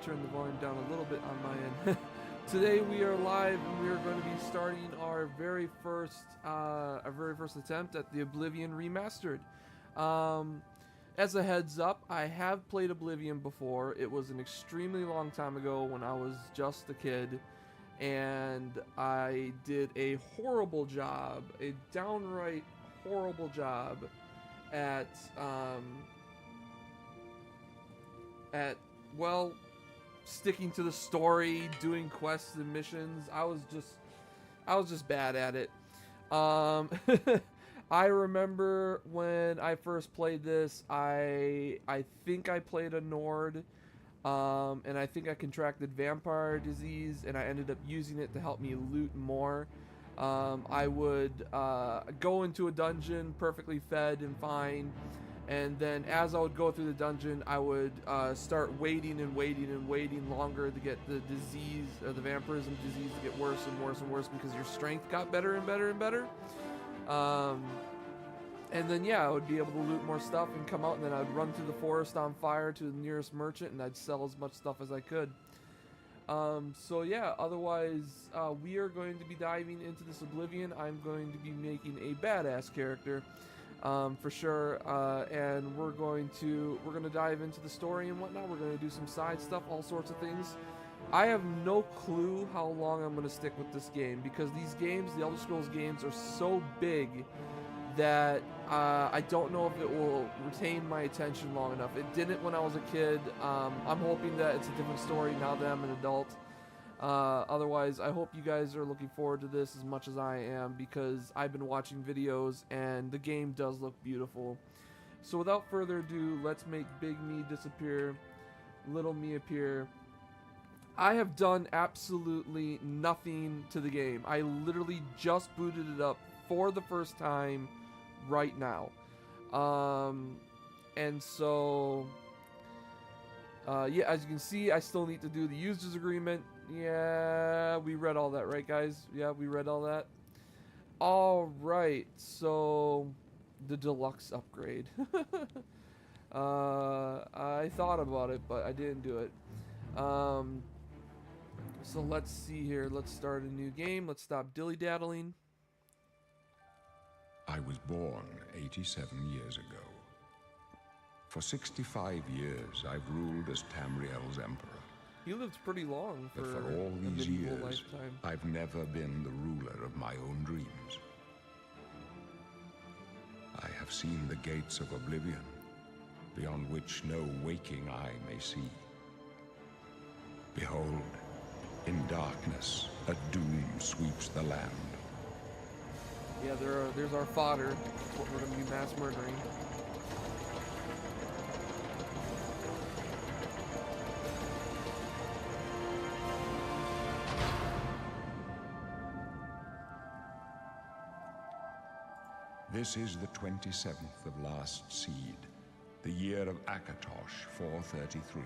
turn the volume down a little bit on my end. Today we are live and we are going to be starting our very first attempt at the Oblivion remastered. As a heads up, I have played Oblivion before. It was an extremely long time ago when I was just a kid, and I did a horrible job, a downright horrible job at well, sticking to the story, doing quests and missions. I was just bad at it. I remember when I first played this, I think I played a Nord, and I think I contracted vampire disease, and I ended up using it to help me loot more. I would go into a dungeon perfectly fed and fine, and then as I would go through the dungeon, I would start waiting and waiting and waiting longer to get the disease, or the vampirism disease, to get worse and worse and worse because your strength got better and better and better. And then yeah, I would be able to loot more stuff and come out, and then I'd run through the forest on fire to the nearest merchant, and I'd sell as much stuff as I could. So yeah, otherwise, we are going to be diving into this Oblivion. I'm going to be making a badass character, for sure, and we're gonna dive into the story and whatnot. We're gonna do some side stuff, all sorts of things. I have no clue how long I'm gonna stick with this game, because these games, the Elder Scrolls games, are so big that I don't know if it will retain my attention long enough. It didn't when I was a kid. I'm hoping that it's a different story now that I'm an adult. Otherwise, I hope you guys are looking forward to this as much as I am, because I've been watching videos and the game does look beautiful. So without further ado, let's make big me disappear, little me appear. I have done absolutely nothing to the game. I literally just booted it up for the first time right now. And so yeah, as you can see, I still need to do the users agreement. Yeah, we read all that, right guys? Yeah, we read all that. All right, so the deluxe upgrade. I thought about it, but I didn't do it. So let's see here. Let's start a new game. Let's stop dilly-daddling. I was born 87 years ago. For 65 years, I've ruled as Tamriel's emperor. He lived pretty long But for for all a these medieval years, lifetime. I've never been the ruler of my own dreams. I have seen the gates of Oblivion, beyond which no waking eye may see. Behold, in darkness, a doom sweeps the land. Yeah, there's our fodder. That's what we're going to be mass murdering. This is the 27th of last seed, the year of Akatosh 433.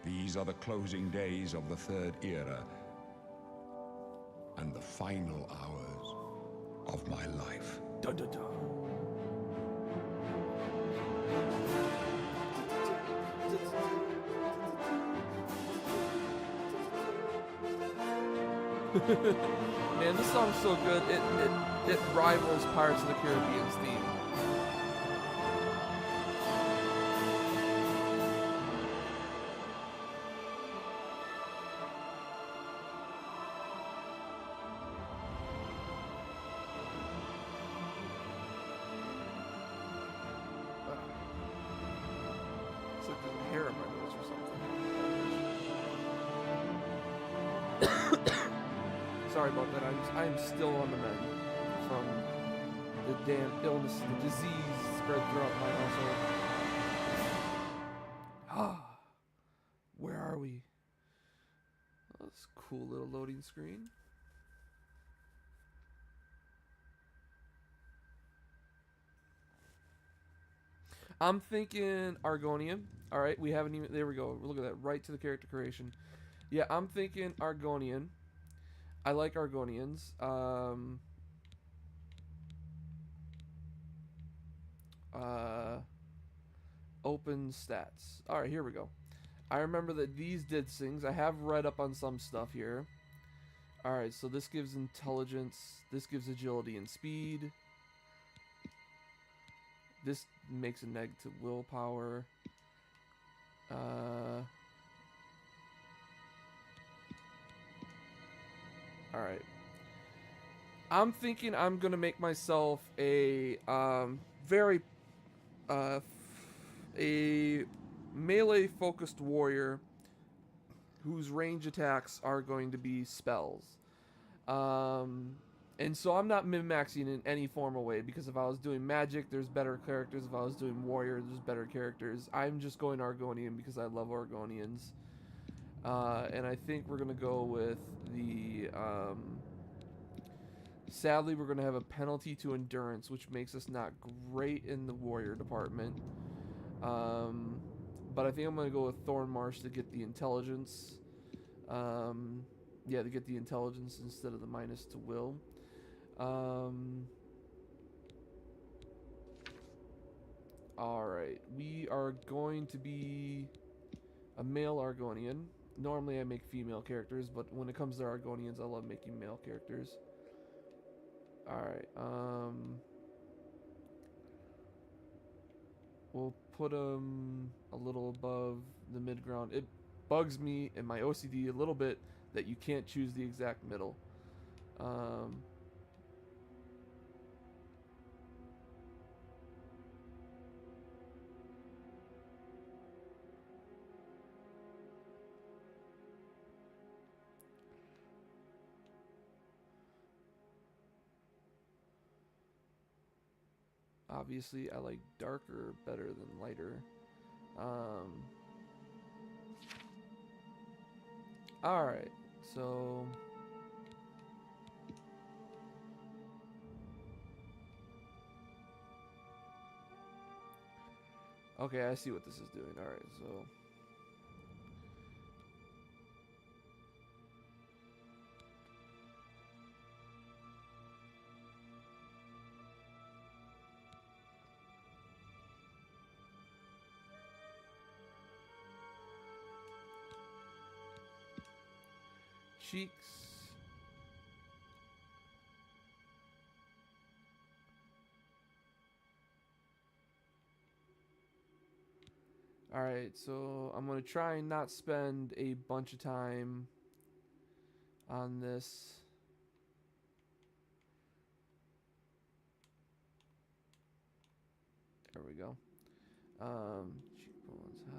These are the closing days of the Third Era and the final hours of my life. Dun, dun, dun. Man, this song's so good. It rivals Pirates of the Caribbean's theme. It's like there's hair in my nose or something. Sorry about that. I'm still on the mend from the damn illness, the disease spread throughout my household. Ah, where are we? Oh, that's a cool little loading screen. I'm thinking Argonian. All right, we haven't even. There we go. Look at that. Right to the character creation. Yeah, I'm thinking Argonian. I like Argonians. Open stats. All right, here we go. I remember that these did things. I have read up on some stuff here. Alright, so this gives intelligence. This gives agility and speed. This makes a neg to willpower. Alright. I'm thinking I'm gonna make myself a very a melee focused warrior whose range attacks are going to be spells. And so I'm not min-maxing in any formal way, because if I was doing magic, there's better characters. If I was doing warrior, there's better characters. I'm just going Argonian because I love Argonians. And I think we're going to go with the... sadly, we're going to have a penalty to endurance, which makes us not great in the warrior department. But I think I'm going to go with Thornmarsh to get the intelligence. Yeah, to get the intelligence instead of the minus to will. Alright, we are going to be a male Argonian. Normally I make female characters, but when it comes to Argonians, I love making male characters. Alright, we'll put him a little above the mid-ground. It bugs me in my OCD a little bit that you can't choose the exact middle. Obviously, I like darker better than lighter. Alright, so... Okay, I see what this is doing. Alright, so... cheeks. Alright, so I'm going to try and not spend a bunch of time on this. There we go. Cheekbones high.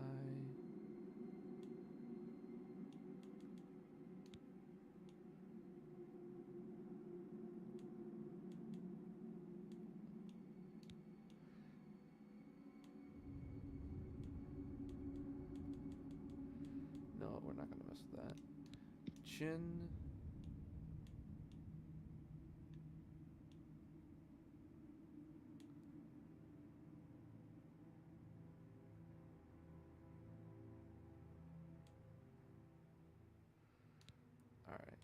No, we're not going to mess with that. Chin. Alright.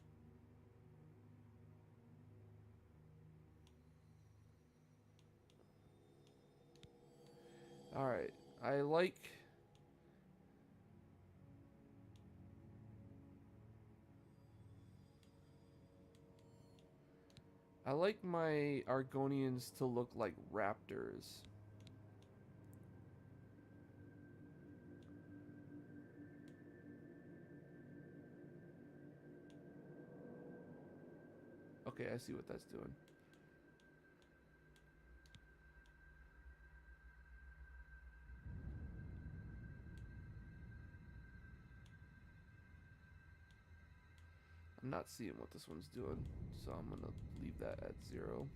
Alright. I like my Argonians to look like raptors. Okay, I see what that's doing. I'm not seeing what this one's doing, so I'm gonna leave that at 0.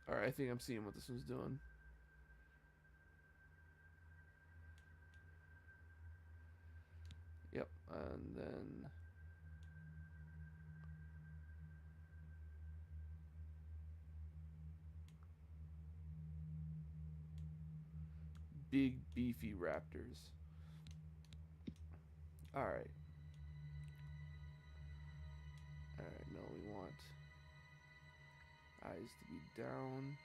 Alright, I think I'm seeing what this one's doing. Yep, and then... big, beefy raptors. Alright. Alright, no, we want eyes to be down.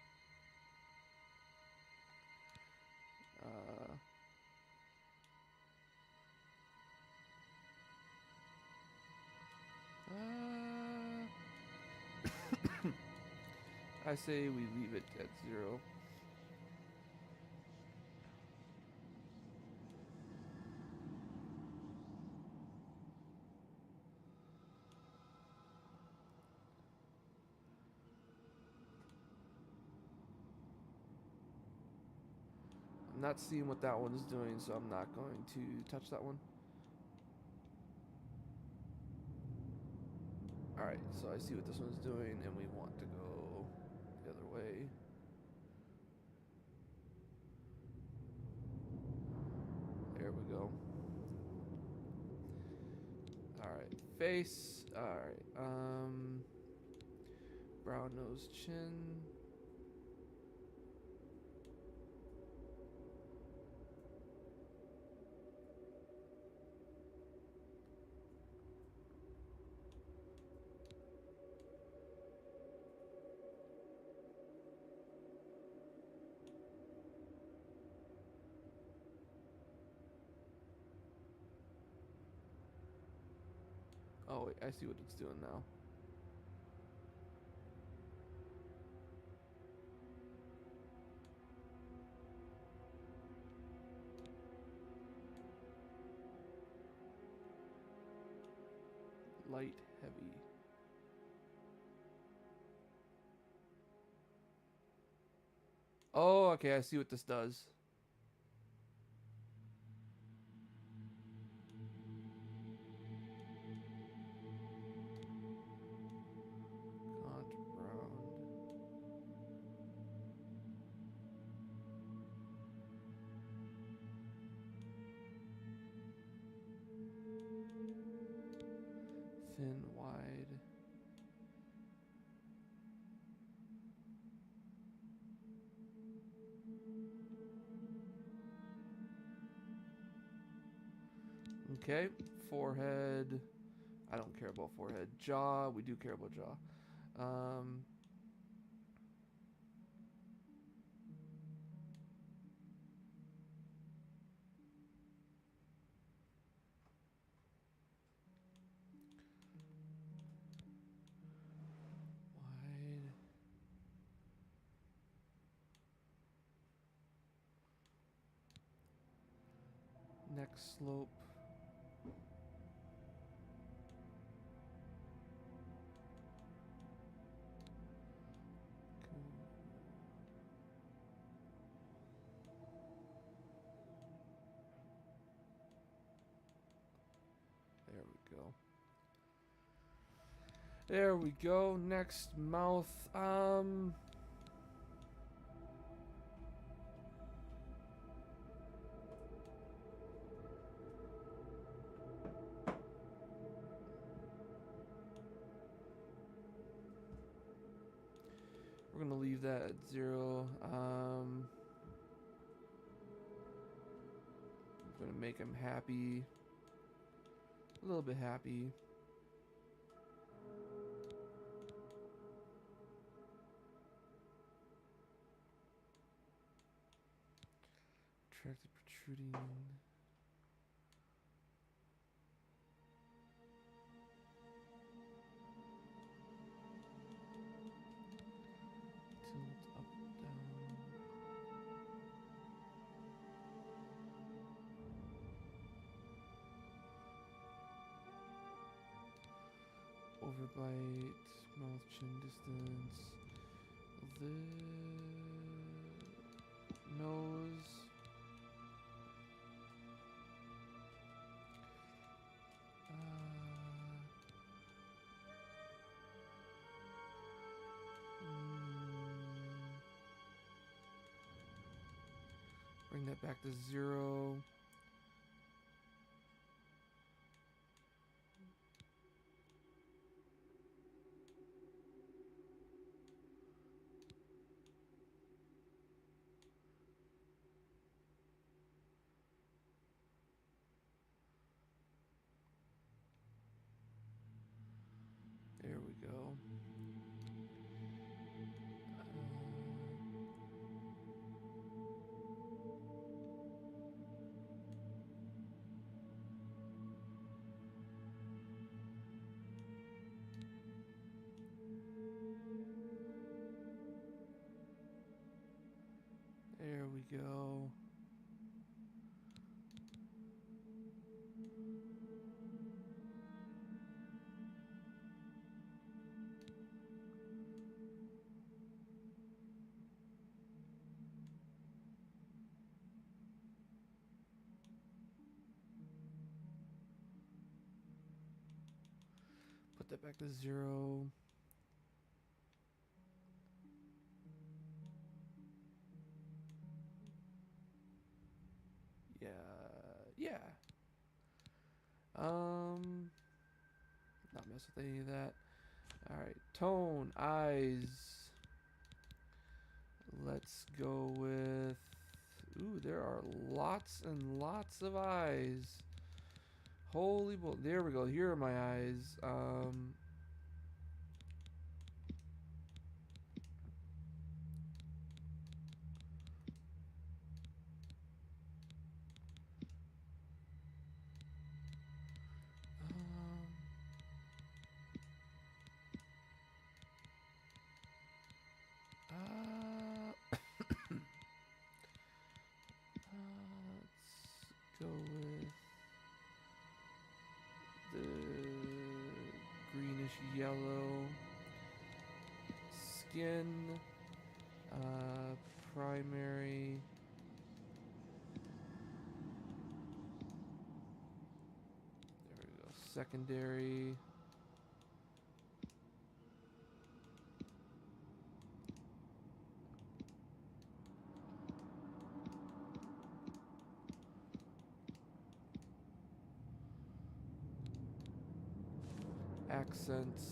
I say we leave it at 0. I'm not seeing what that one's doing, so I'm not going to touch that one. Alright, so I see what this one's doing, and we want to go the other way. There we go. Alright, face. Alright, brow, nose, chin. Oh, wait, I see what it's doing now. Light, heavy. Oh, okay, I see what this does. Gaunt, brown. Thin, wide. Okay, forehead. I don't care about forehead. Jaw, we do care about jaw. Wide. Neck slope. There we go. There we go. Next, mouth. We're gonna leave that at 0. I'm gonna make him happy. A little bit happy. Attracted, protruding. Tilt up, down. Overbite, mouth, chin distance. The nose. Bring that back to 0. There we go. Put that back to 0. Yeah. Yeah. Not mess with any of that. Alright. Tone. Eyes. Let's go with... Ooh, there are lots and lots of eyes. Holy bull. There we go. Here are my eyes. Let's go with the greenish yellow skin, primary. There we go. Secondary. Accents.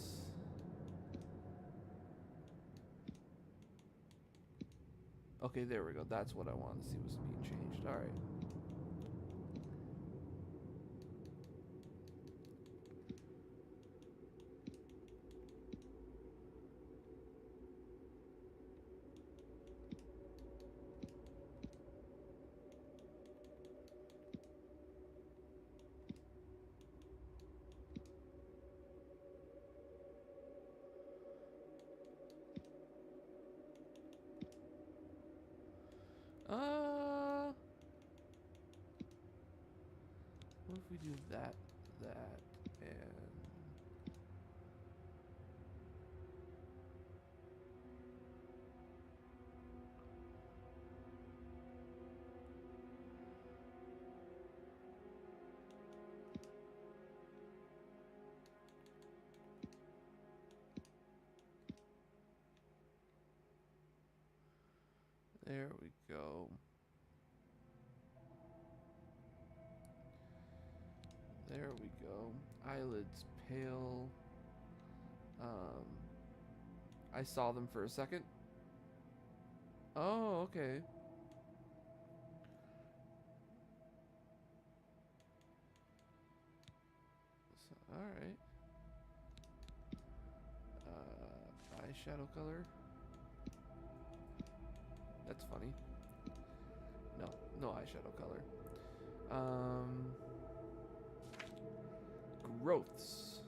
Okay, there we go. That's what I wanted to see was being changed. All right. What if we do that, and there we go. There we go. Eyelids pale. I saw them for a second. Oh, okay. So, all right. Eyeshadow color. That's funny. No, no eyeshadow color. Growths.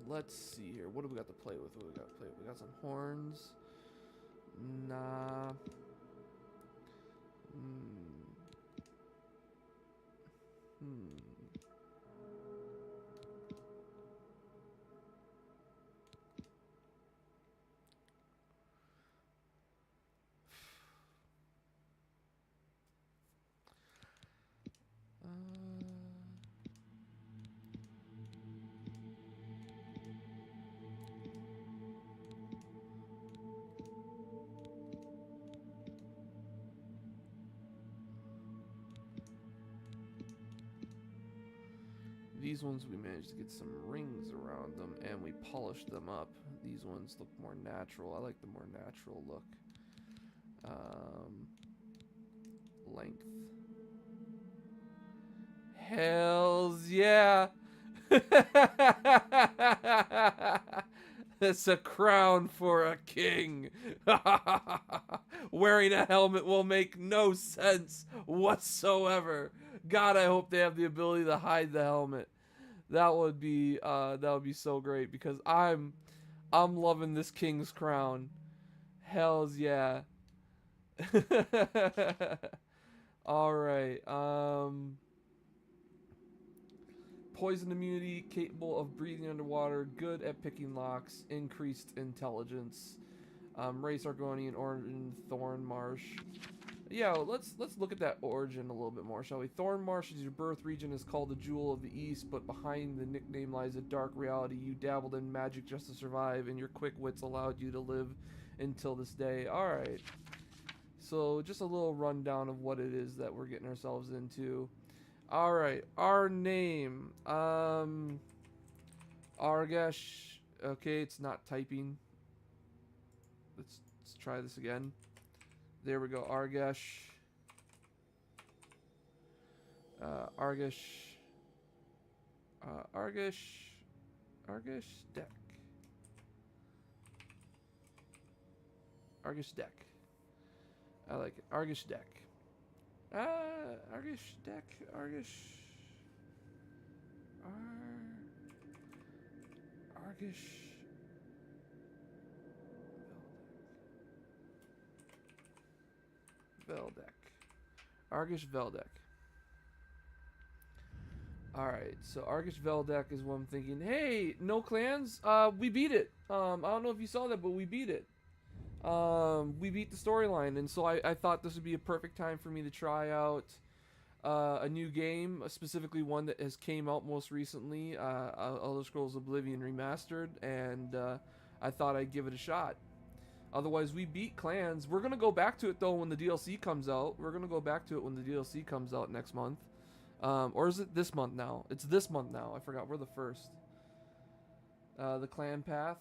Let's see here. What do we got to play with? What do we got to play with? We got some horns. Nah. These ones we managed to get some rings around them and we polished them up. These ones look more natural. I like the more natural look. Length. Hells yeah! It's a crown for a king. Wearing a helmet will make no sense whatsoever. God, I hope they have the ability to hide the helmet. That would be so great because I'm loving this king's crown. Hells yeah. All right. Poison immunity, capable of breathing underwater, good at picking locks, increased intelligence. Race Argonian, origin Thorn Marsh. Yeah, let's look at that origin a little bit more, shall we? Thorn Marsh is your birth region, is called the Jewel of the East, but behind the nickname lies a dark reality. You dabbled in magic just to survive, and your quick wits allowed you to live until this day. Alright. So, just a little rundown of what it is that we're getting ourselves into. Alright, our name. Argesh. Okay, it's not typing. Let's try this again. There we go, Argesh. Argesh. Argesh. Argesh deck. Argesh deck. I like it. Argesh deck. Argesh deck. Argesh. Argesh. Veldek. Argesh Veldek. Alright, so Argesh Veldek is what I'm thinking. Hey, no clans? We beat it. I don't know if you saw that, but we beat it. We beat the storyline, and so I thought this would be a perfect time for me to try out a new game, specifically one that has came out most recently, Elder Scrolls Oblivion Remastered, and I thought I'd give it a shot. Otherwise, we beat clans. We're gonna go back to it though when the DLC comes out. We're gonna go back to it when the DLC comes out next month. Or is it this month now? It's this month now. I forgot. We're the first. The clan path.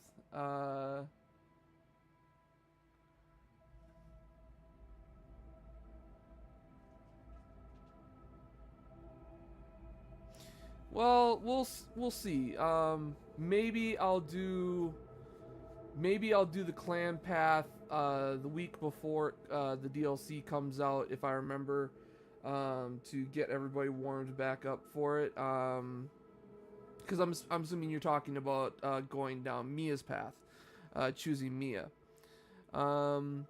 Well, we'll see. Maybe I'll do the clan path the week before the DLC comes out, if I remember, to get everybody warmed back up for it. Because I'm assuming you're talking about going down Mia's path, choosing Mia. I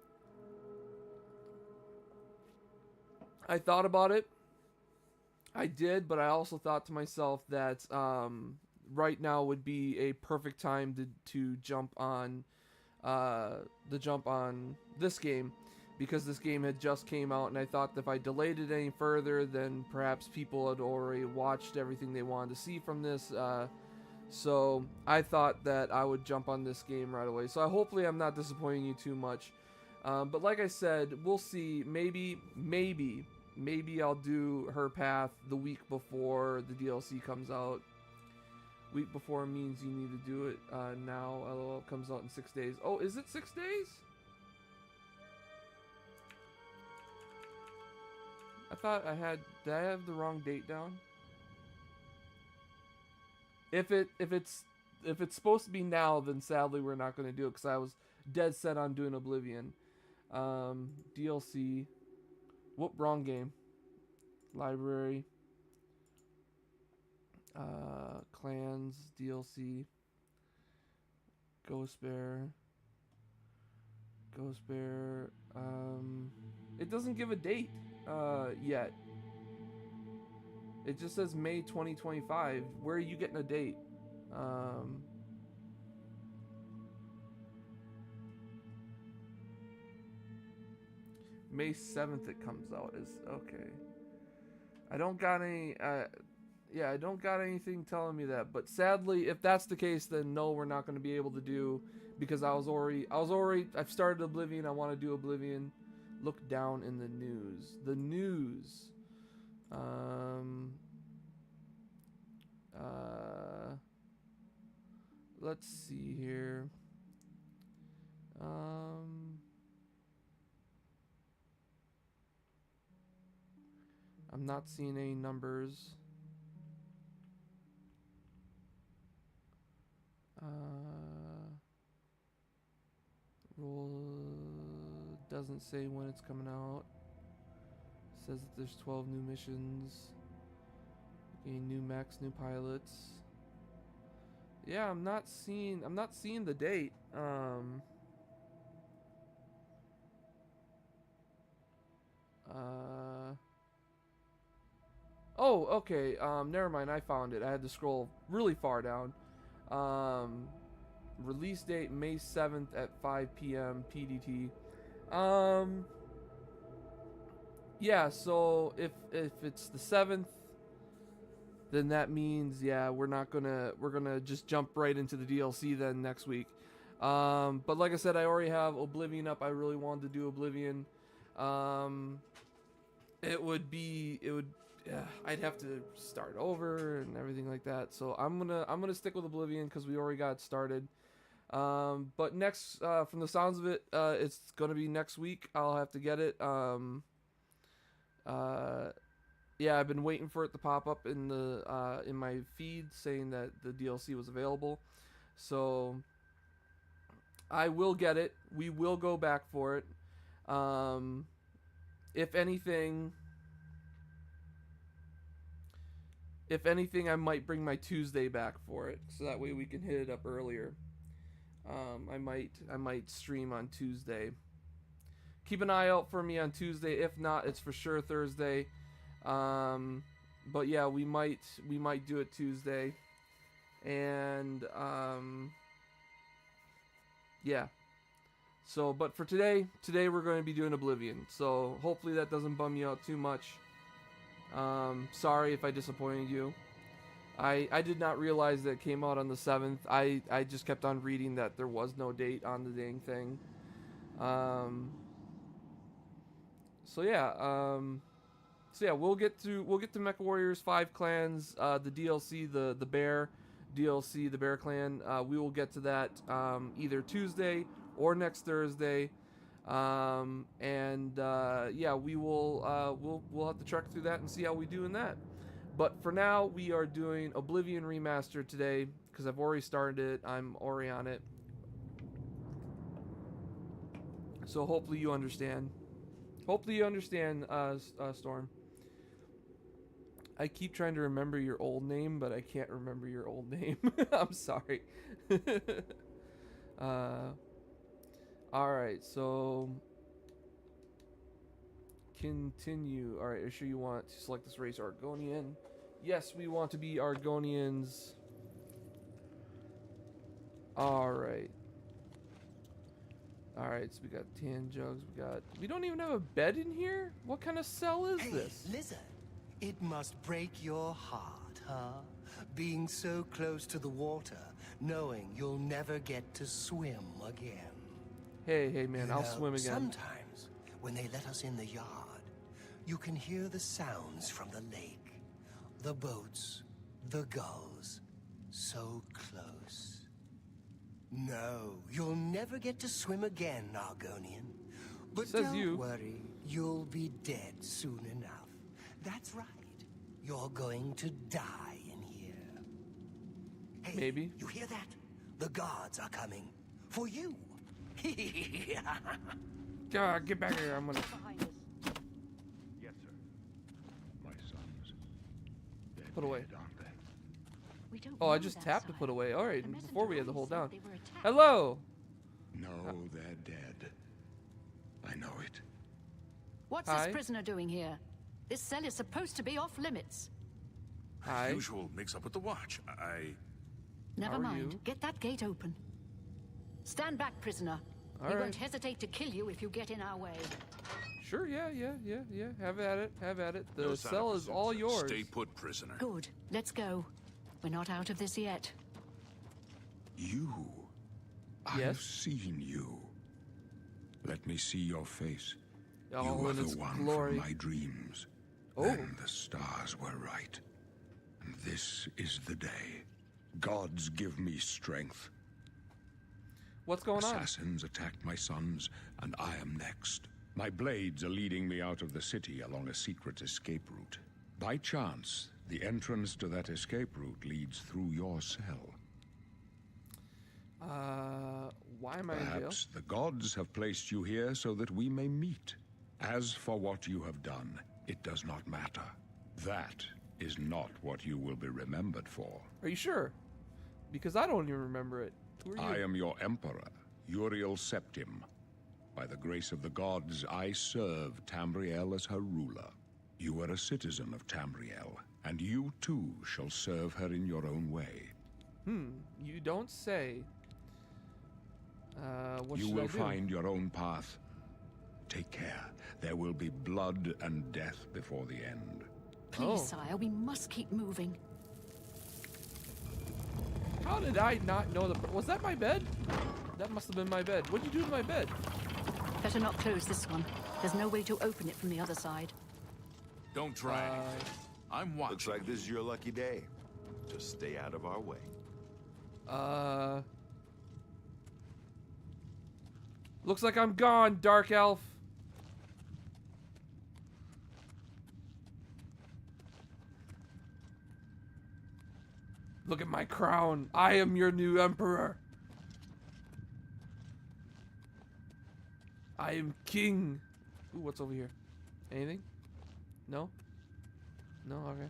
thought about it. I did, but I also thought to myself that right now would be a perfect time to jump on this game, because this game had just came out, and I thought that if I delayed it any further, then perhaps people had already watched everything they wanted to see from this. So I thought that I would jump on this game right away. So hopefully I'm not disappointing you too much. But like I said, we'll see. Maybe I'll do her path the week before the DLC comes out. Week before means you need to do it now. LOL, comes out in 6 days. Oh, is it 6 days? I thought did I have the wrong date down? If it's supposed to be now, then sadly we're not going to do it, because I was dead set on doing Oblivion. DLC. Whoop, wrong game. Library. Clans, DLC. Ghost Bear. It doesn't give a date yet. It just says May 2025. Where are you getting a date? May 7th it comes out. Is okay. I don't got any yeah, I don't got anything telling me that, but sadly, if that's the case, then no, we're not going to be able to do, because I've started Oblivion. I want to do Oblivion. Look down in the news. The news. Let's see here. I'm not seeing any numbers. Roll doesn't say when it's coming out. Says that there's 12 new missions. Gain new mechs, new pilots. Yeah, I'm not seeing the date. Oh, okay. Never mind. I found it. I had to scroll really far down. Release date May 7th at 5 p.m. PDT. Yeah. So if it's the 7th, then that means we're gonna just jump right into the DLC then next week. But like I said, I already have Oblivion up. I really wanted to do Oblivion. I'd have to start over and everything like that. So I'm gonna stick with Oblivion because we already got it started. But next, from the sounds of it, it's gonna be next week. I'll have to get it. Yeah, I've been waiting for it to pop up in the in my feed saying that the DLC was available. So I will get it. We will go back for it. If anything, I might bring my Tuesday back for it, so that way we can hit it up earlier. I might stream on Tuesday. Keep an eye out for me on Tuesday. If not, it's for sure Thursday. But yeah, we might do it Tuesday, and yeah. So, but for today we're going to be doing Oblivion. So hopefully that doesn't bum you out too much. Sorry if I disappointed you. I did not realize that it came out on the 7th. I just kept on reading that there was no date on the dang thing. So yeah, we'll get to Mecha Warriors 5 Clans, the DLC, the Bear DLC, the Bear Clan. We will get to that either Tuesday or next Thursday. Yeah, we'll have to trek through that and see how we do in that. But for now, we are doing Oblivion Remastered today because I've already started it. I'm already on it. So hopefully you understand. Storm. I keep trying to remember your old name, but I can't remember your old name. I'm sorry. Alright, so continue. Alright, are you sure you want to select this race, Argonian? Yes, we want to be Argonians. Alright. Alright, so we got tan jugs, we don't even have a bed in here? What kind of cell is this? Lizard, it must break your heart, huh? Being so close to the water, knowing you'll never get to swim again. Hey man, I'll swim again. Sometimes, when they let us in the yard, you can hear the sounds from the lake. The boats, the gulls, so close. No, you'll never get to swim again, Argonian. But don't worry, you'll be dead soon enough. That's right. You're going to die in here. Hey, maybe. You hear that? The guards are coming. For you. God, get back here. I'm gonna... Yes, sir. My sons. Put away. Aren't they? We don't Oh, I just tapped to put away. Alright, before we had to hold down. Hello! No, they're dead. I know it. What's Hi. this prisoner doing here? This cell is supposed to be off limits. Hi. Usual mix-up with the watch. Never How are mind. you? Get that gate open. Stand back, prisoner. All We right. won't hesitate to kill you if you get in our way. Sure, yeah. Have at it. The No sign cell of is all pursuit. yours. Stay put, prisoner. Good. Let's go. We're not out of this yet. You. Yes? I've seen you. Let me see your face. All you are in the its one glory. from my dreams. Oh. Then the stars were right. And this is the day. Gods give me strength. What's going on? Assassins attacked my sons, and I am next. My blades are leading me out of the city along a secret escape route. By chance, the entrance to that escape route leads through your cell. Why am I in jail? Perhaps the gods have placed you here so that we may meet. As for what you have done, it does not matter. That is not what you will be remembered for. Are you sure? Because I don't even remember it. Who are you? I am your emperor, Uriel Septim. By the grace of the gods, I serve Tamriel as her ruler. You are a citizen of Tamriel, and you too shall serve her in your own way. You don't say. What You should will I do? find your own path. Take care. There will be blood and death before the end. Please, Oh. sire, we must keep moving. How did I not know was that my bed? That must have been my bed. What'd you do to my bed? Better not close this one. There's no way to open it from the other side. Don't try anything. I'm watching. Looks like this is your lucky day. Just stay out of our way. Looks like I'm gone, Dark Elf. Look at my crown. I am your new emperor. I am king. Ooh, what's over here? Anything? No? No? Okay.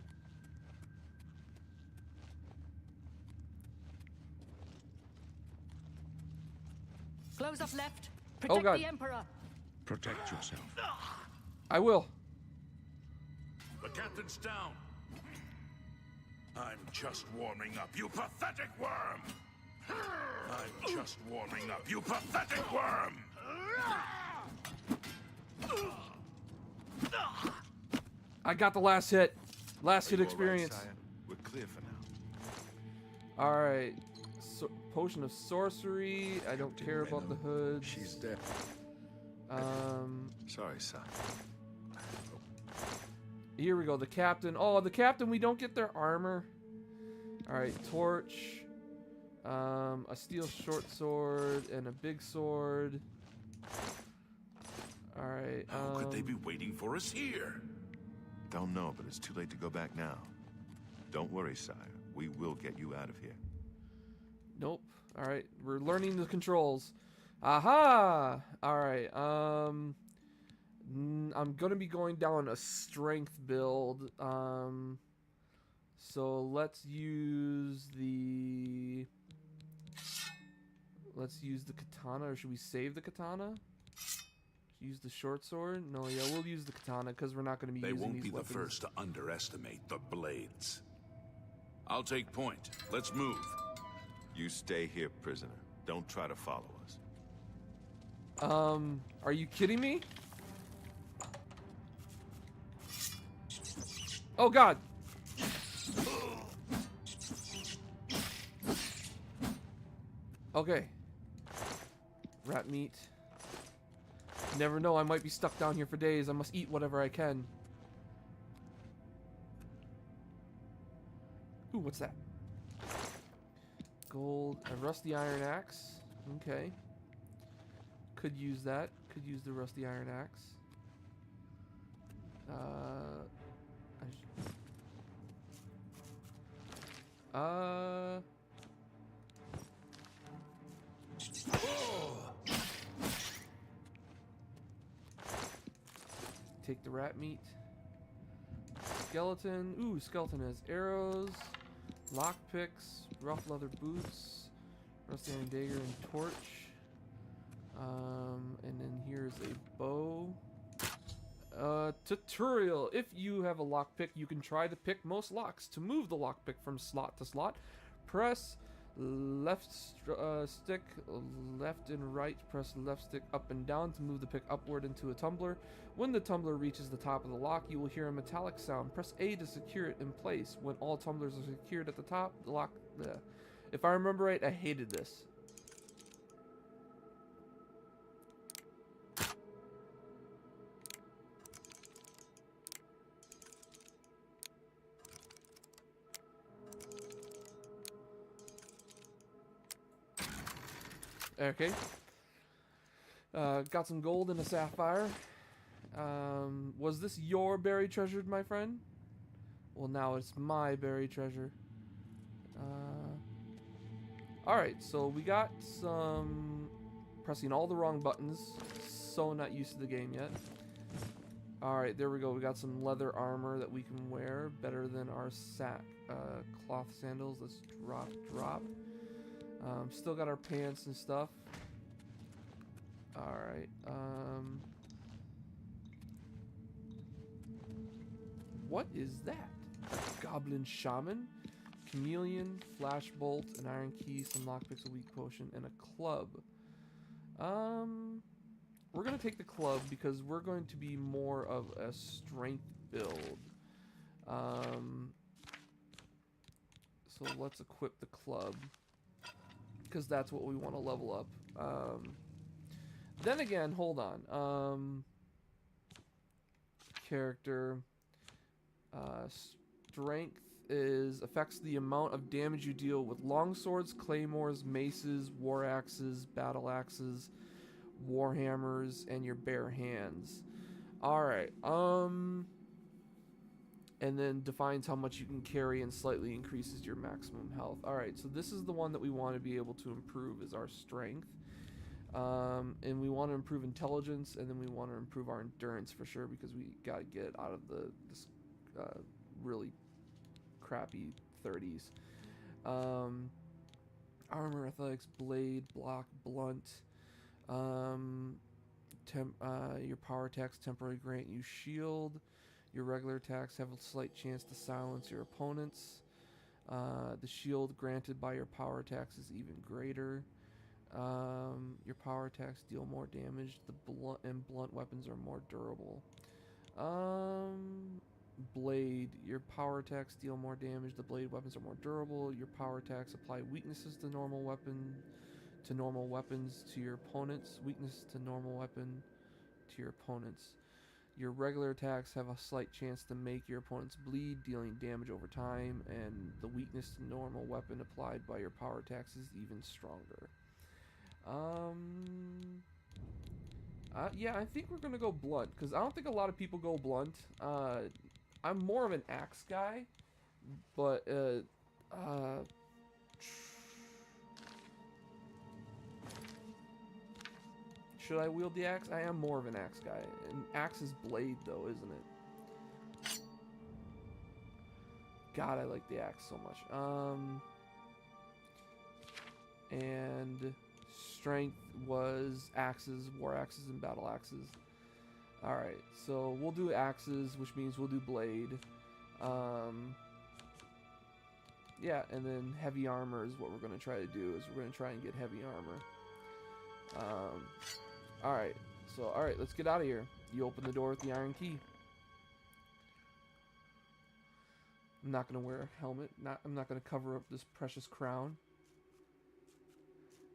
Close off left. Oh, Protect God. the Emperor. Protect yourself. I will. The captain's down. I'm just warming up, you pathetic worm! I'm just warming up, you pathetic worm! I got the last hit. Last hit Are you all right, experience. sire? We're clear for now. Alright. So, potion of sorcery. I don't care about the hoods. She's dead. Sorry, son. Here we go. The captain. Oh, the captain. We don't get their armor. Alright. Torch. A steel short sword and a big sword. Alright. How could they be waiting for us here? Don't know, but it's too late to go back now. Don't worry, sire. We will get you out of here. Nope. Alright. We're learning the controls. Aha! Alright. I'm gonna be going down a strength build. So let's use the katana, or should we save the katana? Use the short sword? No, yeah, we'll use the katana because we're not going to be They using won't these be the weapons. first to underestimate the blades. I'll take point. Let's move. You stay here, prisoner. Don't try to follow us. Are you kidding me? Oh God! Okay. Rat meat. Never know, I might be stuck down here for days. I must eat whatever I can. Ooh, what's that? Gold. A rusty iron axe. Okay. Could use that. Could use the rusty iron axe. Take the rat meat. Skeleton. Ooh, skeleton has arrows, lockpicks, rough leather boots, rusty iron dagger, and torch. And then here's a bow. Tutorial. If you have a lockpick, you can try to pick most locks. To move the lockpick from slot to slot, press left stick, left and right. Press left stick up and down to move the pick upward into a tumbler. When the tumbler reaches the top of the lock, you will hear a metallic sound. Press A to secure it in place. When all tumblers are secured at the top, the lock... If I remember right, I hated this. Okay. Got some gold and a sapphire. Was this your buried treasure, my friend? Well, now it's my buried treasure. Alright, so we got some... Pressing all the wrong buttons. So not used to the game yet. Alright, there we go. We got some leather armor that we can wear. Better than our cloth sandals. Let's drop. Still got our pants and stuff. Alright, what is that? Goblin Shaman? Chameleon, Flash Bolt, an Iron Key, some lockpicks, a weak potion, and a club. We're gonna take the club because we're going to be more of a strength build. So let's equip the club because that's what we want to level up. Then again, hold on. Character strength affects the amount of damage you deal with longswords, claymores, maces, war axes, battle axes, warhammers, and your bare hands. Alright, and then defines how much you can carry and slightly increases your maximum health. Alright, so this is the one that we want to be able to improve, is our strength. And we want to improve intelligence, and then we want to improve our endurance for sure, because we gotta get out of this really crappy 30s. Armor, athletics, blade, block, blunt. Your power attacks temporarily grant you shield. Your regular attacks have a slight chance to silence your opponents. The shield granted by your power attacks is even greater. Your power attacks deal more damage. The blunt weapons are more durable. Blade. Your power attacks deal more damage. The blade weapons are more durable. Your power attacks apply weaknesses to normal weapons to your opponents. Weakness to normal weapon to your opponents. Your regular attacks have a slight chance to make your opponents bleed, dealing damage over time, and the weakness to normal weapon applied by your power attacks is even stronger. Yeah, I think we're gonna go blunt, because I don't think a lot of people go blunt. I'm more of an axe guy, but should I wield the axe? I am more of an axe guy. An axe is blade, though, isn't it? God, I like the axe so much. And strength was axes, war axes, and battle axes. Alright, so we'll do axes, which means we'll do blade. Yeah, and then heavy armor is what we're going to try to do, is we're going to try and get heavy armor. Alright, so let's get out of here. You open the door with the iron key. I'm not going to wear a helmet. I'm not going to cover up this precious crown.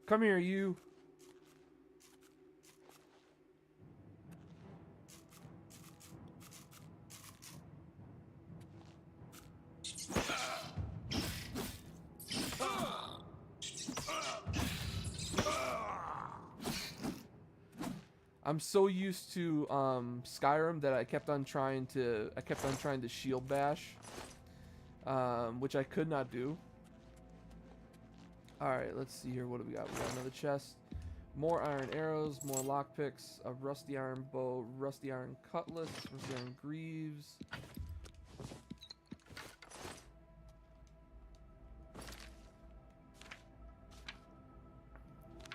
Come here, you. I'm so used to Skyrim that I kept on trying to shield bash, which I could not do. All right, let's see here. What do we got? We got another chest, more iron arrows, more lockpicks, a rusty iron bow, rusty iron cutlass, rusty iron greaves.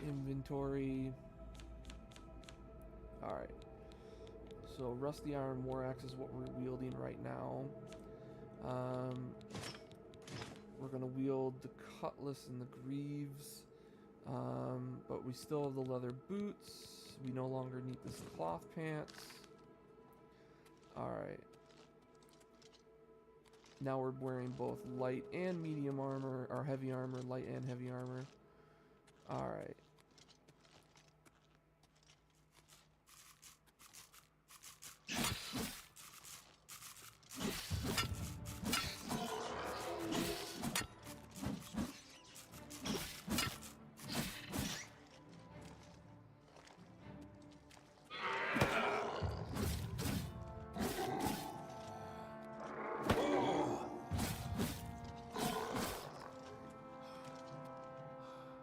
Inventory. Alright, so rusty iron war axe is what we're wielding right now. We're going to wield the cutlass and the greaves, but we still have the leather boots. We no longer need this cloth pants. Alright. Now we're wearing both light and medium armor, or heavy armor, light and heavy armor. Alright.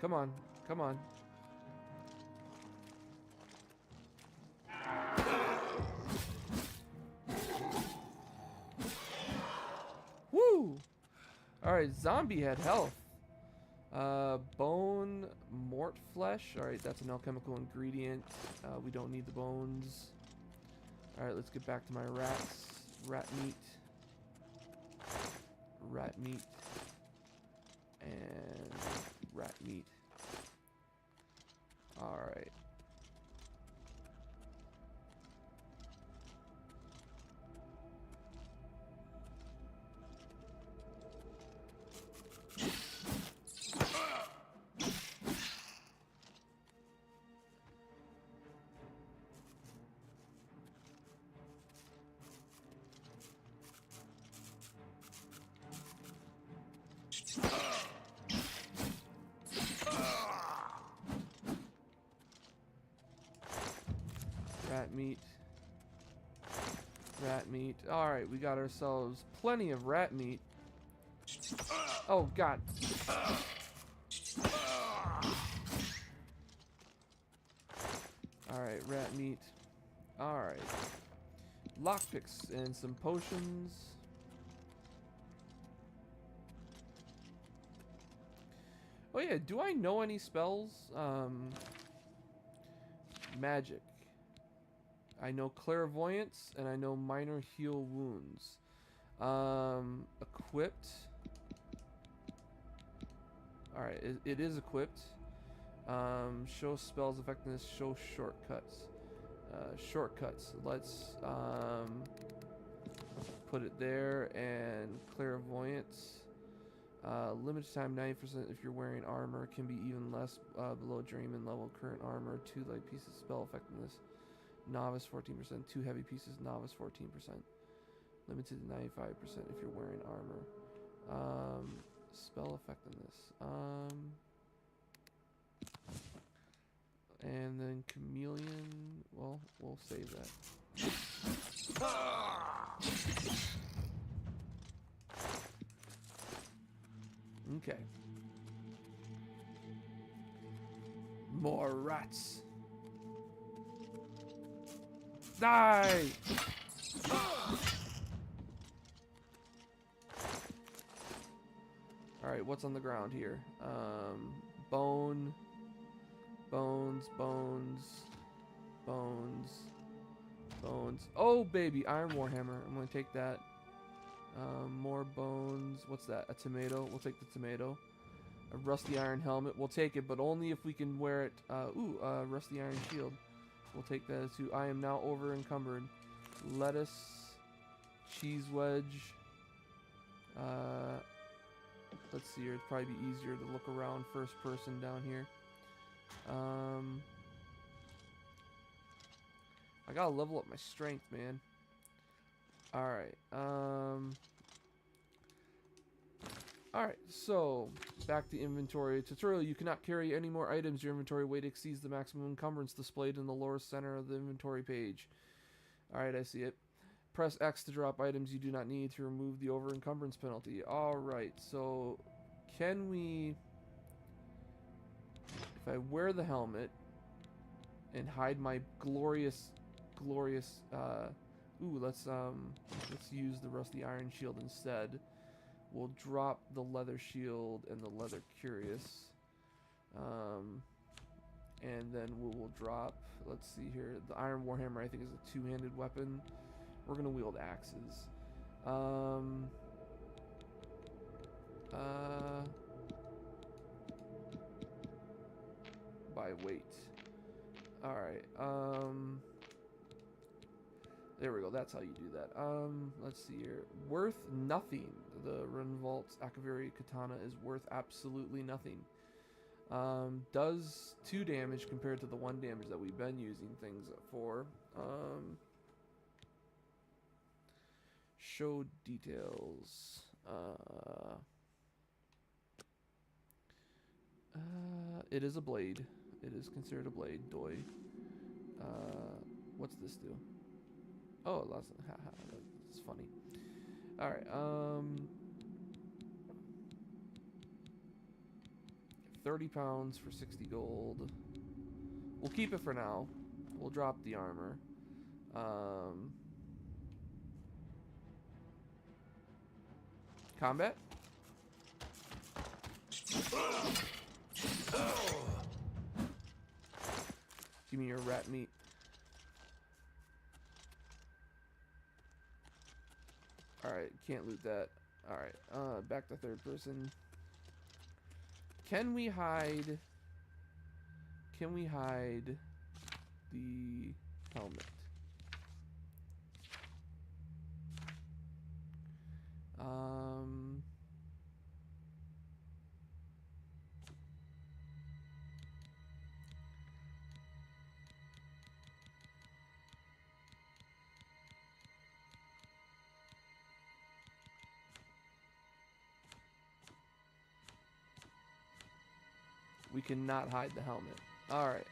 Come on, come on. Woo! Alright, zombie had health. Bone, more Mort flesh. Alright, that's an alchemical ingredient. We don't need the bones. Alright, let's get back to my rats. Rat meat. Rat meat. And rat meat. Alright. Rat meat. Rat meat. Alright, we got ourselves plenty of rat meat. Oh, God. Alright, rat meat. Alright. Lockpicks and some potions. Oh yeah, do I know any spells? Magic. I know clairvoyance and I know minor heal wounds. Equipped. Alright, it is equipped. Show spells effectiveness, show shortcuts. Shortcuts. Let's put it there. And clairvoyance. Limited time 90% if you're wearing armor. Can be even less below journeyman level. Current armor. 2 light pieces spell effectiveness. Novice 14%. 2 heavy pieces. Novice 14%. Limited to 95% if you're wearing armor. Spell effectiveness. And then chameleon. Well, we'll save that. Okay. More rats. Die! Alright, what's on the ground here? Bone. Bones, bones. Bones. Bones. Oh, baby, Iron Warhammer. I'm gonna take that. More bones. What's that? A tomato. We'll take the tomato. A rusty iron helmet. We'll take it, but only if we can wear it. Rusty iron shield. We'll take that too. I am now over encumbered. Lettuce. Cheese wedge. Let's see here. It'd probably be easier to look around first person down here. I gotta level up my strength, man. Alright. Alright, so back to inventory. Tutorial, you cannot carry any more items. Your inventory weight exceeds the maximum encumbrance displayed in the lower center of the inventory page. Alright, I see it. Press X to drop items you do not need to remove the over encumbrance penalty. Alright, so can we... If I wear the helmet and hide my glorious... let's use the rusty iron shield instead. We'll drop the leather shield and the leather curious. And then we will drop, let's see here, the Iron Warhammer I think is a two-handed weapon. We're going to wield axes. By weight. Alright, there we go, that's how you do that. Let's see here. Worth nothing. The Renvault's Akaviri Katana is worth absolutely nothing. Does 2 damage compared to the 1 damage that we've been using things for. Show details. It is a blade. It is considered a blade. Doi. What's this do? Oh, that's funny. Alright, 30 pounds for 60 gold. We'll keep it for now. We'll drop the armor. Combat? Give me your rat meat. Alright, can't loot that. Alright, back to third person. Can we hide the helmet? We cannot hide the helmet. Alright,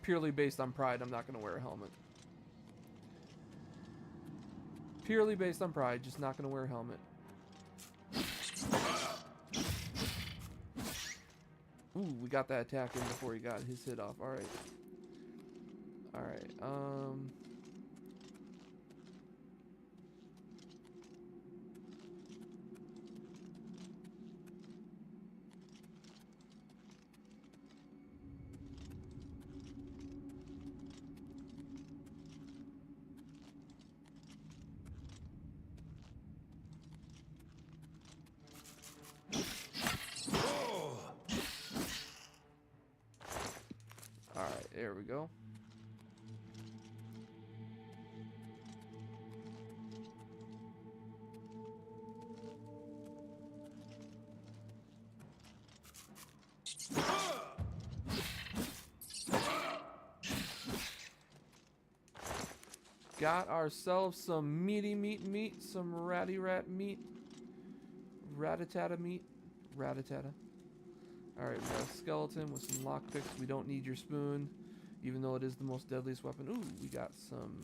purely based on pride, I'm not gonna wear a helmet. Purely based on pride, just not gonna wear a helmet. Ooh, we got that attack in before he got his hit off. Alright. Alright, Alright, there we go. Got ourselves some meaty meat, some ratty rat meat. Ratatata meat. Ratatata. Alright, we got a skeleton with some lockpicks. We don't need your spoon, even though it is the most deadliest weapon. Ooh, we got some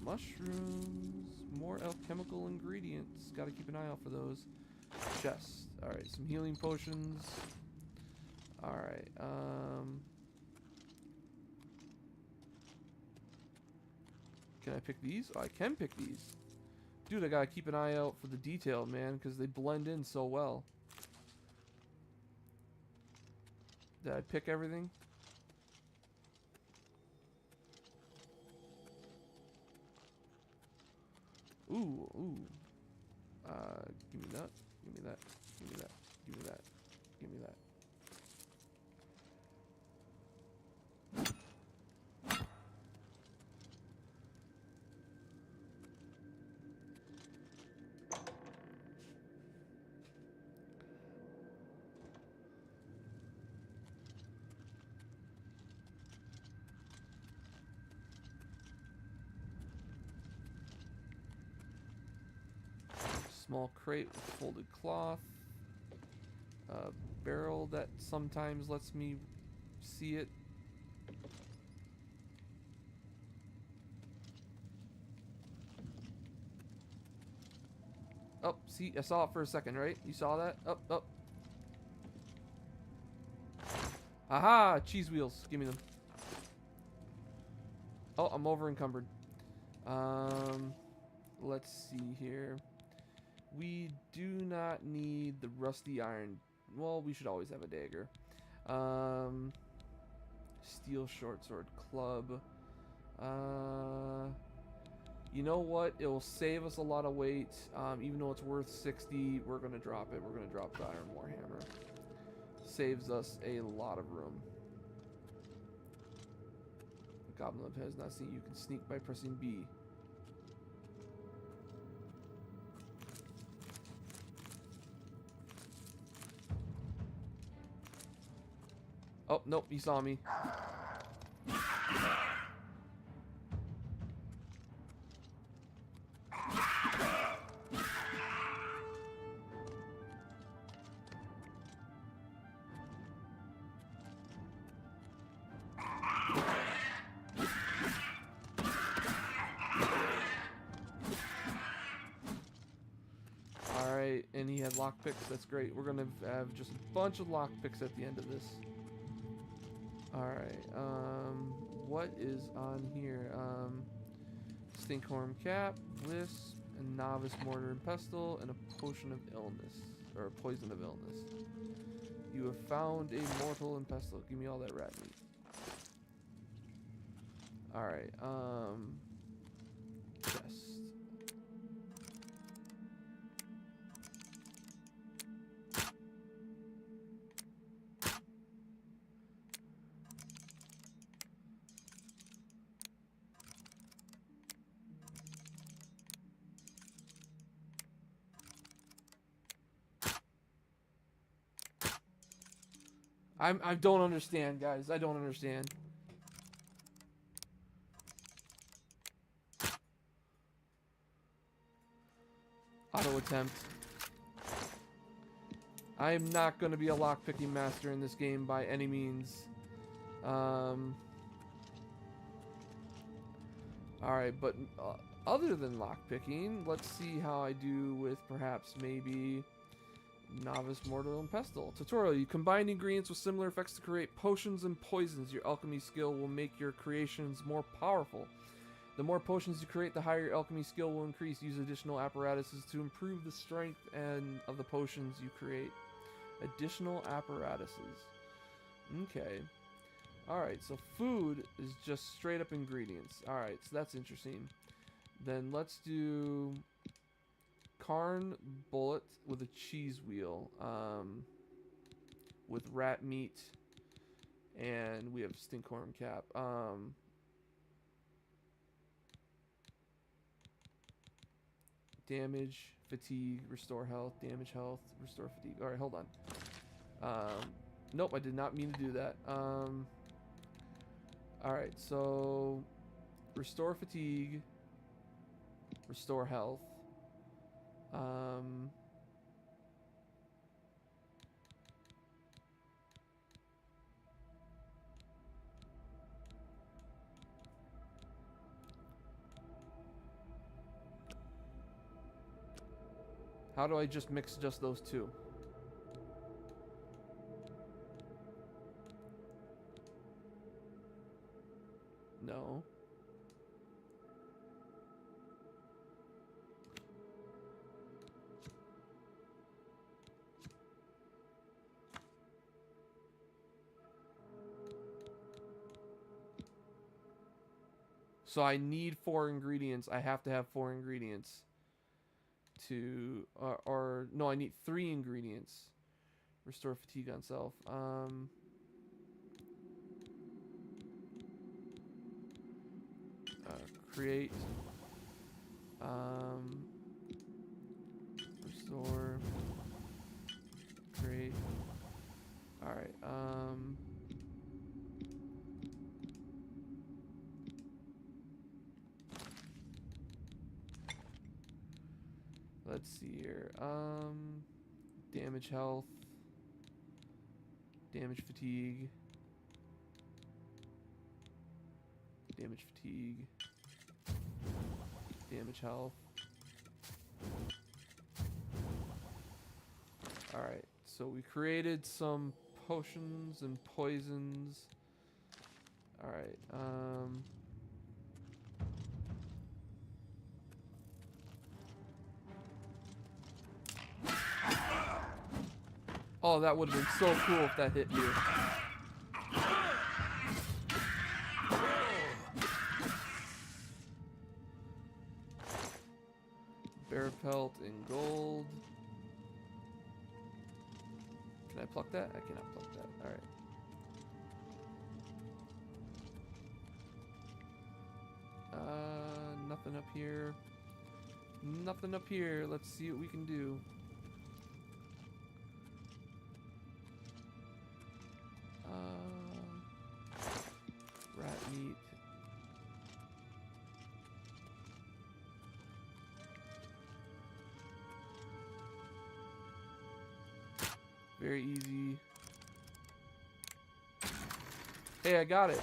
mushrooms. More alchemical ingredients. Gotta keep an eye out for those. Chest. Alright, some healing potions. Alright, can I pick these? Oh, I can pick these. Dude, I gotta keep an eye out for the detail, man, because they blend in so well. Did I pick everything? Ooh, ooh. Give me that. Give me that. Give me that. Give me that. Give me that. Small crate with folded cloth. A barrel that sometimes lets me see it. Oh, see, I saw it for a second, right? You saw that? Up, up. Aha! Cheese wheels. Give me them. Oh, I'm over encumbered. Let's see here. We do not need the rusty iron. Well, we should always have a dagger. Steel short sword club. You know what? It will save us a lot of weight. Even though it's worth 60, we're going to drop it. We're going to drop the iron warhammer. Saves us a lot of room. The Goblin of has not seen you can sneak by pressing B. Oh, nope, he saw me. Alright, and he had lockpicks. That's great. We're going to have just a bunch of lockpicks at the end of this. Alright, what is on here? Stinkhorn cap, wisp, a novice mortar and pestle, and a potion of illness, or a poison of illness. You have found a mortal and pestle. Give me all that rat meat. Alright, chest. I don't understand, guys. I don't understand. Auto attempt. I am not going to be a lockpicking master in this game by any means. Alright, but other than lockpicking, let's see how I do with perhaps maybe novice mortar and pestle. Tutorial. You combine ingredients with similar effects to create potions and poisons. Your alchemy skill will make your creations more powerful. The more potions you create, the higher your alchemy skill will increase. Use additional apparatuses to improve the strength of the potions you create. Additional apparatuses. Okay. Alright, so food is just straight up ingredients. Alright, so that's interesting. Then let's do Carn bullet with a cheese wheel. With rat meat. And we have stinkhorn cap. Damage, fatigue, restore health, damage health, restore fatigue. Alright, hold on. Nope, I did not mean to do that. Alright, so restore fatigue, restore health. How do I just mix just those two? No. So I need 4 ingredients. I have to have 4 ingredients to, or no, I need 3 ingredients. Restore fatigue on self. Create. Restore. Create. All right. Let's see here. Damage health. Damage fatigue. Damage fatigue. Damage health. Alright, so we created some potions and poisons. Alright, oh, that would have been so cool if that hit you. Bear pelt in gold. Can I pluck that? I cannot pluck that. Alright. Nothing up here. Nothing up here. Let's see what we can do. Rat meat. Very easy. Hey, I got it.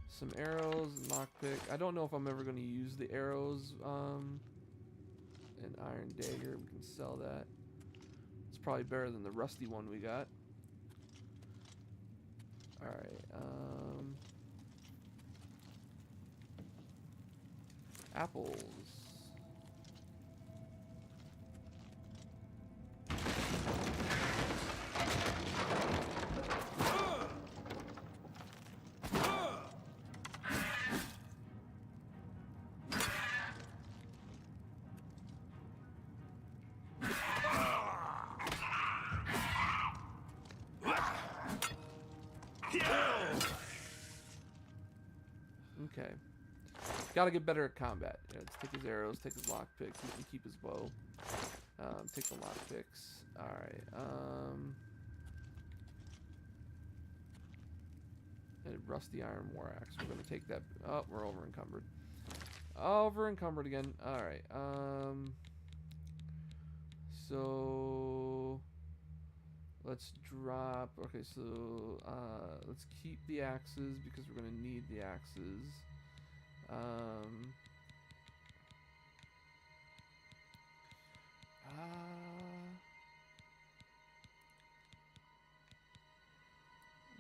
Some arrows, lockpick. I don't know if I'm ever going to use the arrows. An iron dagger. We can sell that. It's probably better than the rusty one we got. Alright, apples. Gotta get better at combat. Yeah, let's take his arrows, take his lockpick. He can keep his bow. Take the lockpicks. Alright, a rusty iron war axe. We're gonna take that. Oh, we're over encumbered. Over encumbered again. Alright, so let's drop. Okay, so let's keep the axes because we're gonna need the axes.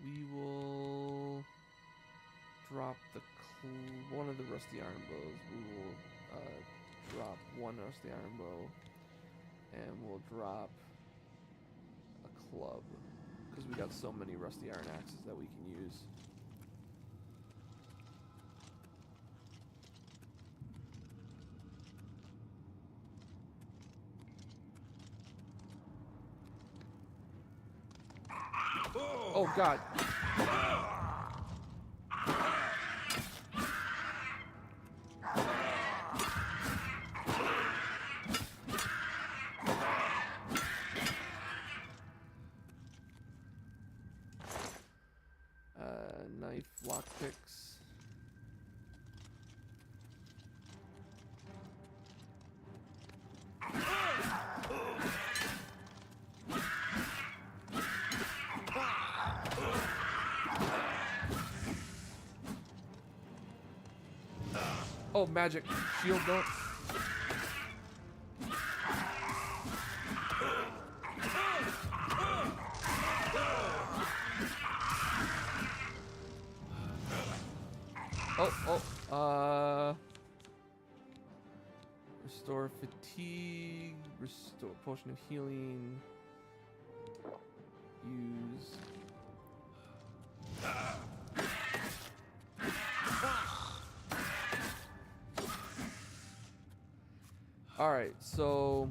We will drop the one of the rusty iron bows. We will drop one rusty iron bow, and we'll drop a club because we got so many rusty iron axes that we can use. Oh God. Knife, lockpicks. Oh, magic. Shield don't. Restore fatigue, restore potion of healing, use. Alright, so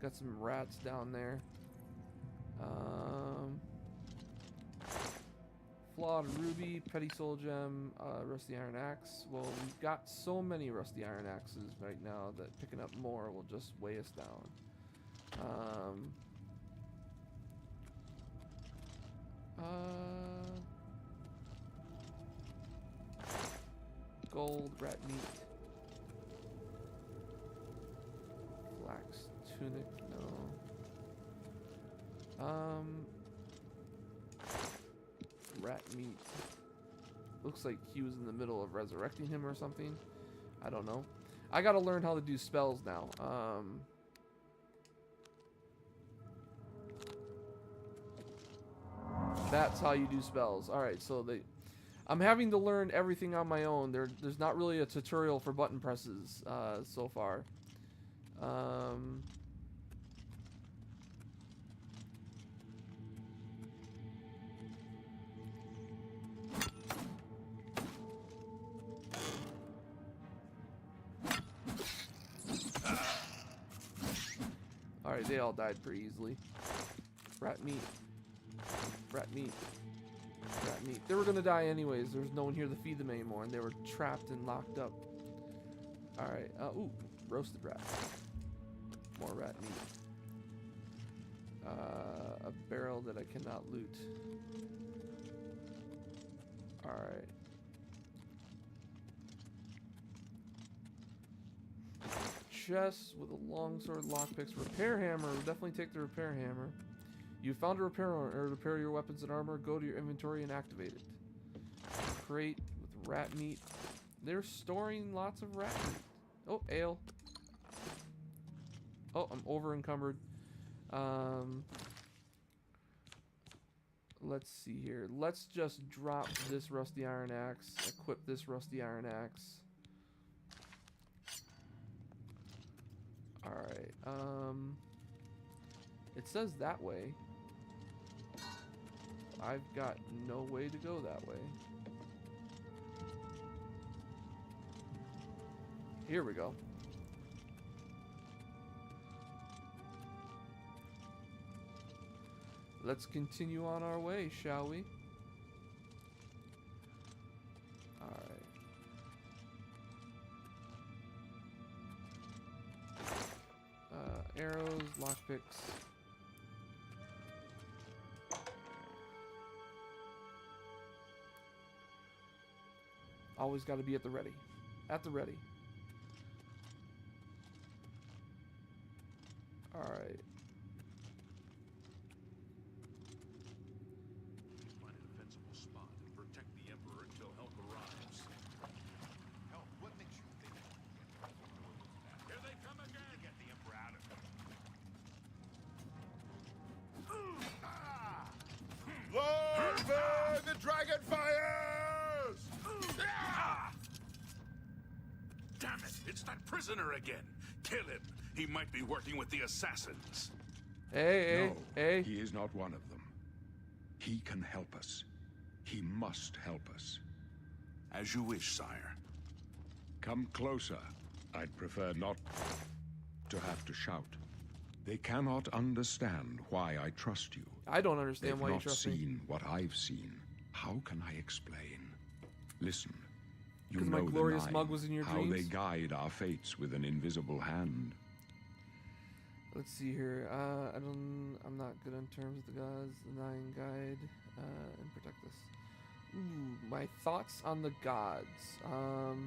got some rats down there. Flawed ruby, petty soul gem, rusty iron axe. Well, we've got so many rusty iron axes right now that picking up more will just weigh us down. Gold, rat meat, flax tunic, no. Rat meat. Looks like he was in the middle of resurrecting him or something. I don't know. I gotta learn how to do spells now. That's how you do spells. Alright, so I'm having to learn everything on my own. There's not really a tutorial for button presses so far. Alright, they all died pretty easily. Rat meat. Rat meat. Rat meat. They were gonna die anyways. There was no one here to feed them anymore, and they were trapped and locked up. Alright, ooh, roasted rat. More rat meat. A barrel that I cannot loot. Alright. Chest with a longsword, lockpicks, repair hammer. We'll definitely take the repair hammer. You found a repair your weapons and armor. Go to your inventory and activate it. Crate with rat meat. They're storing lots of rat meat. Oh, ale. Oh, I'm over encumbered. Let's see here. Let's just drop this rusty iron axe. Equip this rusty iron axe. Alright, it says that way. I've got no way to go that way. Here we go. Let's continue on our way, shall we? arrows, lockpicks. Always got to be at the ready. At the ready. Alright. Find a defensible spot and protect the Emperor until help arrives. Help? What makes you think? Here they come again! Get the Emperor out of here. Lord, the dragon fires! Damn it! It's that prisoner again! Kill him! He might be working with the assassins. Hey, No, hey, hey. he is not one of them. He can help us. He must help us. As you wish, sire. Come closer. I'd prefer not to have to shout. They cannot understand why I trust you. I don't understand They've why you not trust me. seen what I've seen. How can I explain? Listen. You 'Cause know my the glorious Nine, mug was in your how they dreams? guide our fates with an invisible hand. Let's see here. I'm not good in terms of the gods. The Nine guide and protect us. Ooh, my thoughts on the gods. I don't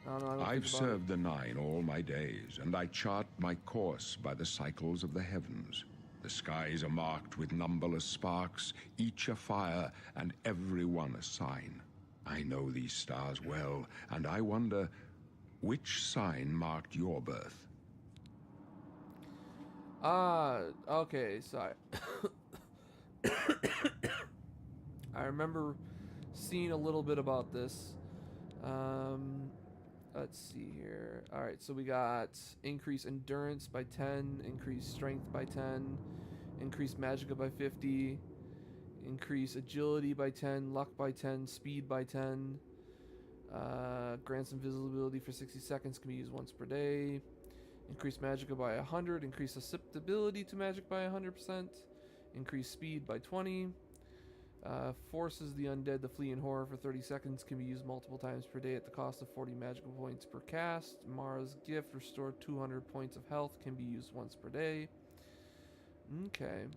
know. I don't I've think about served the Nine all my days, and I chart my course by the cycles of the heavens. The skies are marked with numberless sparks, each a fire, and every one a sign. I know these stars well, and I wonder, which sign marked your birth? Okay, so I remember seeing a little bit about this. Let's see here. Alright, so we got increase endurance by 10, increase strength by 10, increase magicka by 50, increase agility by 10, luck by 10, speed by 10, grants invisibility for 60 seconds, can be used once per day. Increase magicka by 100, increase susceptibility to magic by 100%, increase speed by 20, forces the undead to flee in horror for 30 seconds, can be used multiple times per day at the cost of 40 magical points per cast. Mara's gift, restore 200 points of health, can be used once per day. Okay.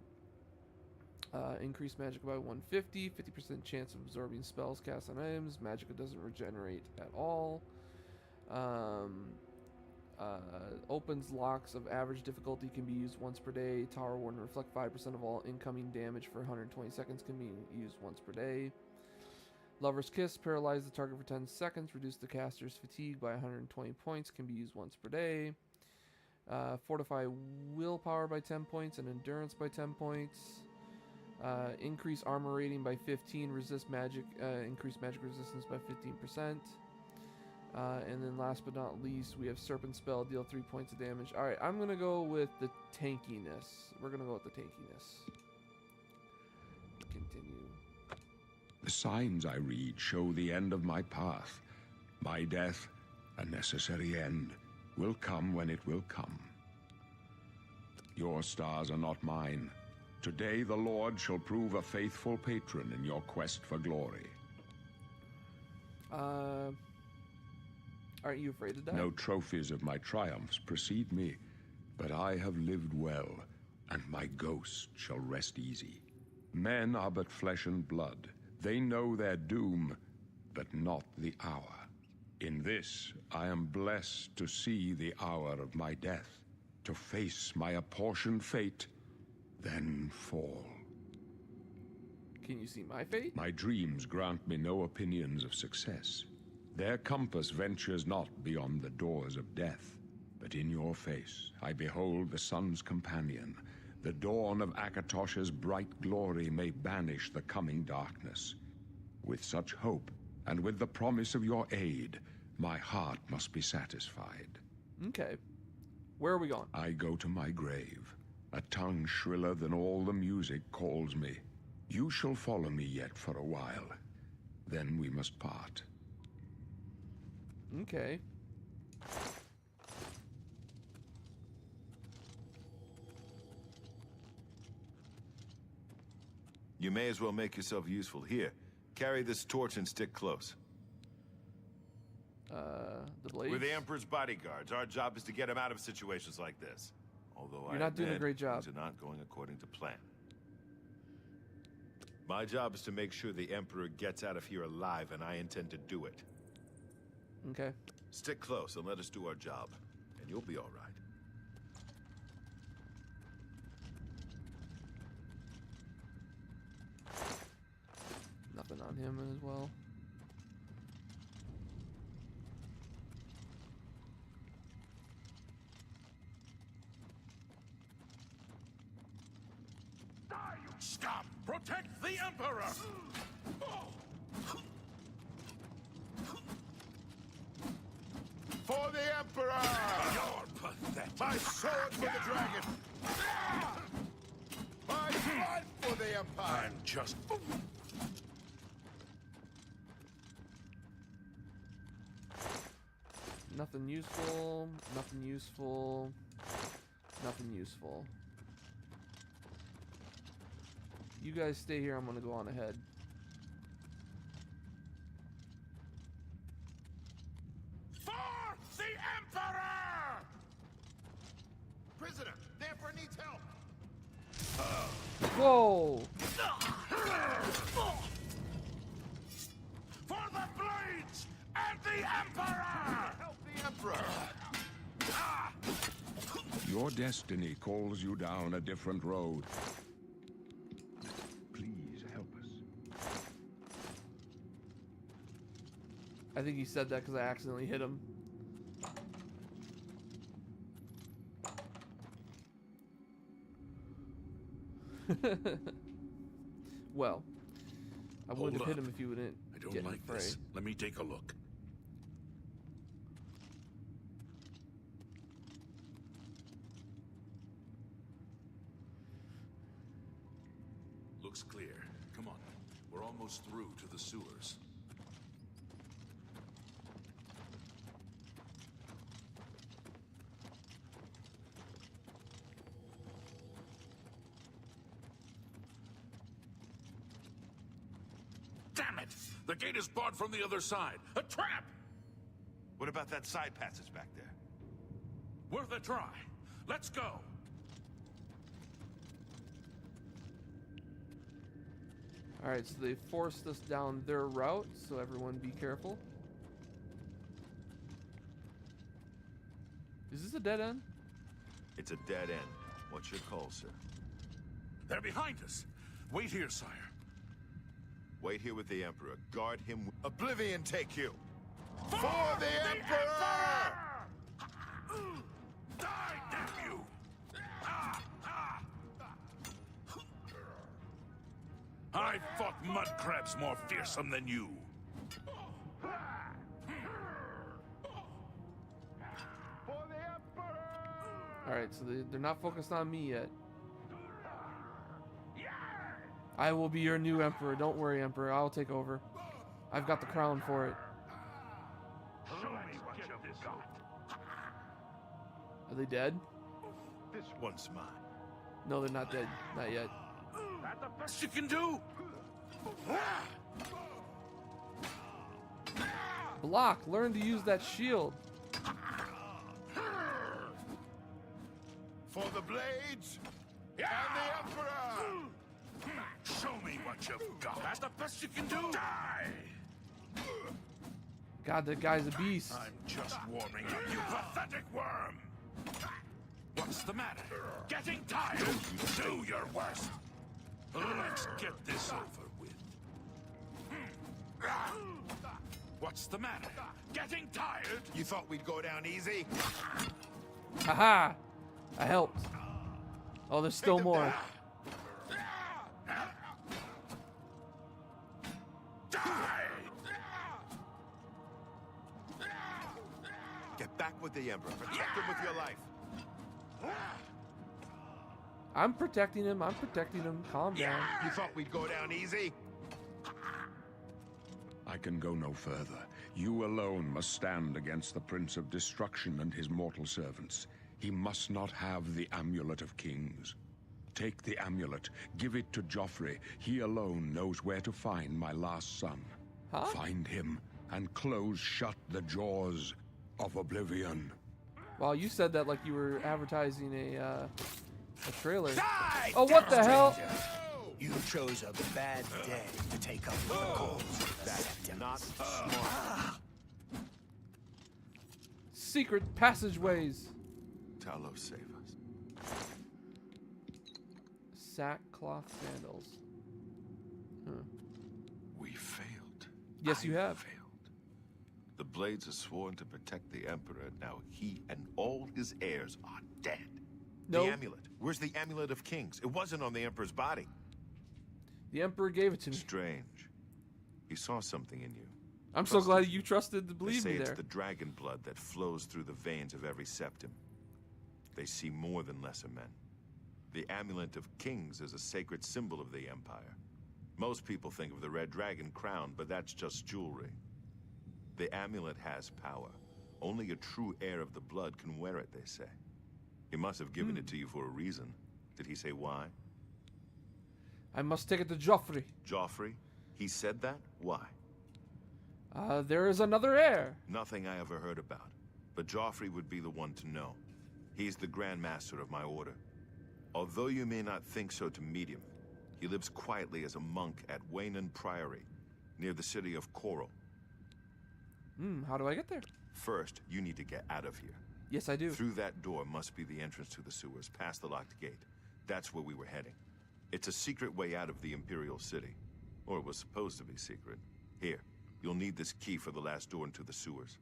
Increase magicka by 150, 50% chance of absorbing spells cast on items. Magicka doesn't regenerate at all. Opens locks of average difficulty, can be used once per day. Tower Warden, reflect 5% of all incoming damage for 120 seconds, can be used once per day. Lover's Kiss, paralyze the target for 10 seconds, reduce the caster's fatigue by 120 points, can be used once per day. Fortify willpower by 10 points and endurance by 10 points. Increase armor rating by 15, resist magic, increase magic resistance by 15%. And then last but not least, we have Serpent Spell, deal 3 points of damage. Alright, I'm going to go with the tankiness. We're going to go with the tankiness. Continue. The signs I read show the end of my path. My death, a necessary end, will come when it will come. Your stars are not mine. Today the Lord shall prove a faithful patron in your quest for glory. Aren't you afraid to die? No trophies of my triumphs precede me, but I have lived well, and my ghost shall rest easy. Men are but flesh and blood. They know their doom, but not the hour. In this, I am blessed to see the hour of my death, to face my apportioned fate, then fall. Can you see my fate? My dreams grant me no opinions of success. Their compass ventures not beyond the doors of death. But in your face I behold the sun's companion. The dawn of Akatosh's bright glory may banish the coming darkness. With such hope, and with the promise of your aid, my heart must be satisfied. Okay. Where are we going? I go to my grave. A tongue shriller than all the music calls me. You shall follow me yet for a while. Then we must part. Okay. You may as well make yourself useful. Here, carry this torch and stick close. The blades. We're the Emperor's bodyguards. Our job is to get him out of situations like this. Although You're not doing a great job. Things are not going according to plan. My job is to make sure the Emperor gets out of here alive, and I intend to do it. Okay. Stick close and let us do our job, and you'll be all right. Nothing on him as well. Stop! Protect the Emperor! For the Emperor! You're pathetic. My sword for the dragon! My blood for the Empire! I'm just... Nothing useful. Nothing useful. Nothing useful. You guys stay here. I'm gonna go on ahead. For the Emperor! Prisoner, the Emperor needs help! Whoa! For the blades and the Emperor! Help the Emperor! Your destiny calls you down a different road. Please help us. I think he said that because I accidentally hit him. Well, I wouldn't have hit him if you wouldn't. I don't like this. Let me take a look. Looks clear. Come on. We're almost through to the sewers. Damn it! The gate is barred from the other side. A trap! What about that side passage back there? Worth a try. Let's go. Alright, so they forced us down their route, so everyone be careful. Is this a dead end? It's a dead end. What's your call, sir? They're behind us. Wait here, sire. Wait here with the Emperor. Guard him. Oblivion take you! For the Emperor! Die, damn you! I fought mud crabs more fearsome than you. Alright, so they're not focused on me yet. I will be your new emperor. Don't worry, Emperor. I'll take over. I've got the crown for it. Show me what you've got. Are they dead? This one's mine. No, they're not dead. Not yet. That the best you can do? Block! Learn to use that shield. For the blades and the Emperor! Show me what you've got. That's the best you can do. Die! God, that guy's a beast. I'm just warming up, you pathetic worm! What's the matter? Getting tired? Do your worst. Let's get this over with. What's the matter? Getting tired? You thought we'd go down easy? Haha! I helped. Oh, there's still more. Die! Get back with the Emperor. Protect him with your life. I'm protecting him. I'm protecting him. Calm down. You thought we'd go down easy? I can go no further. You alone must stand against the Prince of Destruction and his mortal servants. He must not have the Amulet of Kings. Take the amulet, give it to Joffrey. He alone knows where to find my last son. Huh? Find him, and close shut the jaws of oblivion. Wow, you said that like you were advertising a trailer. Die, Oh, what the hell? stranger! You chose a bad day to take up with the cause of the Septimus. Not smart. Secret passageways. Talos, save us. Sackcloth sandals. Huh. We failed. Yes, you have. Failed. The Blades are sworn to protect the Emperor. Now he and all his heirs are dead. Nope. The amulet. Where's the amulet of kings? It wasn't on the Emperor's body. The Emperor gave it to me. Strange. He saw something in you. I'm so glad you trusted to They believe say me it's there. the dragon blood that flows through the veins of every septim. They see more than lesser men. The amulet of kings is a sacred symbol of the Empire. Most people think of the red dragon crown, but that's just jewelry. The amulet has power. Only a true heir of the blood can wear it, they say. He must have given it to you for a reason. Did he say why? I must take it to Joffrey. Joffrey? He said that? Why? There is another heir. Nothing I ever heard about. But Joffrey would be the one to know. He's the Grand Master of my order. Although you may not think so to meet him, he lives quietly as a monk at Waynon Priory, near the city of Coral. How do I get there? First, you need to get out of here. Yes, I do. Through that door must be the entrance to the sewers, past the locked gate. That's where we were heading. It's a secret way out of the Imperial City. Or it was supposed to be secret. Here, you'll need this key for the last door into the sewers.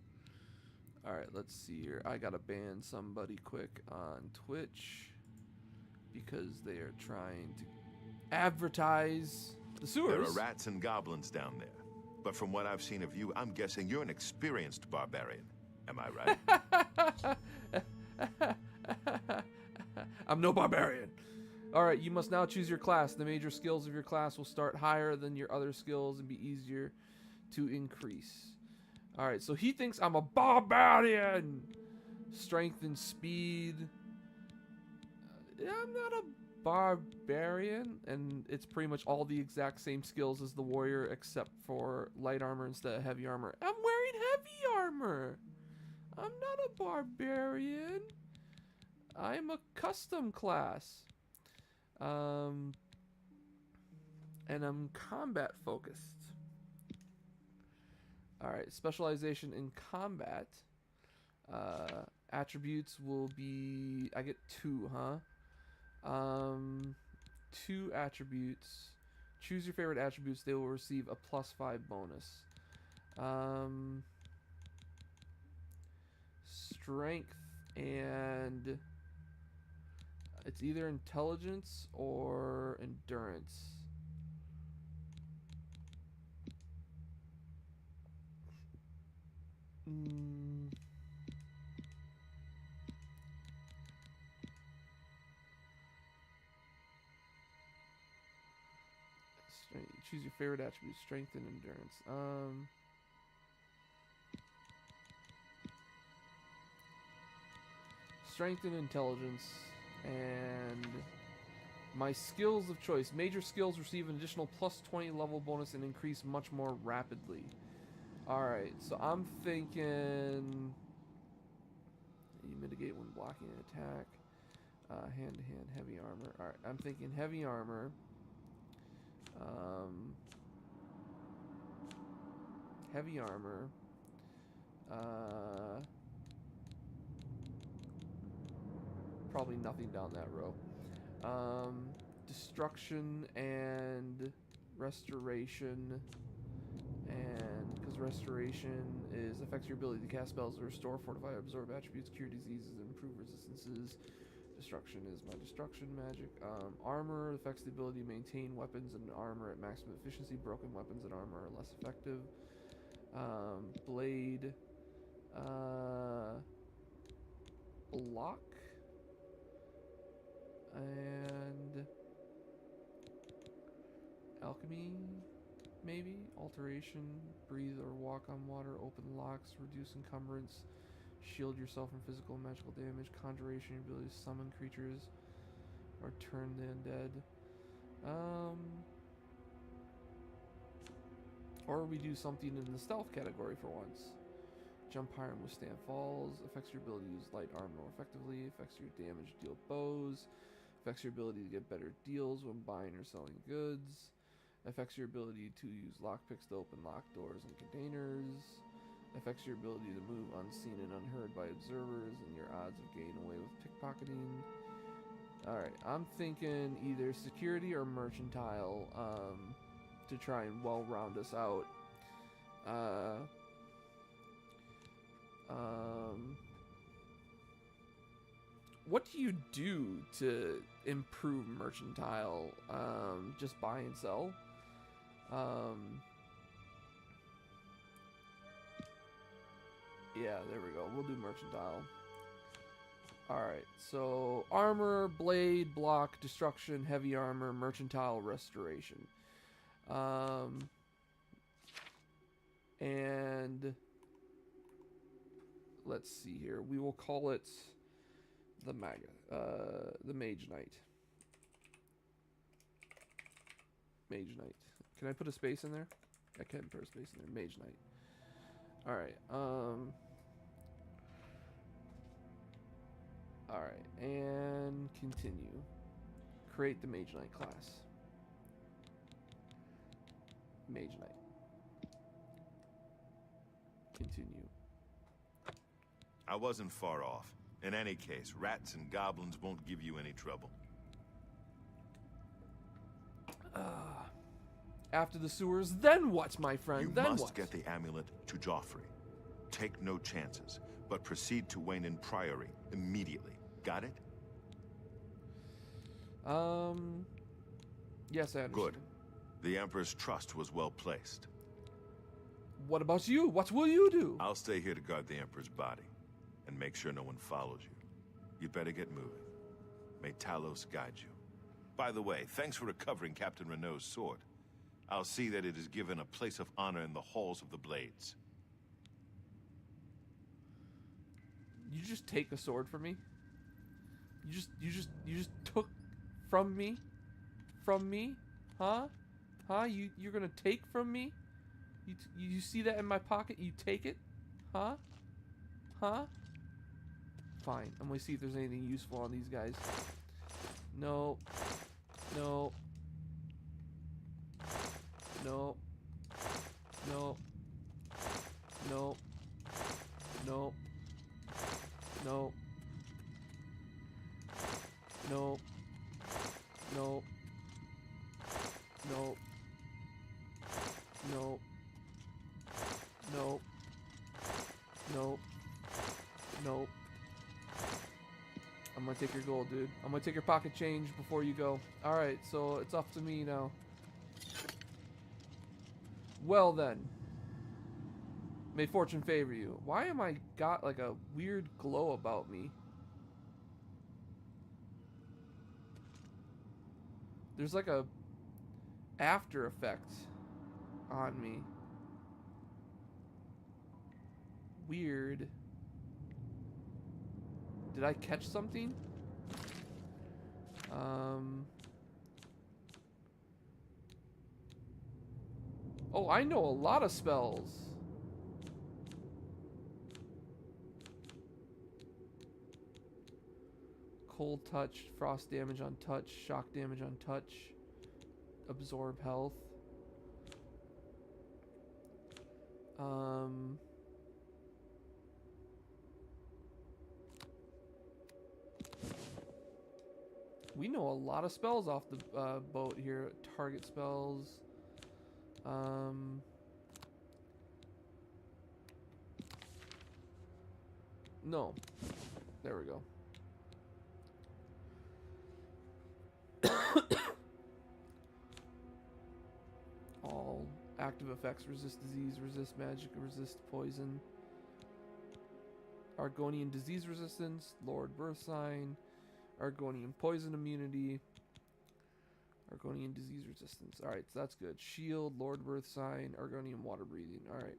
Alright, let's see here. I gotta ban somebody quick on Twitch because they are trying to advertise the sewers. There are rats and goblins down there. But from what I've seen of you, I'm guessing you're an experienced barbarian. Am I right? I'm no barbarian. Alright, you must now choose your class. The major skills of your class will start higher than your other skills and be easier to increase. Alright, so he thinks I'm a barbarian. Strength and speed. I'm not a barbarian, and it's pretty much all the exact same skills as the warrior except for light armor instead of heavy armor. I'm wearing heavy armor. I'm not a barbarian. I'm a custom class. And I'm combat focused. Alright, specialization in combat. Attributes will be... I get 2, huh? 2 attributes. Choose your favorite attributes. They will receive a +5 bonus. Strength and... It's either intelligence or endurance. Choose your favorite attribute, strength and endurance. Strength and intelligence, and my skills of choice. Major skills receive an additional +20 level bonus and increase much more rapidly. Alright, so I'm thinking... You mitigate when blocking an attack. Hand-to-hand, heavy armor. Alright, I'm thinking heavy armor. Heavy armor. Probably nothing down that row. Destruction and restoration. And because restoration affects your ability to cast spells to restore, fortify, absorb attributes, cure diseases, and improve resistances. Destruction is my destruction magic. Armor affects the ability to maintain weapons and armor at maximum efficiency. Broken weapons and armor are less effective. Blade. Block. And alchemy, maybe? Alteration. Breathe or walk on water. Open locks. Reduce encumbrance. Shield yourself from physical and magical damage. Conjuration, ability to summon creatures or turn the undead. Or we do something in the stealth category for once. Jump higher and withstand falls. Affects your ability to use light armor more effectively. Affects your damage to deal bows. Affects your ability to get better deals when buying or selling goods. Affects your ability to use lockpicks to open locked doors and containers. Affects your ability to move unseen and unheard by observers and your odds of getting away with pickpocketing. Alright, I'm thinking either security or mercantile to try and well round us out. What do you do to improve mercantile? Just buy and sell? Yeah, there we go. We'll do mercantile. Alright, so armor, blade, block, destruction, heavy armor, mercantile, restoration. And let's see here. We will call it the Mage Knight. Mage Knight. Can I put a space in there? I can put a space in there. Mage Knight. Alright, alright, and continue. Create the Mage Knight class. Mage Knight. Continue. I wasn't far off. In any case, rats and goblins won't give you any trouble. After the sewers, then what, my friend? You then must what? get the amulet to Joffrey. Take no chances, but proceed to Wayne Priory immediately. Got it? Yes, I understand. Good. The Emperor's trust was well placed. What about you? What will you do? I'll stay here to guard the Emperor's body, and make sure no one follows you. You better get moving. May Talos guide you. By the way, thanks for recovering Captain Renault's sword. I'll see that it is given a place of honor in the halls of the Blades. You just take a sword from me? You just took from me? From me? Huh? Huh? You're gonna take from me? You see that in my pocket? You take it? Huh? Huh? Fine. I'm gonna see if there's anything useful on these guys. No. No. No. No. No. No. No. No. No. No. No. No. No. No. I'm gonna take your gold, dude. I'm gonna take your pocket change before you go. Alright, so it's up to me now. Well then. May fortune favor you. Why am I got like a weird glow about me? There's like a after effect on me. Weird. Did I catch something? Oh, I know a lot of spells. Cold touch, frost damage on touch, shock damage on touch, absorb health. We know a lot of spells off the boat here. Target spells. No. There we go. All active effects resist disease, resist magic, resist poison. Argonian disease resistance, Lord Birth Sign, Argonian poison immunity, Argonian disease resistance. Alright, so that's good. Shield, Lord Birth Sign, Argonian water breathing. Alright.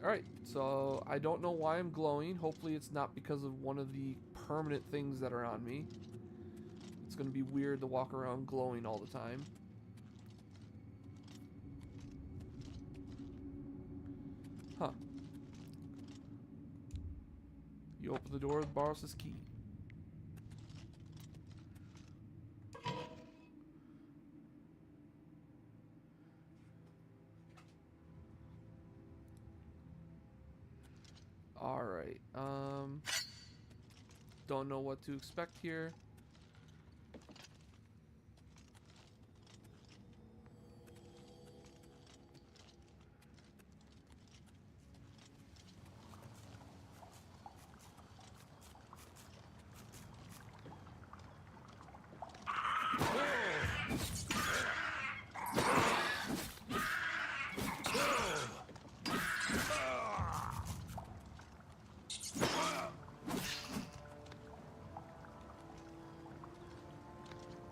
Alright, so I don't know why I'm glowing. Hopefully it's not because of one of the permanent things that are on me. It's going to be weird to walk around glowing all the time. Huh. You open the door with Baros's key. Alright, don't know what to expect here.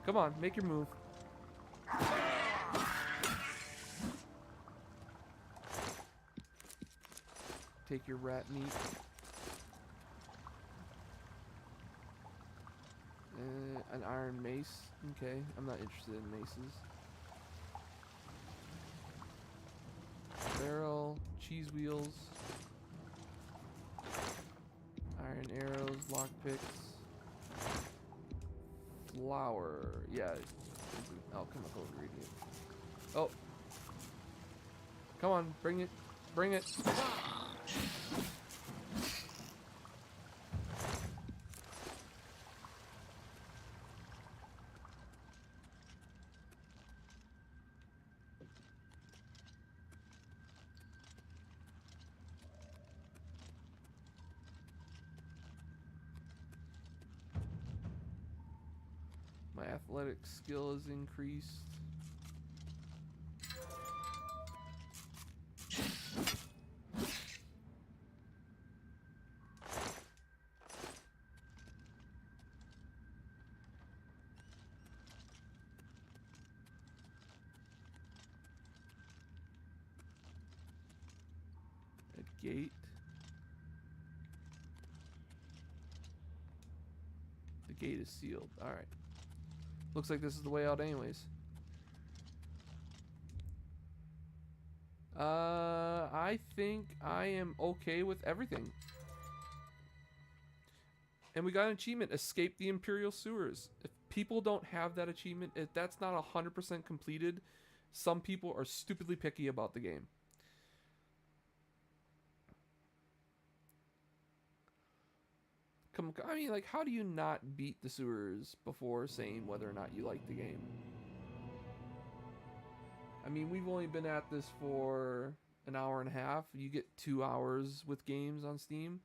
Come on, make your move. Take your rat meat. An iron mace. Okay, I'm not interested in maces. Barrel, cheese wheels, iron arrows, lockpicks, flour. Yeah, it's an alchemical ingredient. Oh, come on, bring it, bring it. My athletic skill is increased. A gate. The gate is sealed. All right. Looks like this is the way out anyways. I think I am okay with everything. And we got an achievement, Escape the Imperial Sewers. If people don't have that achievement, if that's not 100% completed, some people are stupidly picky about the game. I mean, like, how do you not beat the sewers before saying whether or not you like the game? I mean, we've only been at this for an hour and a half. You get 2 hours with games on Steam.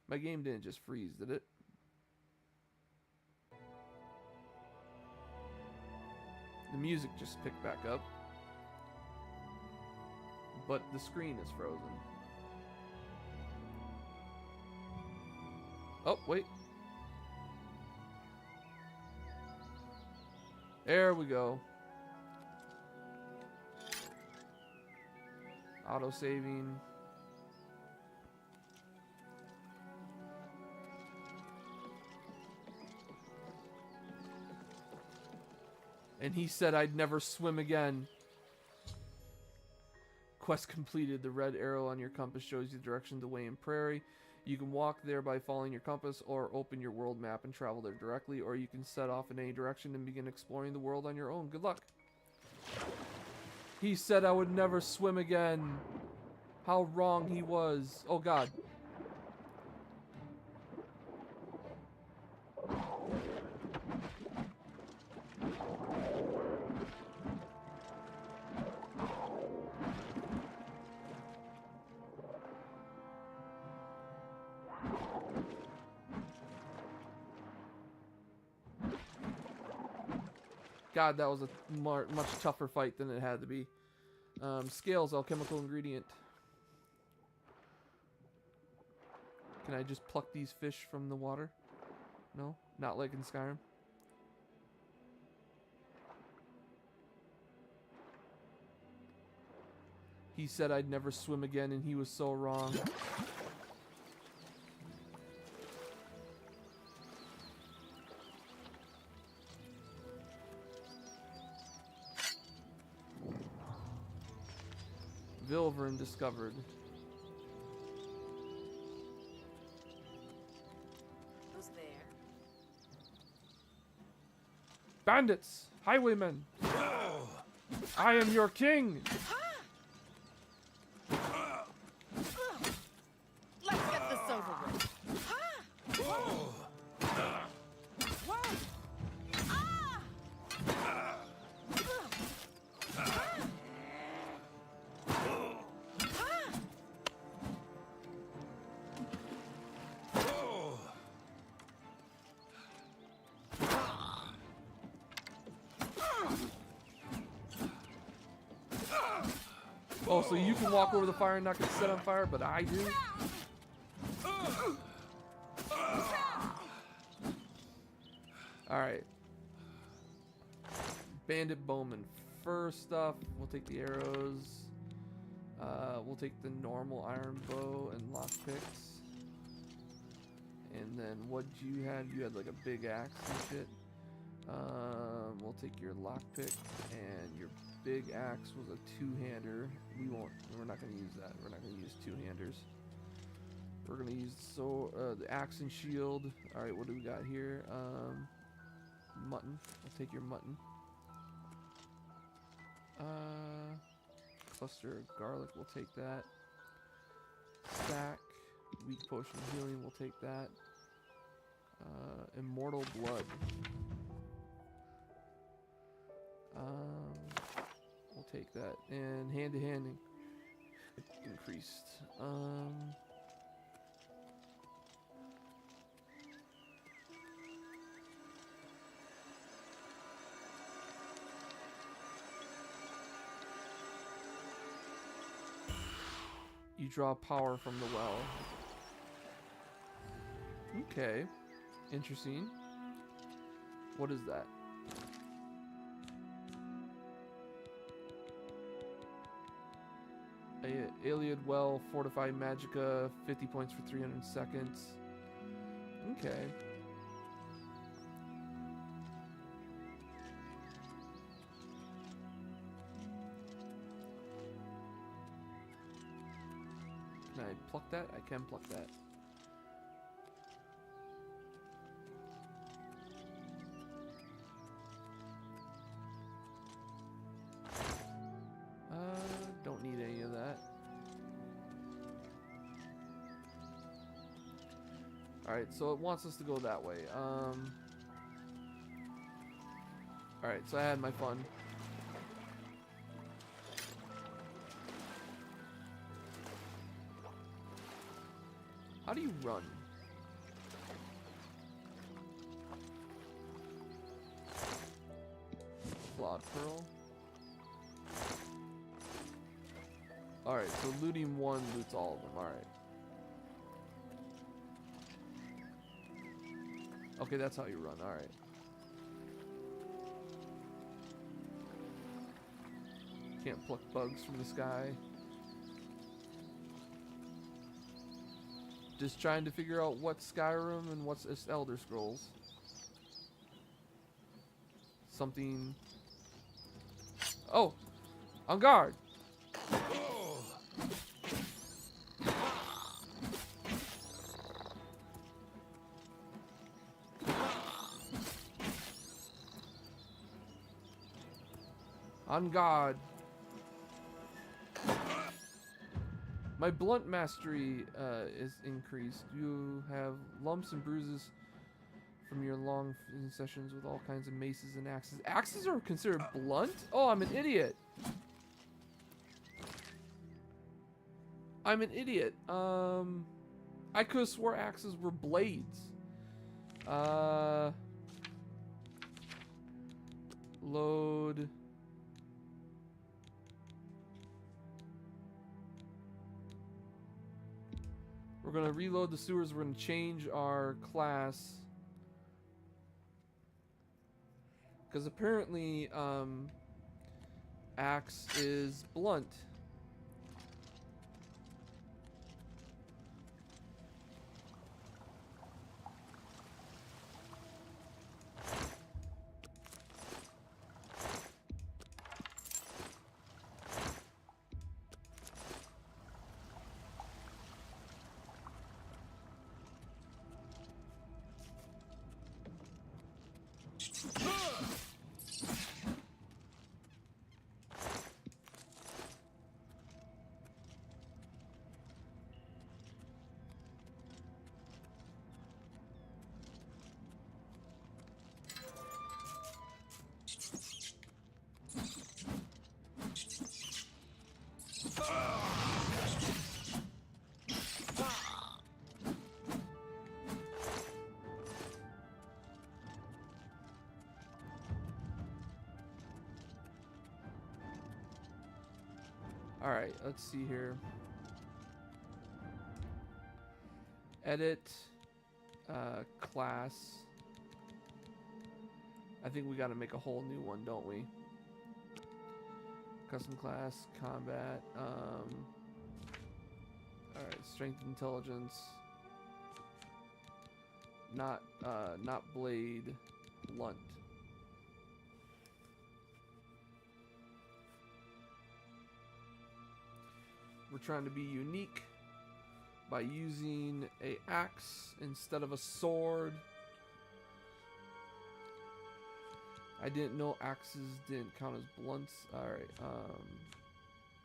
My game didn't just freeze, did it? The music just picked back up. But the screen is frozen. Oh, wait. There we go. Auto saving. And he said I'd never swim again. Quest completed. The red arrow on your compass shows you the direction to Wayne Prairie. You can walk there by following your compass, or open your world map and travel there directly, or you can set off in any direction and begin exploring the world on your own. Good luck. He said I would never swim again. How wrong he was. Oh God. God, that was a much tougher fight than it had to be. Scales, alchemical ingredient. Can I just pluck these fish from the water? No? Not like in Skyrim? He said I'd never swim again, and he was so wrong. Vilvern discovered. Who's there? Bandits! Highwaymen! I am your king! Let's get this over with. Oh, so you can walk over the fire and not get set on fire, but I do? Alright. Bandit bowman. First off, we'll take the arrows. We'll take the normal iron bow and lockpicks. And then what you had? You had like a big axe and shit. We'll take your lockpick, and your big axe was a two-hander. We're not gonna use that. We're not gonna use two-handers. We're gonna use the axe and shield. All right, what do we got here? Mutton. I'll take your mutton. Cluster of garlic. We'll take that. Stack. Weak potion of healing. We'll take that. Immortal blood. We'll take that. And hand-to-hand increased. You draw power from the well. Okay. Interesting. What is that? Iliad Well, Fortify Magica, 50 points for 300 seconds. Okay. Can I pluck that? I can pluck that. Don't need any of that. Alright, so it wants us to go that way. Alright, so I had my fun. How do you run? Flawed Pearl. Alright, so looting one loots all of them. Alright. Okay, that's how you run. Alright. Can't pluck bugs from the sky. Just trying to figure out what's Skyrim and what's Elder Scrolls. Something... Oh! On guard! On guard. My blunt mastery is increased. You have lumps and bruises from your long sessions with all kinds of maces and axes. Axes are considered blunt? Oh, I'm an idiot. I'm an idiot. I could have swore axes were blades. Load. We're going to reload the sewers. We're going to change our class. Because apparently, axe is blunt. Alright, let's see here. Edit class. I think we got to make a whole new one, don't we? Custom class, combat. Alright, strength, intelligence. Not blade, blunt. We're trying to be unique by using a axe instead of a sword. I didn't know axes didn't count as blunts. Alright,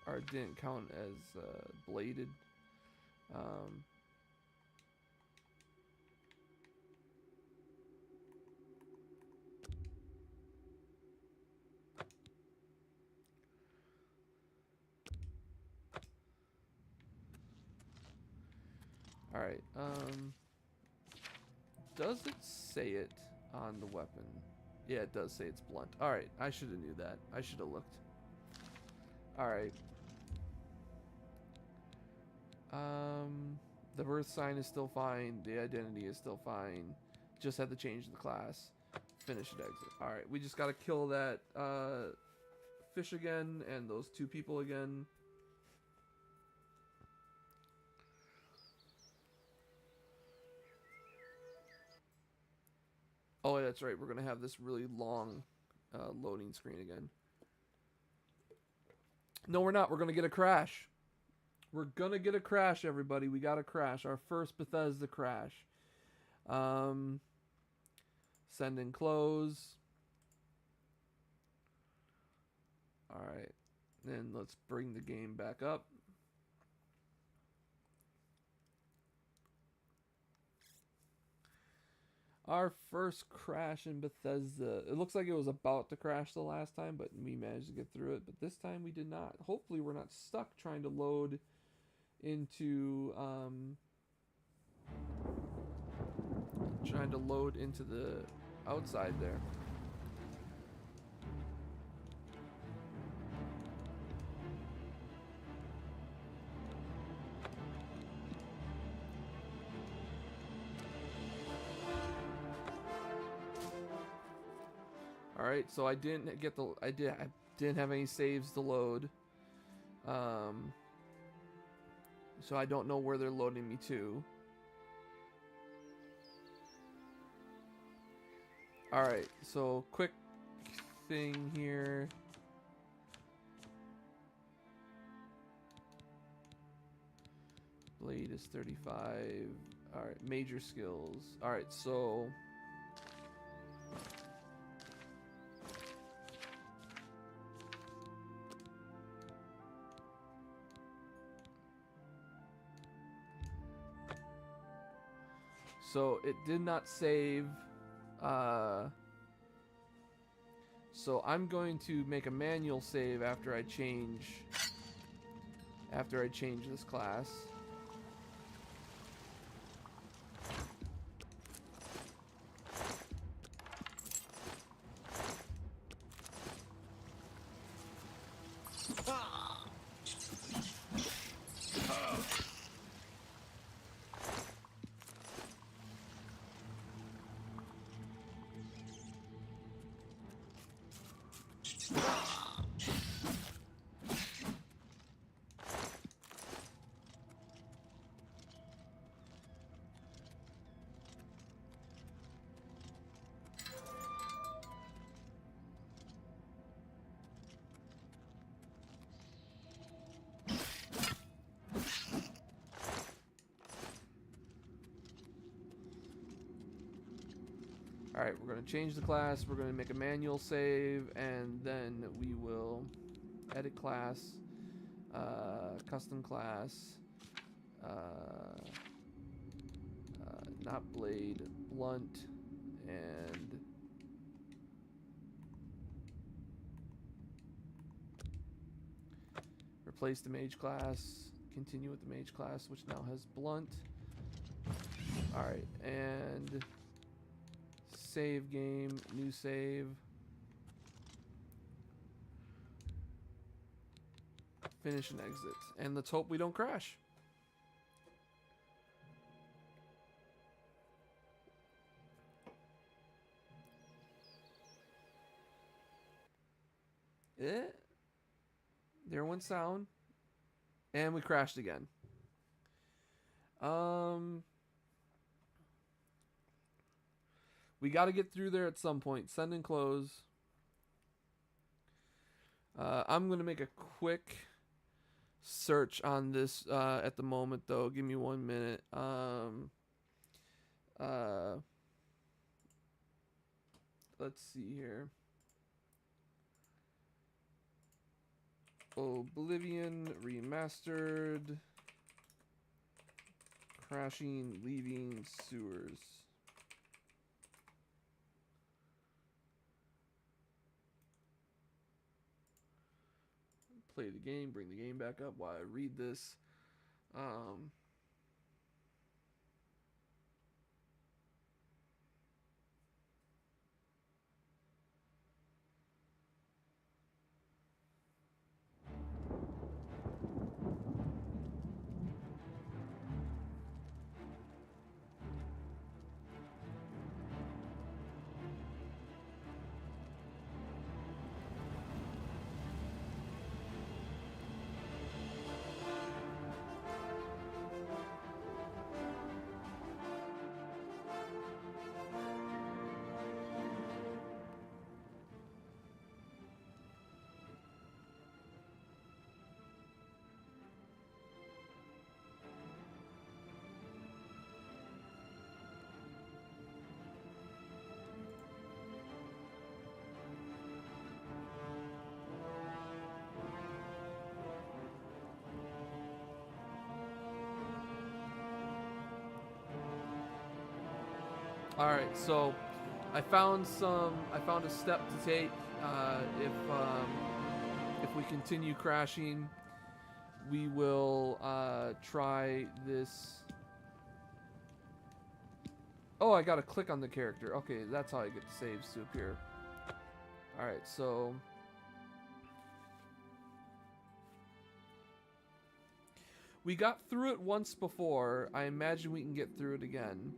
or didn't count as bladed. Alright, does it say it on the weapon? Yeah, it does say it's blunt. Alright, I should have knew that. I should have looked. Alright. The birth sign is still fine. The identity is still fine. Just had to change the class. Finish and exit. Alright, we just gotta kill that fish again and those two people again. Oh, that's right. We're going to have this really long loading screen again. No, we're not. We're going to get a crash. We're going to get a crash, everybody. We got a crash. Our first Bethesda crash. Send and close. Alright. Then let's bring the game back up. Our first crash in Bethesda. It looks like it was about to crash the last time, but we managed to get through it. But this time we did not. Hopefully we're not stuck trying to load into the outside there. All right, so I didn't have any saves to load. So I don't know where they're loading me to. All right, so quick thing here. Blade is 35. All right, major skills. All right, so it did not save. So I'm going to make a manual save after I change this class. Alright, we're going to change the class, we're going to make a manual save, and then we will edit class, custom class, not blade, blunt, and replace the mage class, continue with the mage class, which now has blunt. Alright, and save game, new save. Finish and exit. And let's hope we don't crash. There went sound. And we crashed again. We got to get through there at some point. Send and close. I'm going to make a quick search on this at the moment, though. Give me 1 minute. Let's see here. Oblivion remastered. Crashing, leaving sewers. Play the game, bring the game back up while I read this. All right, so I found a step to take if we continue crashing. We will try this. Oh, I gotta click on the character. Okay, that's how I get the saves to appear. All right, so we got through it once before. I imagine we can get through it again.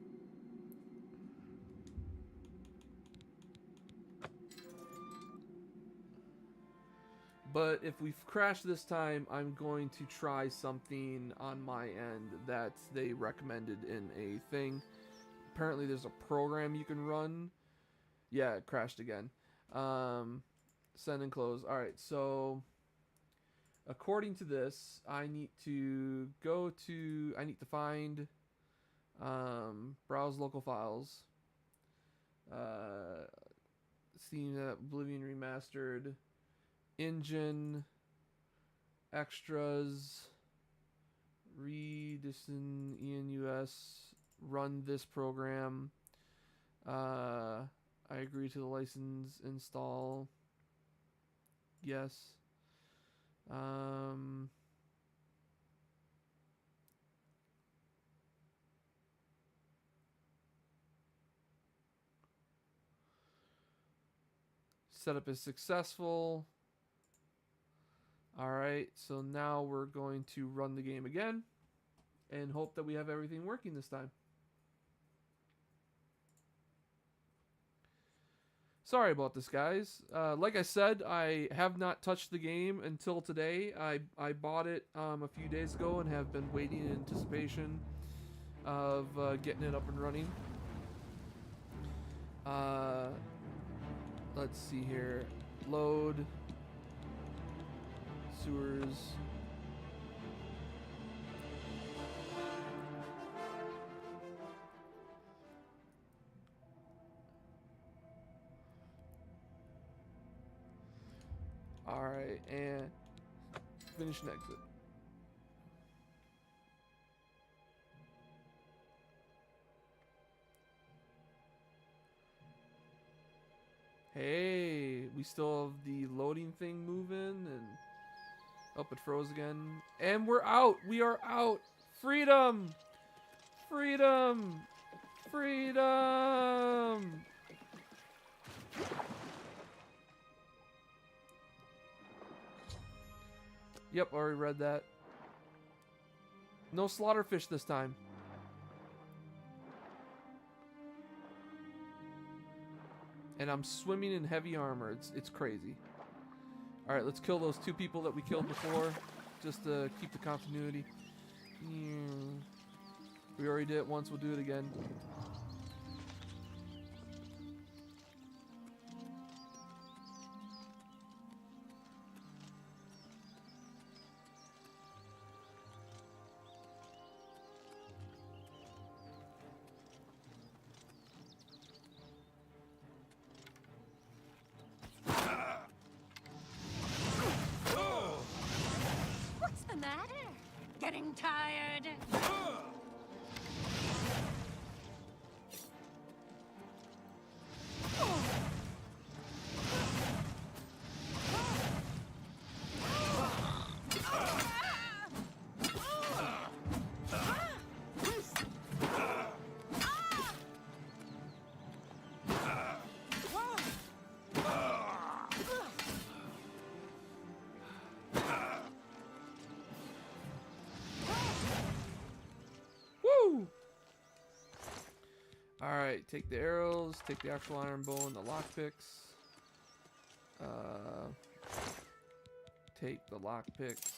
But if we crash this time, I'm going to try something on my end that they recommended in a thing. Apparently there's a program you can run. Yeah, it crashed again. Send and close. Alright, so according to this, I need to find browse local files. Steam Oblivion Remastered. Engine, extras, redison ENUS, run this program. I agree to the license, install. Yes. Setup is successful. Alright, so now we're going to run the game again and hope that we have everything working this time. Sorry about this, guys. Like I said, I have not touched the game until today. I bought it a few days ago and have been waiting in anticipation of getting it up and running. Let's see here. Load. Sewers. Alright, and finish and exit. Hey, we still have the loading thing moving, and oh, it froze again. And we're out. We are out. Freedom. Freedom. Freedom. Yep, already read that. No slaughterfish this time. And I'm swimming in heavy armor. It's crazy. Alright, let's kill those 2 people that we killed before. Just to keep the continuity. We already did it once, we'll do it again. What's the matter? Getting tired? Woo! Alright, take the arrows, take the actual iron bow and the lockpicks. Take the lockpicks.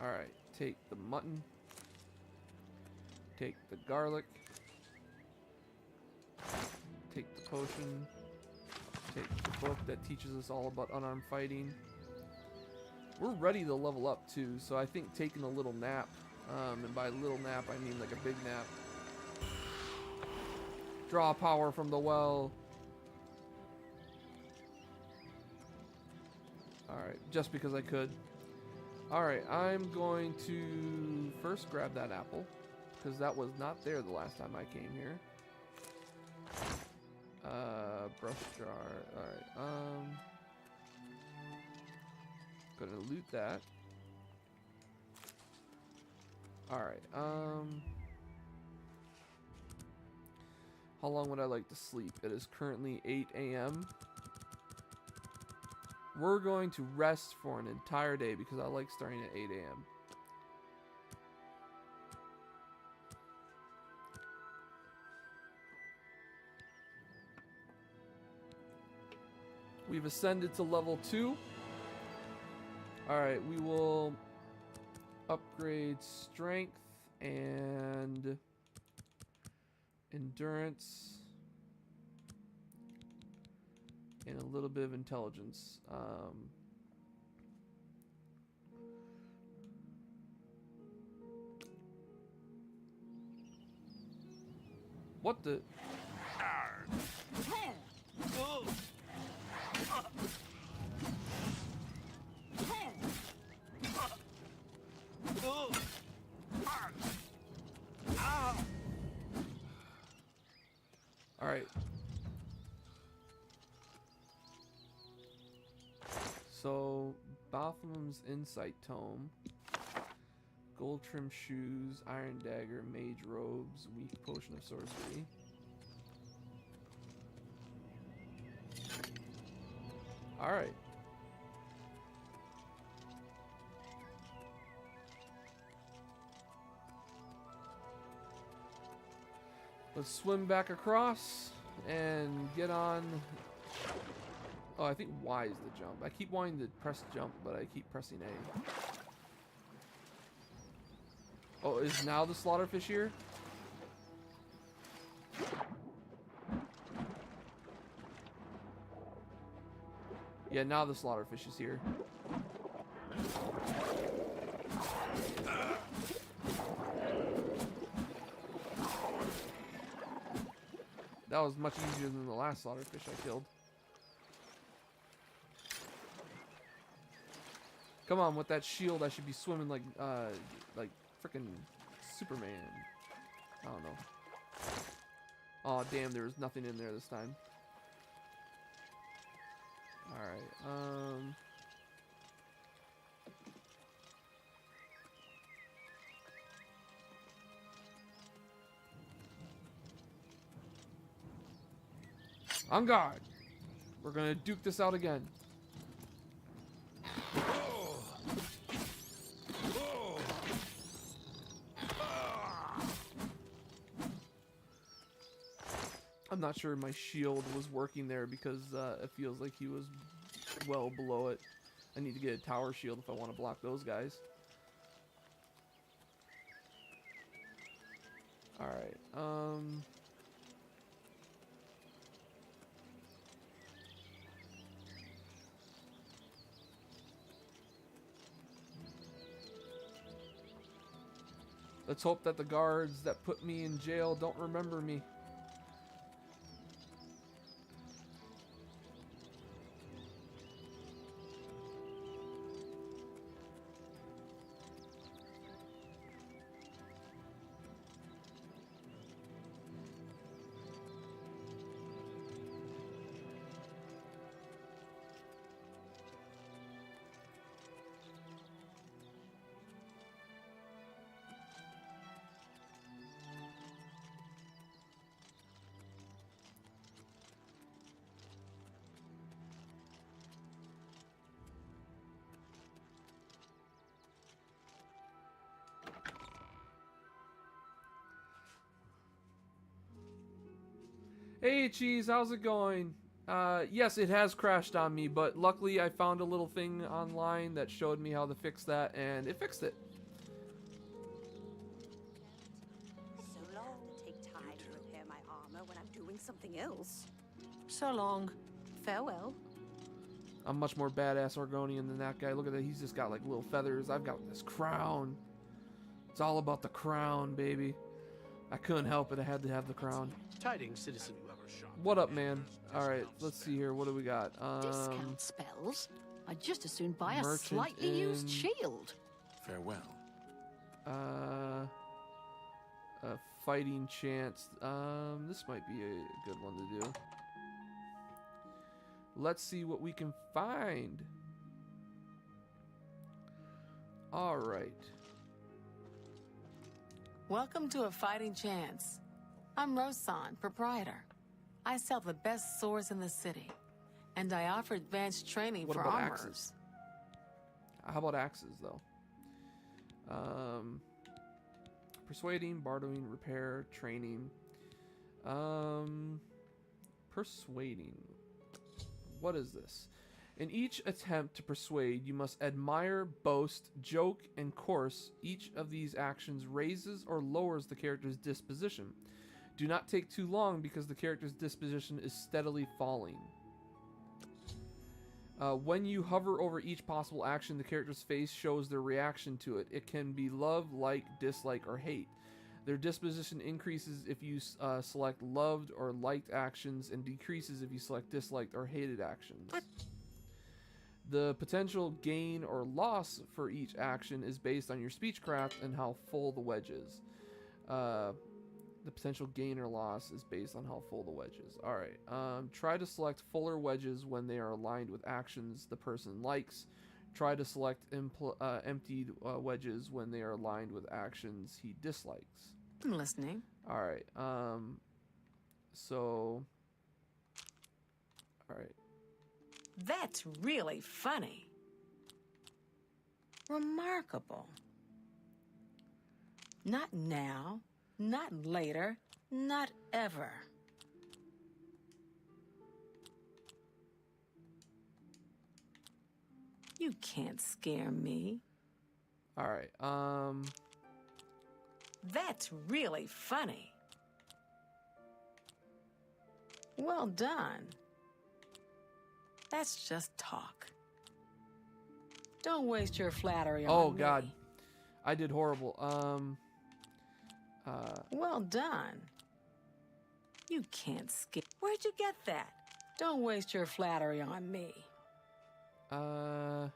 Alright, take the mutton. Take the garlic. Take the potion. Take the book that teaches us all about unarmed fighting. We're ready to level up too, so I think taking a little nap, and by little nap I mean like a big nap. Draw power from the well. Alright, just because I could. Alright, I'm going to first grab that apple, because that was not there the last time I came here. Brush jar. Alright, gonna loot that. Alright, how long would I like to sleep? It is currently 8 a.m. We're going to rest for an entire day because I like starting at 8 a.m. We've ascended to level 2. Alright, we will upgrade strength and endurance and a little bit of intelligence. What the? All right. So, Baphomet's Insight Tome, Gold Trim Shoes, Iron Dagger, Mage Robes, Weak Potion of Sorcery. Alright. Let's swim back across and get on. Oh, I think Y is the jump. I keep wanting to press jump, but I keep pressing A. Oh, is now the slaughterfish here? Yeah, now the slaughterfish is here. That was much easier than the last slaughterfish I killed. Come on, with that shield, I should be swimming like frickin' Superman. I don't know. Oh, damn, there was nothing in there this time. Alright, on guard! We're gonna duke this out again. I'm not sure my shield was working there because it feels like he was well below it. I need to get a tower shield if I want to block those guys. Alright, let's hope that the guards that put me in jail don't remember me. Hey Cheese, how's it going? Yes, it has crashed on me, but luckily I found a little thing online that showed me how to fix that, and it fixed it. So long to take time to repair my armor when I'm doing something else. So long. Farewell. I'm much more badass Argonian than that guy. Look at that, he's just got like little feathers. I've got this crown. It's all about the crown, baby. I couldn't help it, I had to have the crown. Tidings, citizen. What up, man? Alright, let's see here. What do we got? Discount spells? I'd just as soon buy a merchant slightly used in- shield. Farewell. Fighting chance. This might be a good one to do. Let's see what we can find. Alright. Welcome to A Fighting Chance. I'm Rosan, proprietor. I sell the best swords in the city, and I offer advanced training What for about armorers. axes? How about axes, though? Persuading, bartering, repair, training. Persuading. What is this? In each attempt to persuade, you must admire, boast, joke, and course. Each of these actions raises or lowers the character's disposition. Do not take too long because the character's disposition is steadily falling. When you hover over each possible action, the character's face shows their reaction to it. It can be love, like, dislike, or hate. Their disposition increases if you select loved or liked actions and decreases if you select disliked or hated actions. The potential gain or loss for each action is based on your speechcraft and how full the wedge is. The potential gain or loss is based on how full the wedge is. Alright, try to select fuller wedges when they are aligned with actions the person likes. Try to select emptied wedges when they are aligned with actions he dislikes. I'm listening. Alright, so... Alright. That's really funny. Remarkable. Not now, not later, not ever. You can't scare me. Alright, That's really funny. Well done. That's just talk. Don't waste your flattery on me. oh god. I did horrible. Well done. You can't skip. Where'd you get that? Don't waste your flattery on me. Oh,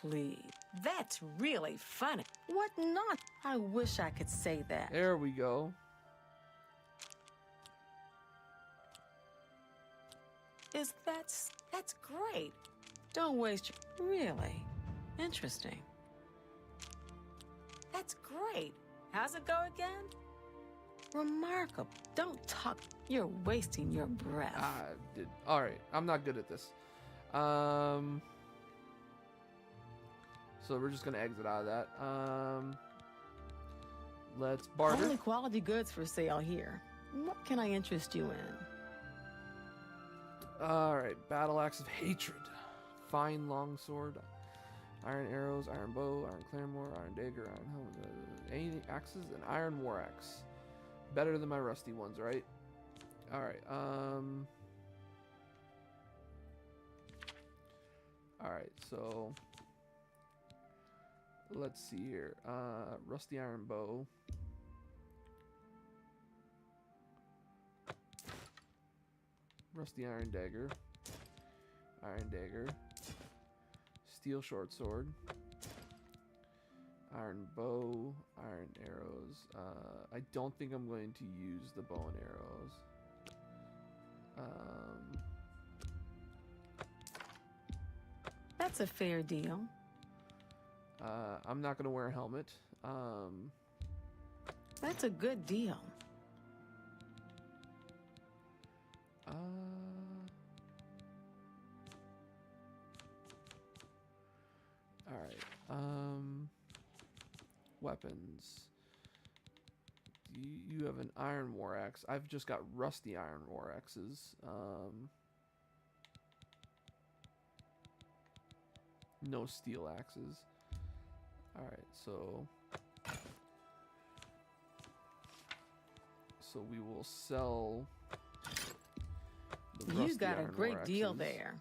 please. That's really funny. What not? I wish I could say that. There we go. That's great. Don't waste your... Really? Interesting. That's great. How's it go again? Remarkable. Don't talk. You're wasting your breath. All right, I'm not good at this. So we're just gonna exit out of that. Let's barter. Only quality goods for sale here. What can I interest you in? All right, battle axe of hatred, fine longsword, iron arrows, iron bow, iron claymore, iron dagger, iron helmet, any axes, and iron war axe. Better than my rusty ones, right? All right. All right. So let's see here. Rusty iron bow. Rusty iron dagger. Iron dagger. Steel short sword. Iron bow. Iron arrows. I don't think I'm going to use the bow and arrows. That's a fair deal. I'm not going to wear a helmet. That's a good deal. All right. Weapons. You have an iron war axe. I've just got rusty iron war axes. No steel axes. All right, so we will sell. You got a great deal there.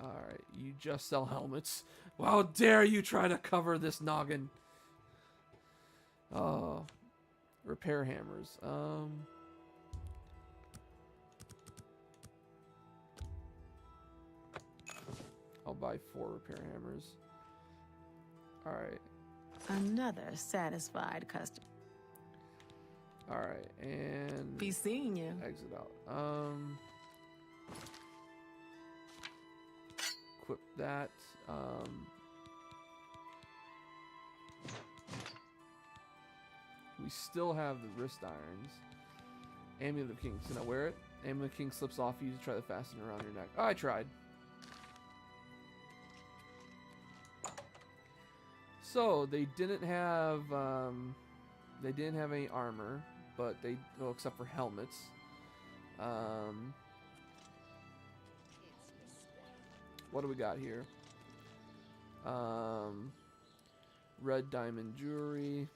All right, you just sell helmets. How dare you try to cover this noggin? Oh, repair hammers. I'll buy 4 repair hammers. All right. Another satisfied customer. All right, and Be seeing you. exit out. Equip that. We still have the wrist irons. Amulet of King. Can I wear it? Amulet of King slips off you to try to fasten it around your neck. Oh, I tried. So they didn't have any armor, but they except for helmets. What do we got here? Red diamond jewelry.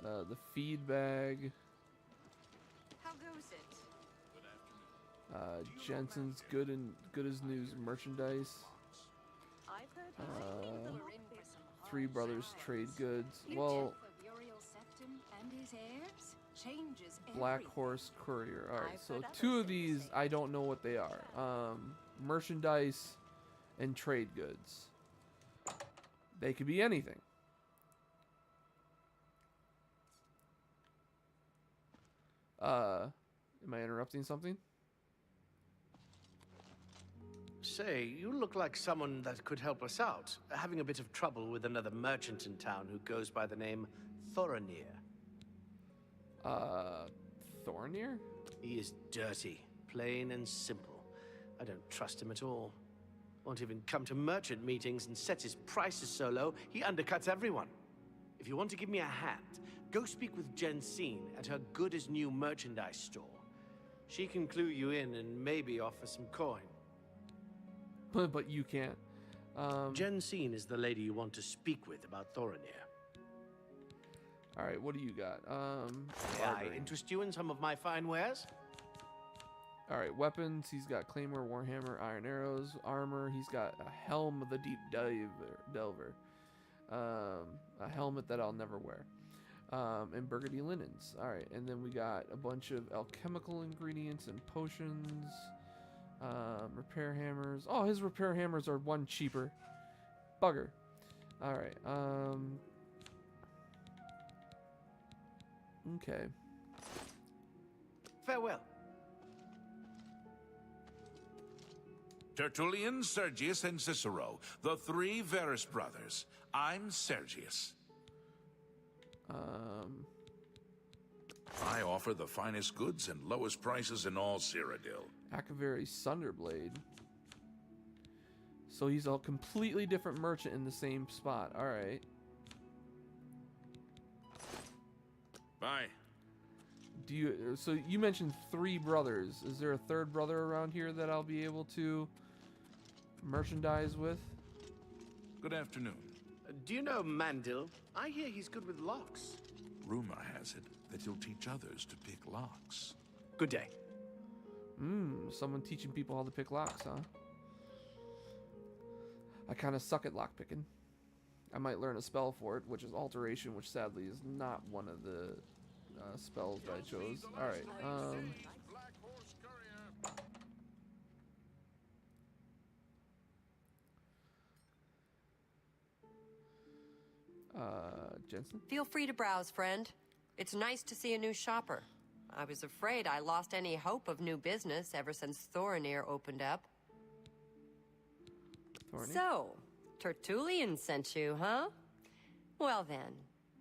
The feed bag. How goes it? Jensen's good as news merchandise. I've heard Three Brothers trade goods. Well, Black Horse Courier. All right, so 2 of these I don't know what they are. Merchandise and trade goods. They could be anything. Am I interrupting something? Say, you look like someone that could help us out. Having a bit of trouble with another merchant in town who goes by the name Thorinir. Thorinir? He is dirty, plain and simple. I don't trust him at all. Won't even come to merchant meetings and sets his prices so low, he undercuts everyone. If you want to give me a hand, go speak with Jensine at her good-as-new merchandise store. She can clue you in and maybe offer some coin. But you can't. Jensine is the lady you want to speak with about Thorinir. All right, what do you got? May I interest you in some of my fine wares? All right, weapons. He's got Claymore, Warhammer, Iron Arrows, armor. He's got a Helm of the Deep Delver. A helmet that I'll never wear. And burgundy linens. All right, and then we got a bunch of alchemical ingredients and potions. Repair hammers. Oh, his repair hammers are 1 cheaper. Bugger. All right. Okay. Farewell. Tertullian, Sergius, and Cicero, the 3 Verus brothers. I'm Sergius. I offer the finest goods and lowest prices in all Cyrodiil. Akaveri Sunderblade. So he's a completely different merchant in the same spot. All right. Bye. Do you? So you mentioned 3 brothers. Is there a 3rd brother around here that I'll be able to merchandise with? Good afternoon. Do you know Mandil? I hear he's good with locks. Rumor has it that you'll teach others to pick locks. Good day. Someone teaching people how to pick locks, huh? I kind of suck at lockpicking. I might learn a spell for it, which is Alteration, which sadly is not one of the spells that I chose. Alright, Jensen? Feel free to browse, friend. It's nice to see a new shopper. I was afraid I lost any hope of new business ever since Thorinir opened up. Thorny? So, Tertullian sent you, huh? Well then,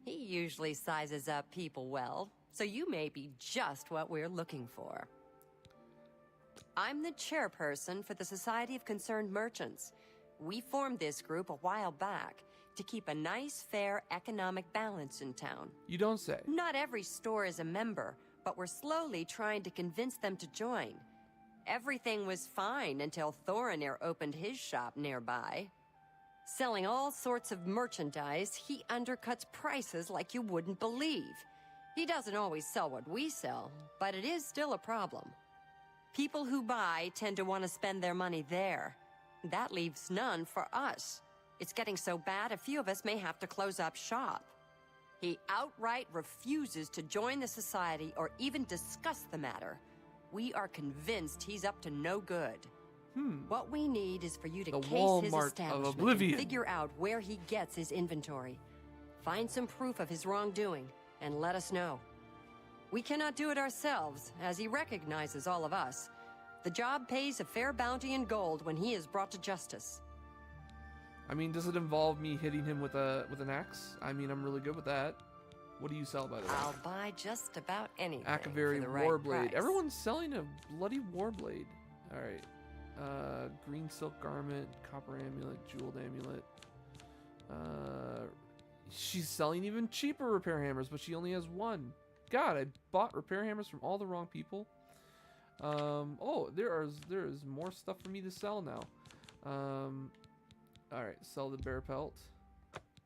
he usually sizes up people well, so you may be just what we're looking for. I'm the chairperson for the Society of Concerned Merchants. We formed this group a while back to keep a nice, fair economic balance in town. You don't say. Not every store is a member, but we're slowly trying to convince them to join. Everything was fine until Thorinir opened his shop nearby. Selling all sorts of merchandise, he undercuts prices like you wouldn't believe. He doesn't always sell what we sell, but it is still a problem. People who buy tend to want to spend their money there. That leaves none for us. It's getting so bad, a few of us may have to close up shop. He outright refuses to join the society or even discuss the matter. We are convinced he's up to no good. What we need is for you to The case Walmart his of establishment Oblivion. and figure out where he gets his inventory. Find some proof of his wrongdoing and let us know. We cannot do it ourselves, as he recognizes all of us. The job pays a fair bounty in gold when he is brought to justice. I mean, does it involve me hitting him with an axe? I mean, I'm really good with that. What do you sell, by the way? I'll buy just about anything Akaveri for the right Warblade. price. Everyone's selling a bloody Warblade. Alright. Green silk garment, copper amulet, jeweled amulet. She's selling even cheaper repair hammers, but she only has 1. God, I bought repair hammers from all the wrong people. Oh, there is more stuff for me to sell now. Alright, sell the bear pelt.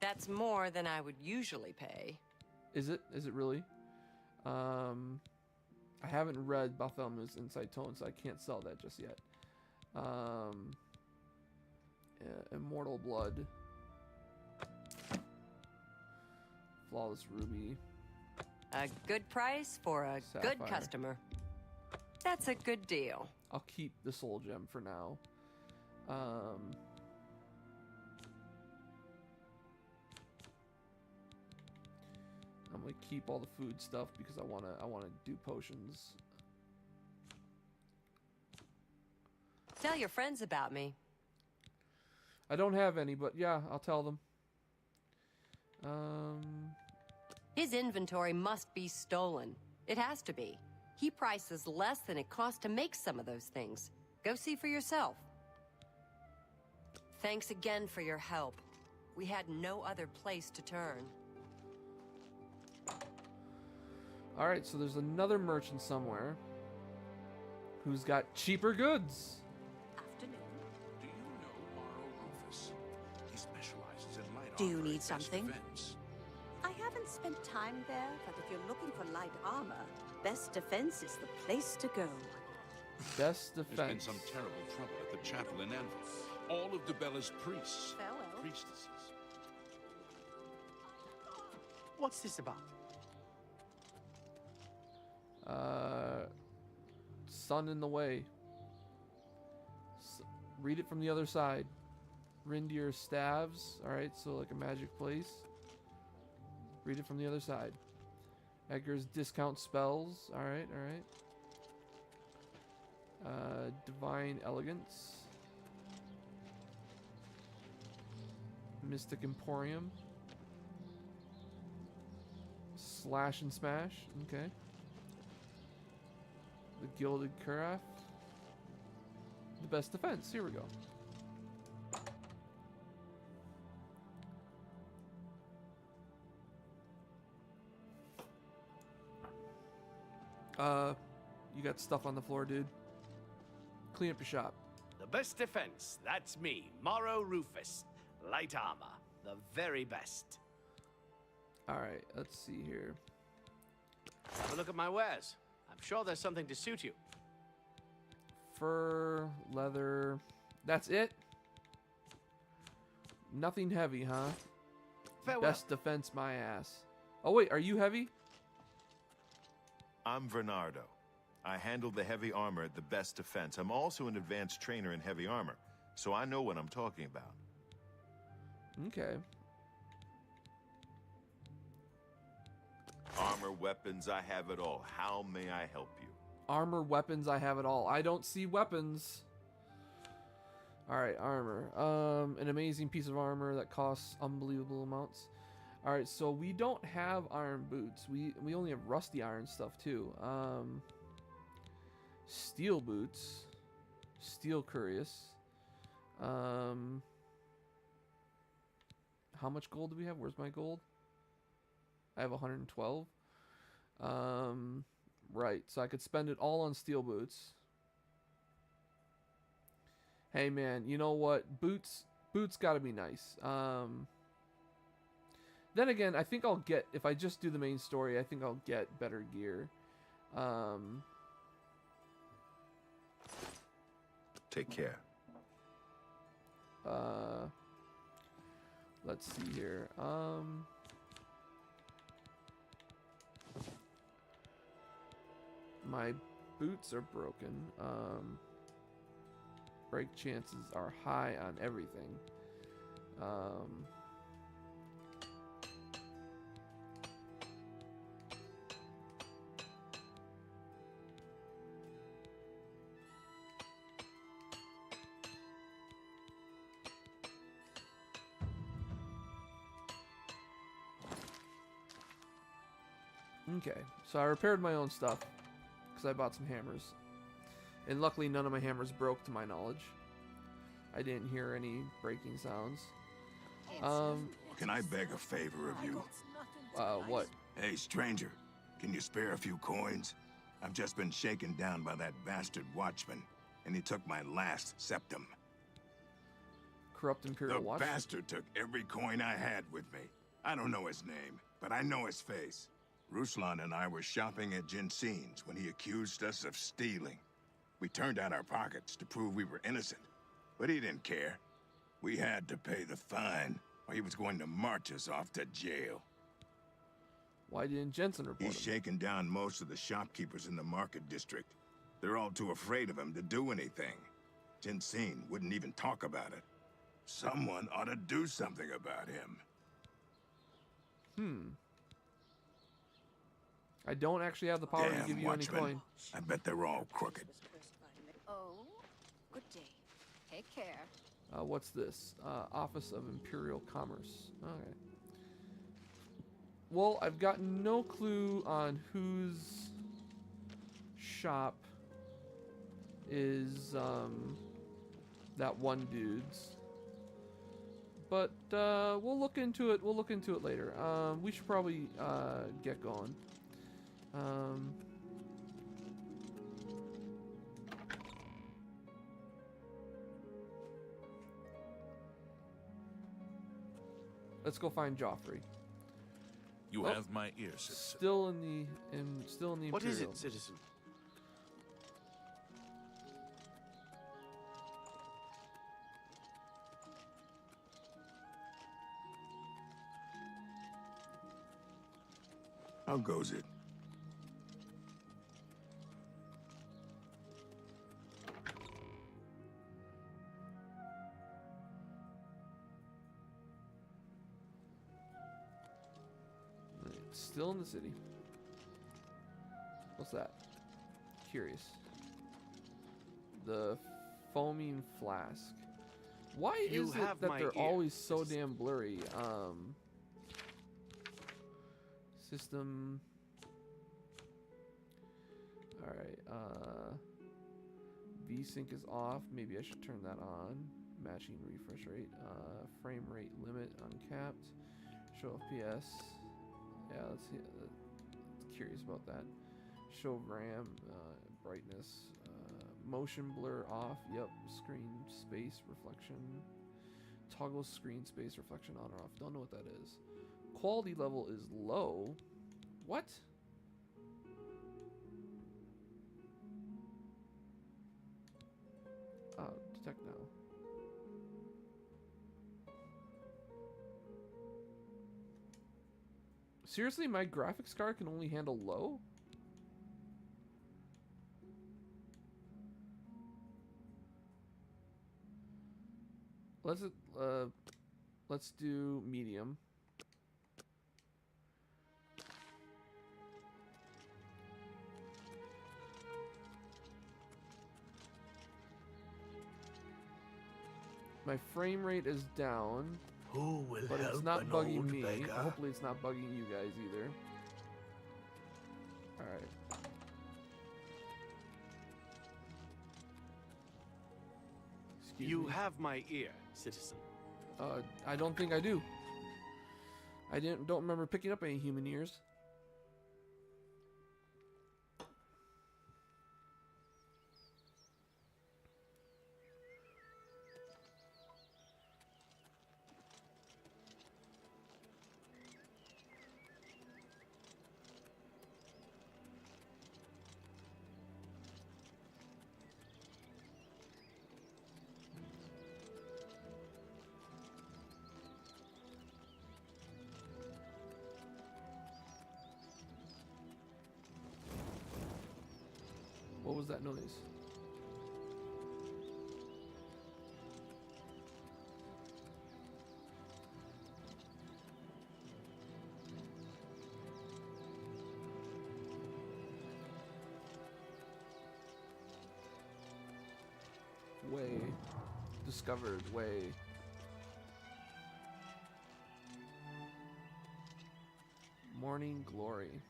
That's more than I would usually pay. Is it? Is it really? I haven't read Bartholomew's Inside Tone, so I can't sell that just yet. Immortal Blood. Flawless Ruby. A good price for a good Sapphire. customer. That's a good deal. I'll keep the Soul Gem for now. I'm gonna keep all the food stuff because I wanna do potions. Tell your friends about me. I don't have any, but yeah, I'll tell them. His inventory must be stolen. It has to be. He prices less than it costs to make some of those things. Go see for yourself. Thanks again for your help. We had no other place to turn. Alright, so there's another merchant somewhere who's got cheaper goods. Afternoon. Do you know Morrow Rufus? He specializes in light Do you armor need and best something? defense. I haven't spent time there, but if you're looking for light armor, Best Defense is the place to go. Best There's been defense. some terrible trouble at the chapel in Anvil. All of Debella's priests, Farewell. priestesses. What's this about? Sun in the way. Read it from the other side. Rindir staves. Alright, so like a magic place. Read it from the other side. Edgar's discount spells. Alright, alright. Divine elegance. Mystic Emporium. Slash and smash. Okay. The gilded carafe. The best defense. Here we go. You got stuff on the floor, dude. Clean up your shop. The best defense, that's me, Morrow Rufus. Light armor, the very best. Alright, let's see here. Have a look at my wares. I'm sure there's something to suit you. Fur, leather. That's it? Nothing heavy, huh? Farewell. Best defense, my ass. Oh, wait, are you heavy? I'm Bernardo. I handle the heavy armor at the best defense. I'm also an advanced trainer in heavy armor, so I know what I'm talking about. Okay. Armor, weapons, I have it all. How may I help you? Armor, weapons, I have it all. I don't see weapons. Alright, armor. An amazing piece of armor that costs unbelievable amounts. Alright, so we don't have iron boots. We only have rusty iron stuff too. Steel boots. Steel cuirass. How much gold do we have? Where's my gold? I have 112. Right, so I could spend it all on steel boots. Hey man, you know what? Boots gotta be nice. Then again, I think I'll get, if I just do the main story, I think I'll get better gear. Take care. Let's see here. My boots are broken. Break chances are high on everything. Okay, so I repaired my own stuff because I bought some hammers, and luckily none of my hammers broke to my knowledge. I didn't hear any breaking sounds. Can I beg a favor of you? What? Hey, stranger, can you spare a few coins? I've just been shaken down by that bastard watchman, and he took my last septum. Corrupt Imperial The Watch? bastard took every coin I had with me. I don't know his name, but I know his face. Ruslan and I were shopping at Jensen's when he accused us of stealing. We turned out our pockets to prove we were innocent, but he didn't care. We had to pay the fine, or he was going to march us off to jail. Why didn't Jensen report He's him? shaken down most of the shopkeepers in the market district. They're all too afraid of him to do anything. Jensen wouldn't even talk about it. Someone ought to do something about him. I don't actually have the power to give you any watchman. coin. I bet they're all crooked. Oh, good day. Take care. What's this? Office of Imperial Commerce. Okay. Well, I've got no clue on whose shop is that one dude's. But we'll look into it. We'll look into it later. We should probably get going. Let's go find Joffrey. You have my ear, citizen. Still in the Imperial. What is it, citizen? How goes it? Still in the city. What's that? Curious. The foaming flask. Why You is it have that my they're ear, always so damn blurry? System. Alright, VSync is off. Maybe I should turn that on. Matching refresh rate. Frame rate limit uncapped. Show FPS. Yeah, let's see. Curious about that. Show RAM. Brightness. Motion blur off. Yep. Screen space reflection. Toggle screen space reflection on or off. Don't know what that is. Quality level is low. What? Detect now. Seriously, my graphics card can only handle low? Let's do medium. My frame rate is down, Who will but it's help not an bugging old me. beggar? Hopefully it's not bugging you guys either. Alright. Excuse You me. have my ear, citizen. I don't think I do. I don't remember picking up any human ears. What was that noise? Way. Discovered. Way. Morning Glory.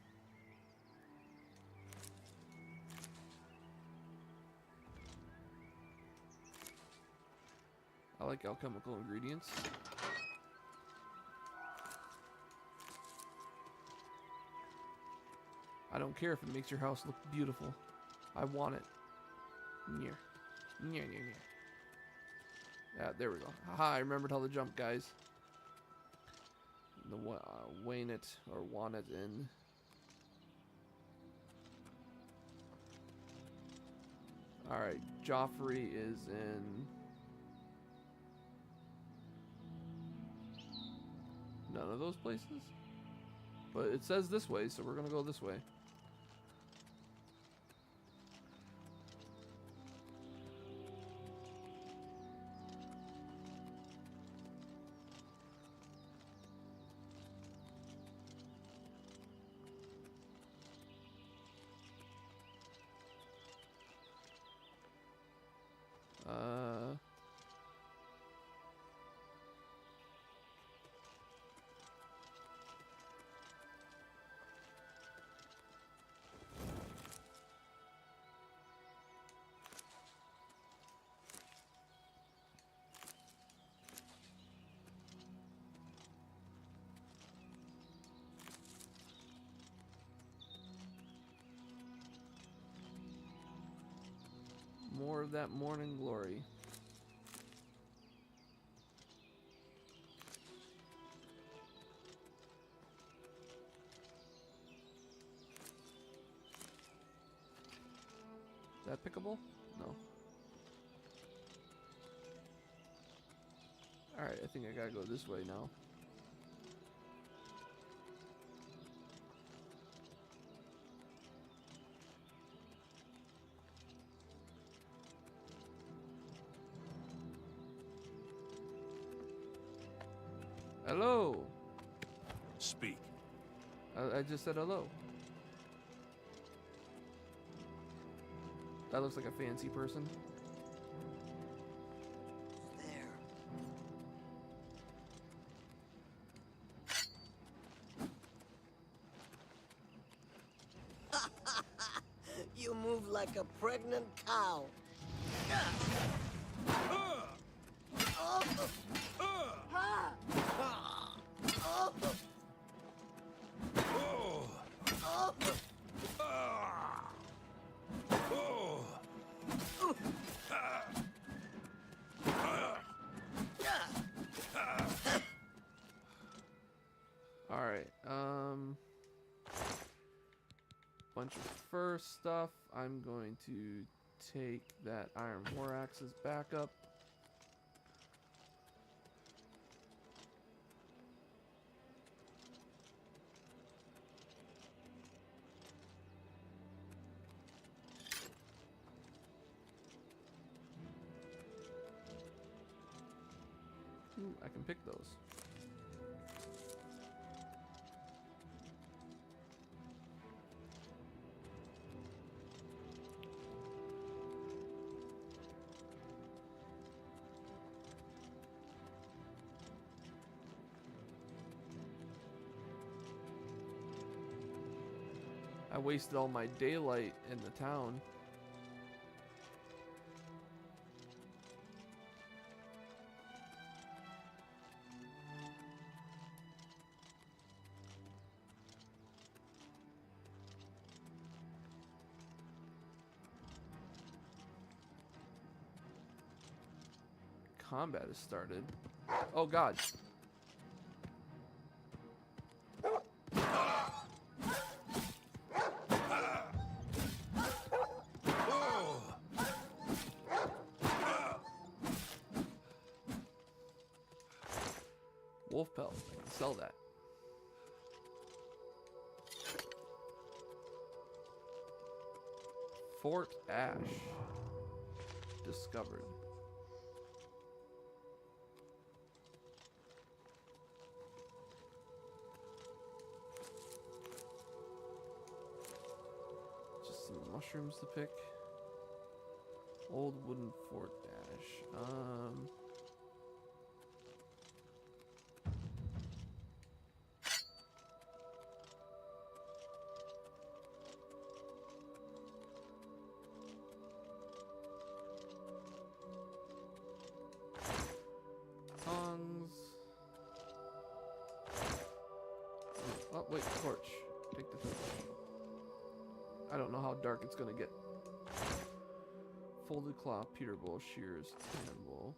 I like alchemical ingredients. I don't care if it makes your house look beautiful. I want it. Near. Near. Yeah, there we go. Haha, I remembered how to jump, guys. The wane it or want it in. Alright, Joffrey is in none of those places? But it says this way, so we're gonna go this way. More of that morning glory. Is that pickable? No. Alright, I think I gotta go this way now. Hello. Speak. I just said hello. That looks like a fancy person. There. like a pregnant cow. Alright, bunch of fur stuff. I'm going to take that iron war axe's back up. Ooh, I can pick those. I wasted all my daylight in the town. Combat has started. Oh god. Wolf pelt. I can sell that. Fort Ash. Discovered. Just some mushrooms to pick. Old wooden Fort Ash. Tongs. Oh, wait, torch. Take the torch. I don't know how dark it's gonna get. Folded cloth, Peterbowl, shears, tan wool.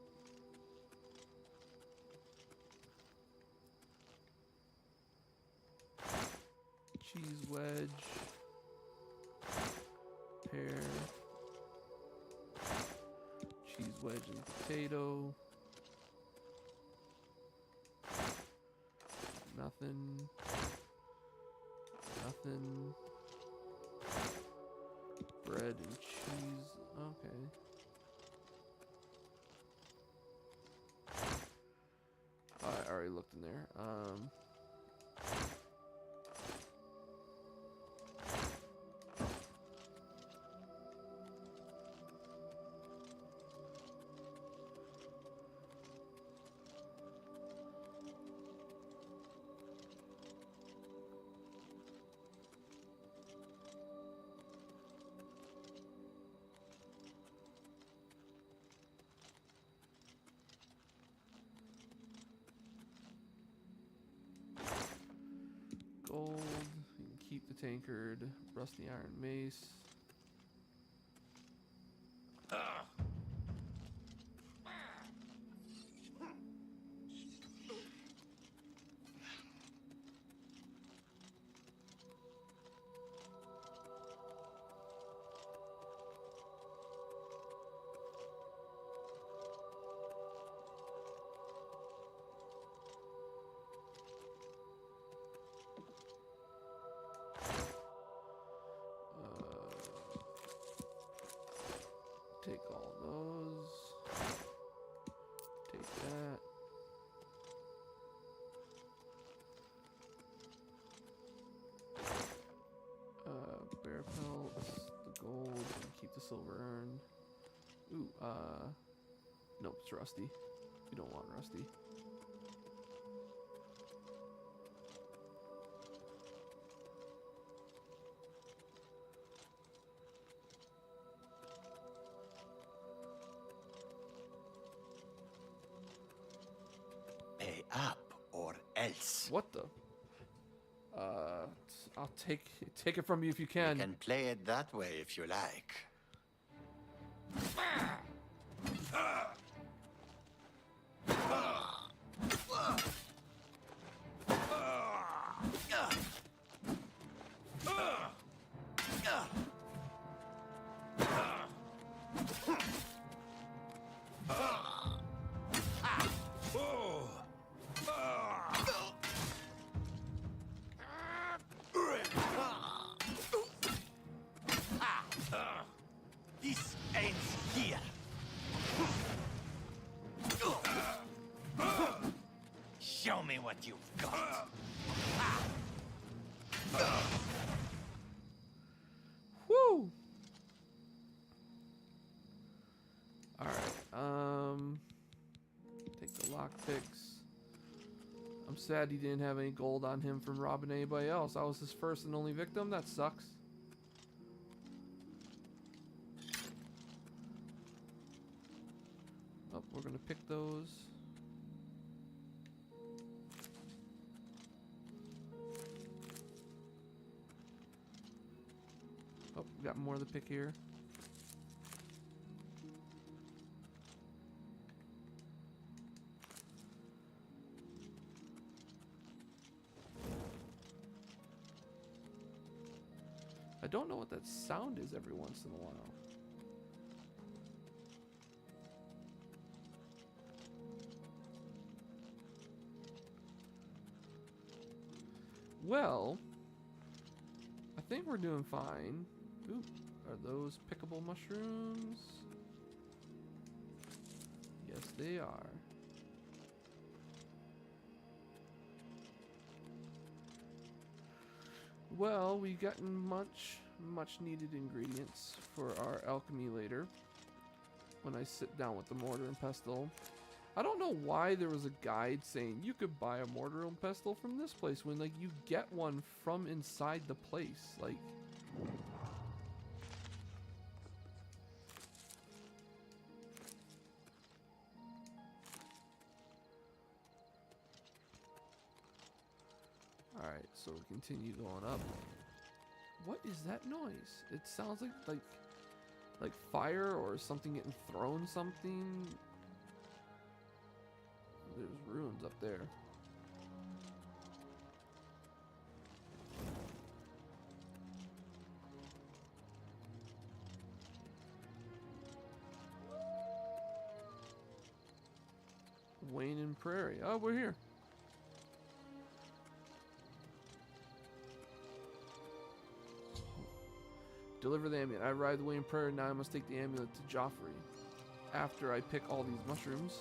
Cheese wedge. Pear. Cheese wedge and potato. Nothing. Nothing. Bread and cheese. Okay. I already looked in there. Gold. You can keep the tankard. Rusty iron mace. Take all those. Take that. Bear pelts, the gold, and keep the silver urn. Ooh, nope, it's rusty. We don't want rusty. else. What the? I'll take it from you if you can. You can play it that way if you like. This ends here. Show me what you've got. Woo! Alright, take the lockpicks. I'm sad he didn't have any gold on him from robbing anybody else. I was his first and only victim. That sucks. Oh, we're gonna pick those. Oh, we got more to pick here. I don't know what that sound is every once in a while. Well, I think we're doing fine. Ooh, are those pickable mushrooms? Yes, they are. Well, we gotten much needed ingredients for our alchemy later. When I sit down with the mortar and pestle. I don't know why there was a guide saying you could buy a mortar and pestle from this place when like you get one from inside the place. Like alright, so we continue going up. What is that noise? It sounds like fire or something getting thrown something. There's ruins up there. Wayne and Prairie. Oh, we're here. Deliver the amulet. I arrived at Wayne Prairie. Now I must take the amulet to Joffrey. After I pick all these mushrooms.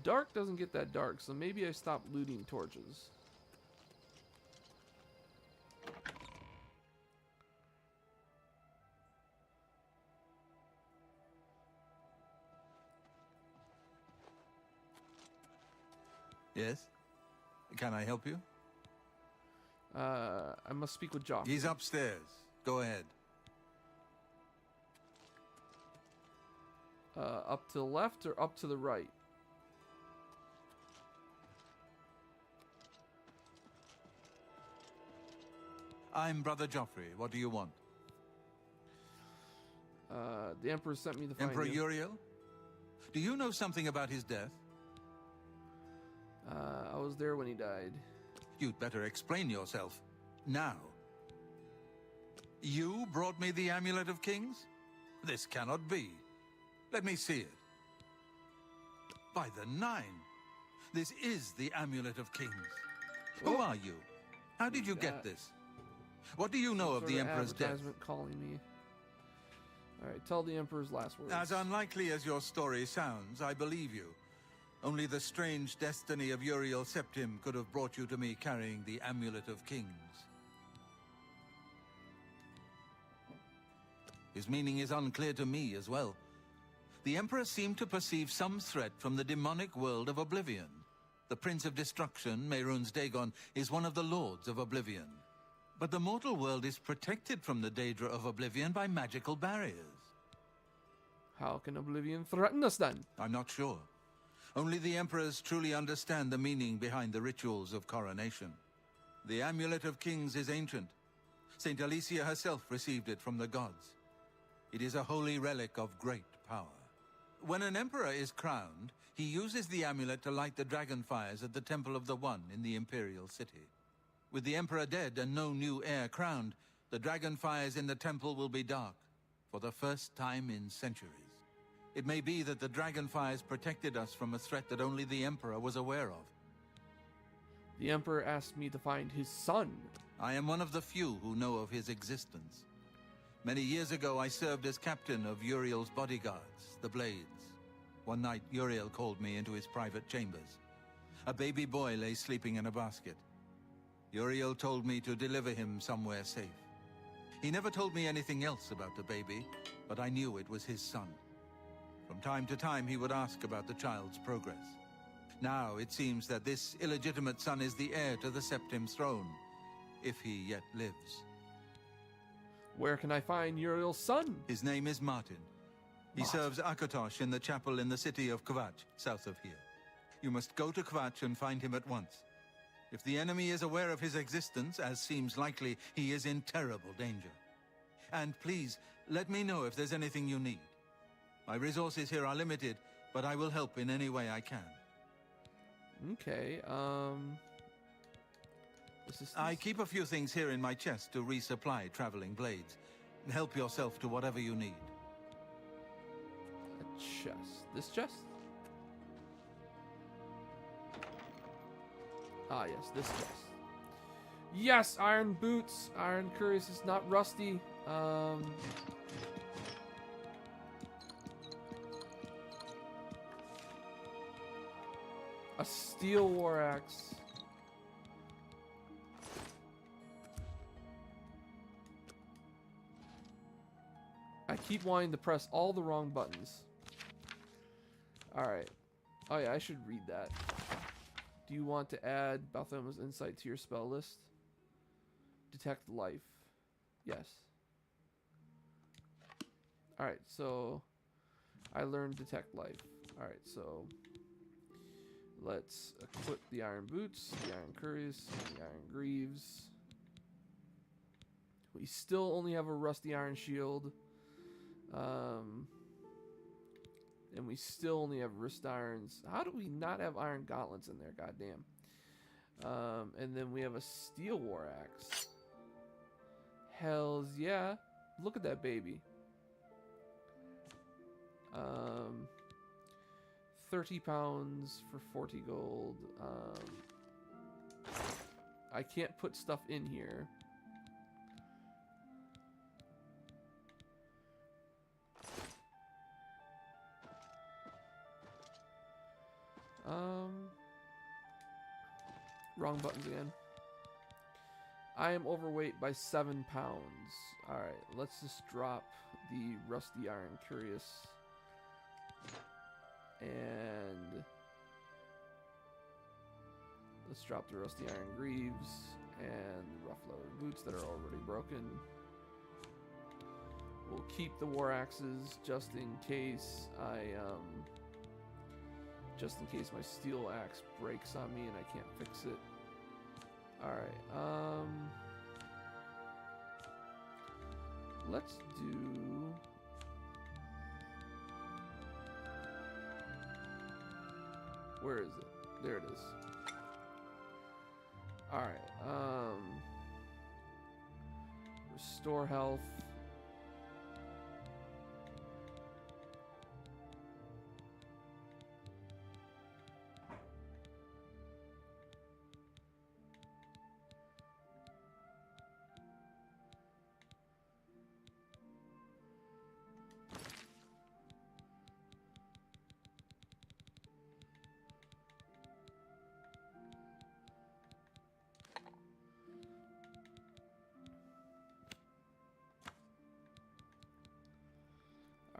Dark doesn't get that dark, so maybe I stop looting torches. Yes? Can I help you? I must speak with Joffrey. He's upstairs. Go ahead. Up to the left or up to the right? I'm Brother Joffrey. What do you want? The Emperor sent me to find Emperor you. Uriel? Do you know something about his death? I was there when he died. You'd better explain yourself. Now. You brought me the Amulet of Kings? This cannot be. Let me see it. By the Nine! This is the Amulet of Kings. Who are you? How did you get this? What do you know of the Emperor's death? Advertisement calling me. Alright, tell the Emperor's last words. As unlikely as your story sounds, I believe you. Only the strange destiny of Uriel Septim could have brought you to me carrying the Amulet of Kings. His meaning is unclear to me as well. The Emperor seemed to perceive some threat from the demonic world of Oblivion. The Prince of Destruction, Mehrunes Dagon, is one of the Lords of Oblivion. But the mortal world is protected from the Daedra of Oblivion by magical barriers. How can Oblivion threaten us then? I'm not sure. Only the Emperors truly understand the meaning behind the rituals of coronation. The Amulet of Kings is ancient. Saint Alicia herself received it from the gods. It is a holy relic of great power. When an Emperor is crowned, he uses the amulet to light the dragon fires at the Temple of the One in the Imperial City. With the Emperor dead and no new heir crowned, the dragon fires in the temple will be dark, for the first time in centuries. It may be that the dragon fires protected us from a threat that only the Emperor was aware of. The Emperor asked me to find his son. I am one of the few who know of his existence. Many years ago, I served as captain of Uriel's bodyguards, the Blades. One night, Uriel called me into his private chambers. A baby boy lay sleeping in a basket. Uriel told me to deliver him somewhere safe. He never told me anything else about the baby, but I knew it was his son. From time to time, he would ask about the child's progress. Now, it seems that this illegitimate son is the heir to the Septim throne, if he yet lives. Where can I find Uriel's son? His name is Martin. He serves Akatosh in the chapel in the city of Kvatch, south of here. You must go to Kvatch and find him at once. If the enemy is aware of his existence, as seems likely, he is in terrible danger. And please, let me know if there's anything you need. My resources here are limited, but I will help in any way I can. Okay, I keep a few things here in my chest to resupply traveling blades. Help yourself to whatever you need. A chest. This chest? Ah, yes, this chest. Yes, iron boots. Iron cuirass is not rusty. A steel war axe. I keep wanting to press all the wrong buttons. Alright. Oh yeah, I should read that. Do you want to add Balthoma's insight to your spell list? Detect life. Yes. Alright, so I learned detect life. Alright, so let's equip the iron boots, the iron cuirass, and the iron greaves. We still only have a rusty iron shield. And we still only have wrist irons. How do we not have iron gauntlets in there? Goddamn. And then we have a steel war axe. Hells yeah. Look at that baby. 30 pounds for 40 gold. I can't put stuff in here. Wrong buttons again. I am overweight by 7 pounds. Alright, let's just drop the rusty iron cuirass. And let's drop the rusty iron greaves and the rough leather boots that are already broken. We'll keep the war axes just in case my steel axe breaks on me and I can't fix it. Alright, let's do... Where is it? There it is. Alright, restore health.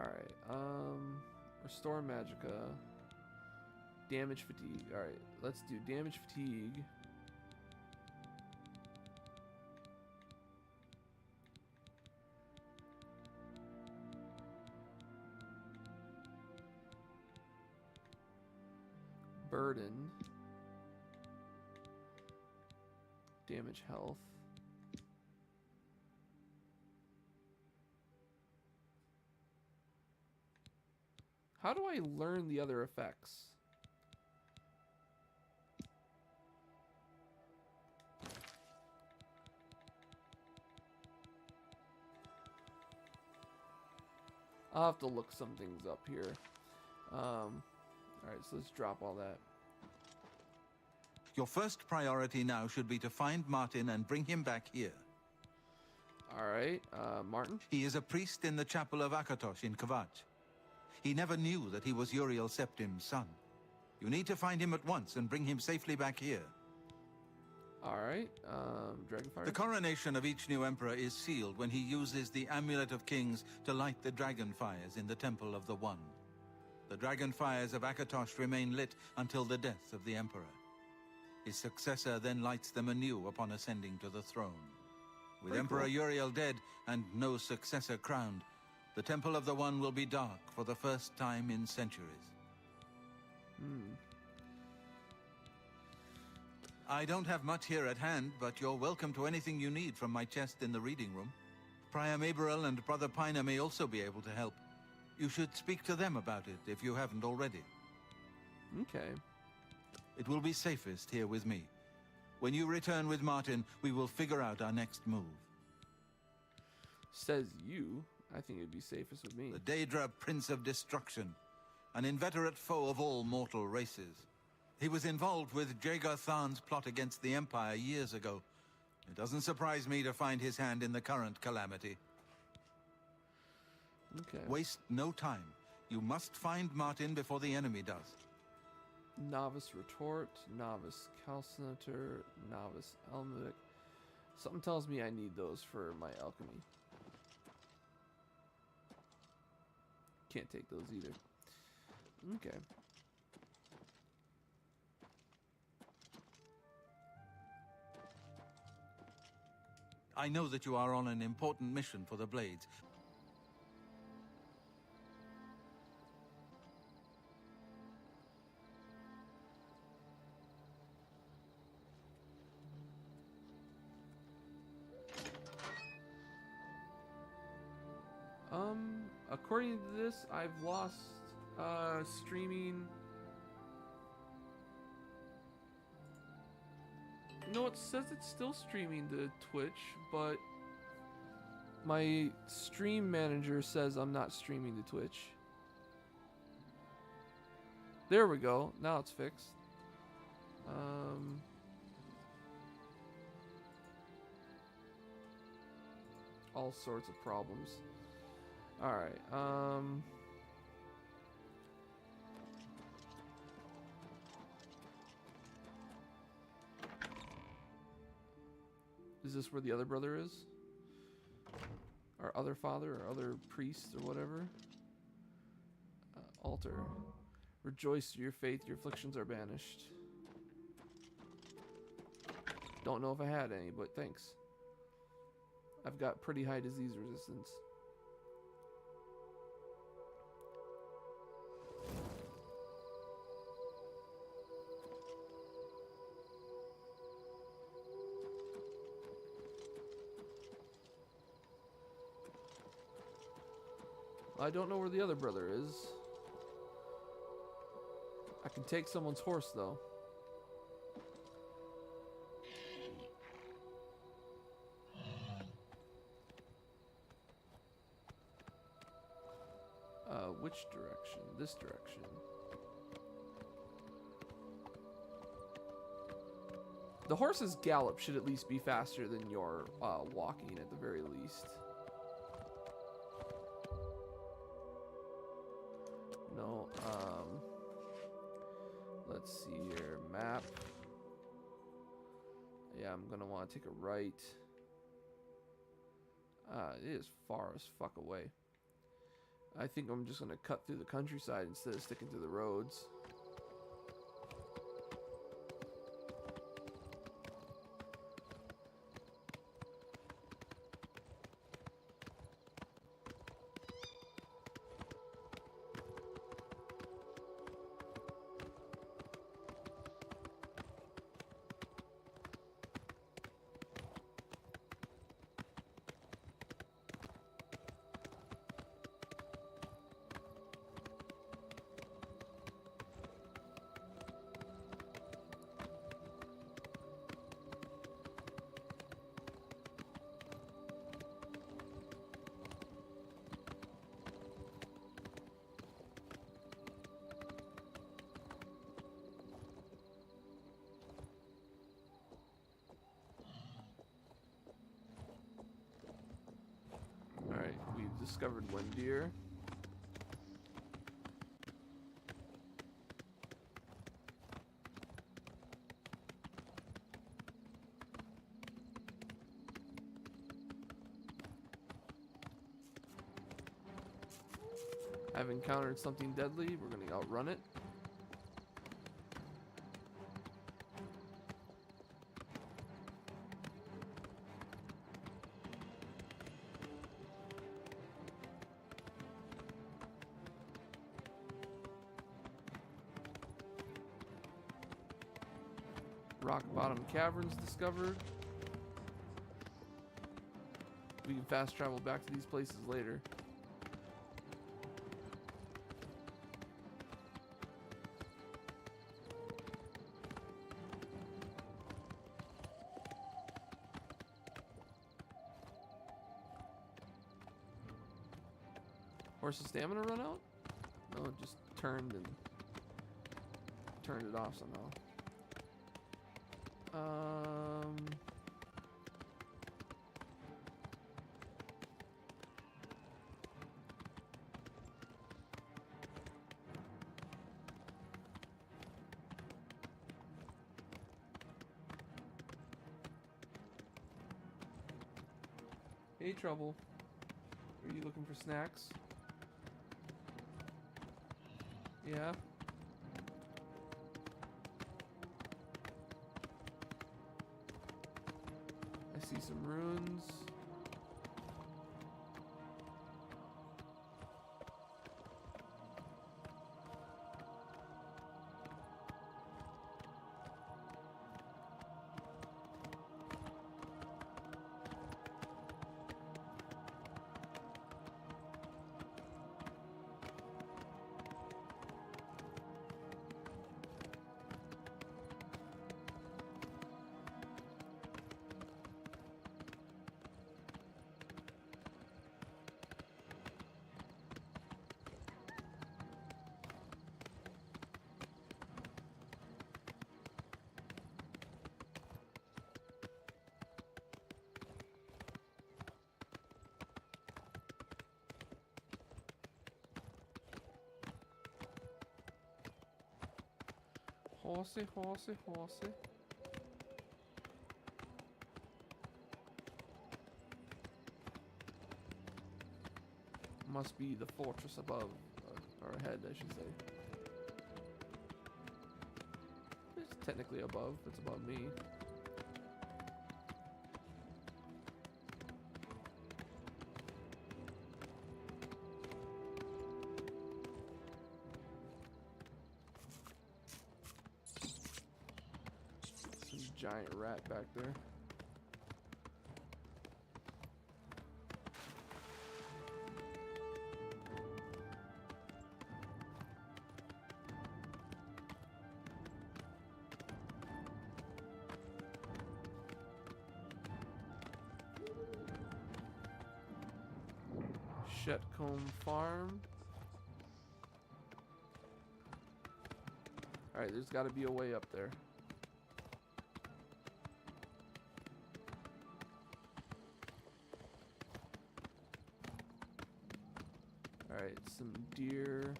Alright, restore magicka. Damage fatigue. Alright, let's do damage fatigue. Burden. Damage health. How do I learn the other effects? I'll have to look some things up here. Alright, so let's drop all that. Your first priority now should be to find Martin and bring him back here. Alright, Martin? He is a priest in the chapel of Akatosh in Kvatch. He never knew that he was Uriel Septim's son. You need to find him at once and bring him safely back here. Alright, Dragonfire? The coronation of each new emperor is sealed when he uses the Amulet of Kings to light the dragon fires in the Temple of the One. The dragon fires of Akatosh remain lit until the death of the emperor. His successor then lights them anew upon ascending to the throne. With Pretty Emperor cool. Uriel dead and no successor crowned, the Temple of the One will be dark for the first time in centuries. I don't have much here at hand, but you're welcome to anything you need from my chest in the reading room. Prior Maberel and Brother Piner may also be able to help. You should speak to them about it if you haven't already. Okay. It will be safest here with me. When you return with Martin, we will figure out our next move. Says you. I think it'd be safest with me. The Daedra Prince of Destruction, an inveterate foe of all mortal races. He was involved with Jagar Tharn's plot against the Empire years ago. It doesn't surprise me to find his hand in the current calamity. Okay. Waste no time. You must find Martin before the enemy does. Novice Retort, Novice Calcinator, Novice Elmic. Something tells me I need those for my alchemy. Can't take those either. Okay. I know that you are on an important mission for the Blades. According to this, I've lost streaming. No, it says it's still streaming to Twitch, but my stream manager says I'm not streaming to Twitch. There we go. Now it's fixed. All sorts of problems. Alright, is this where the other brother is? Our other father, or other priest, or whatever? Altar. Rejoice through your faith, your afflictions are banished. Don't know if I had any, but thanks. I've got pretty high disease resistance. I don't know where the other brother is. I can take someone's horse, though. Which direction? This direction. The horse's gallop should at least be faster than your walking at the very least. No, let's see here. Map. Yeah, I'm gonna want to take a right. It is far as fuck away. I think I'm just gonna cut through the countryside instead of sticking to the roads. Alright, we've discovered one deer. I've encountered something deadly. We're gonna outrun it. Rock bottom caverns discovered. We can fast travel back to these places later. Horse's stamina run out? No, it just turned it off somehow. Hey, Trouble. Are you looking for snacks? Yeah. I see some runes. Horsey, horsey, horsey. Must be the fortress above, or ahead, I should say. It's technically above, it's above me. Giant rat back there. Shetcombe Farm. Alright, there's got to be a way up there. Alright, some deer.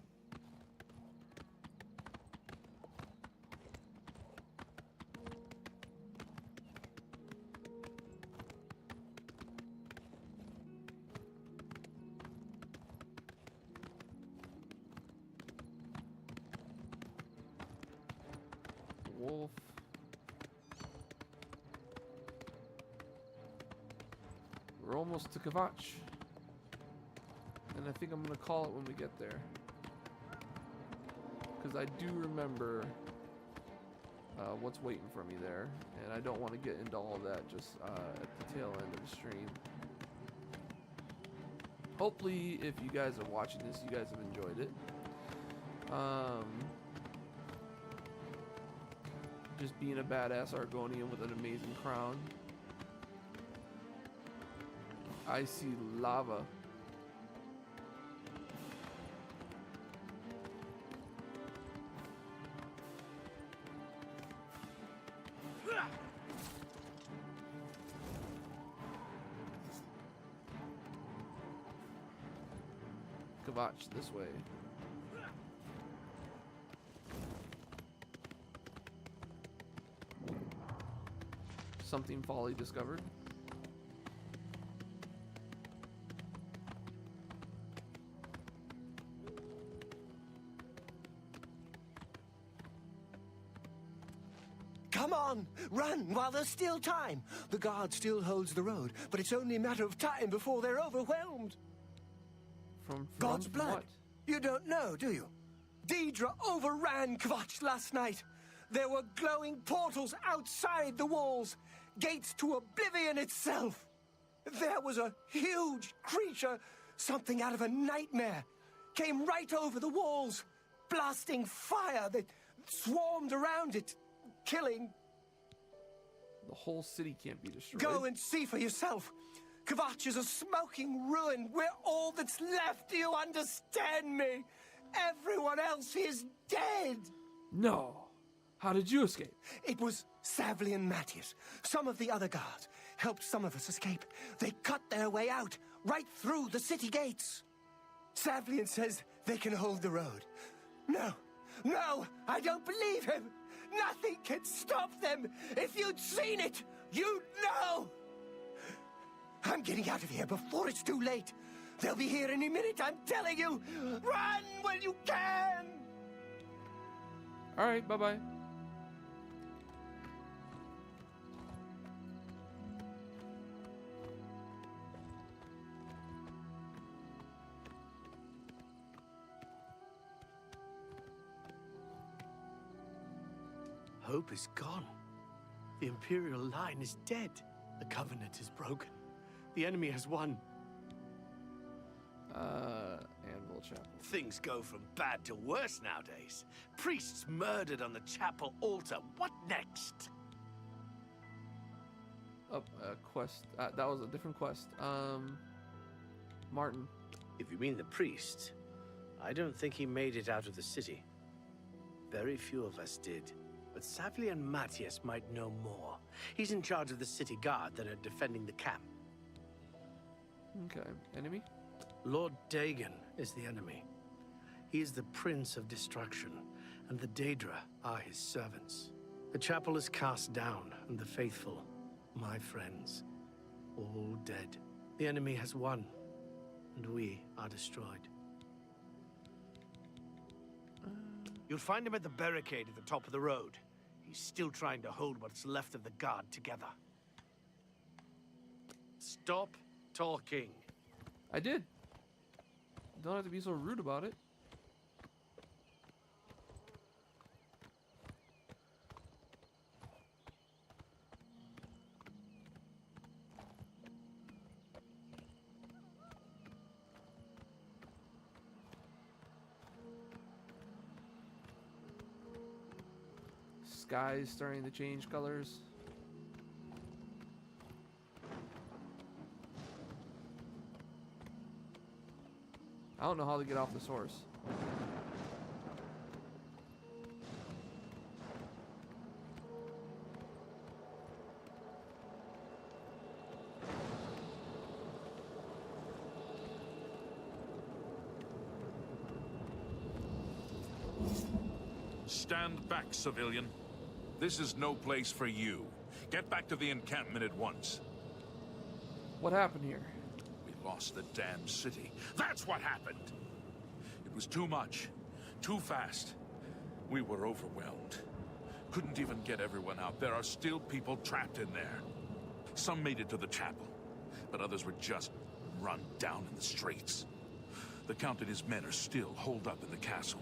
wolf. We're almost to Kvatch. And I think I'm gonna call it when we get there. Because I do remember what's waiting for me there. And I don't want to get into all of that just at the tail end of the stream. Hopefully, if you guys are watching this, you guys have enjoyed it. Just being a badass Argonian with an amazing crown. I see lava. Kvatch this way. Something folly discovered. Come on, run while there's still time. The guard still holds the road, but it's only a matter of time before they're overwhelmed. From God's blood. what? You don't know, do you? Deidre overran Kvatch last night. There were glowing portals outside the walls, gates to oblivion itself. There was a huge creature, something out of a nightmare, came right over the walls, blasting fire that swarmed around it, killing. The whole city can't be destroyed. Go and see for yourself. Kvatch is a smoking ruin. We're all that's left. Do you understand me? Everyone else is dead. No. How did you escape? It was Savli and Matthias. Some of the other guards helped some of us escape. They cut their way out, right through the city gates. Savlian says they can hold the road. No, I don't believe him. Nothing can stop them. If you'd seen it, you'd know. I'm getting out of here before it's too late. They'll be here any minute, I'm telling you. Run when you can. All right, bye-bye. Hope is gone. The Imperial line is dead. The Covenant is broken. The enemy has won. Anvil Chapel. Things go from bad to worse nowadays. Priests murdered on the chapel altar. What next? Oh, quest. That was a different quest. Martin. If you mean the priest, I don't think he made it out of the city. Very few of us did. But Savli and Matthias might know more. He's in charge of the city guard that are defending the camp. Okay. Enemy? Lord Dagon is the enemy. He is the Prince of Destruction, and the Daedra are his servants. The chapel is cast down, and the faithful, my friends, all dead. The enemy has won, and we are destroyed. You'll find him at the barricade at the top of the road. He's still trying to hold what's left of the guard together. Stop talking. I did. Don't have to be so rude about it. Sky's starting to change colors. I don't know how to get off this horse. Stand back, civilian. This is no place for you. Get back to the encampment at once. What happened here? We lost the damn city. That's what happened! It was too much. Too fast. We were overwhelmed. Couldn't even get everyone out. There are still people trapped in there. Some made it to the chapel, but others were just run down in the streets. The Count and his men are still holed up in the castle.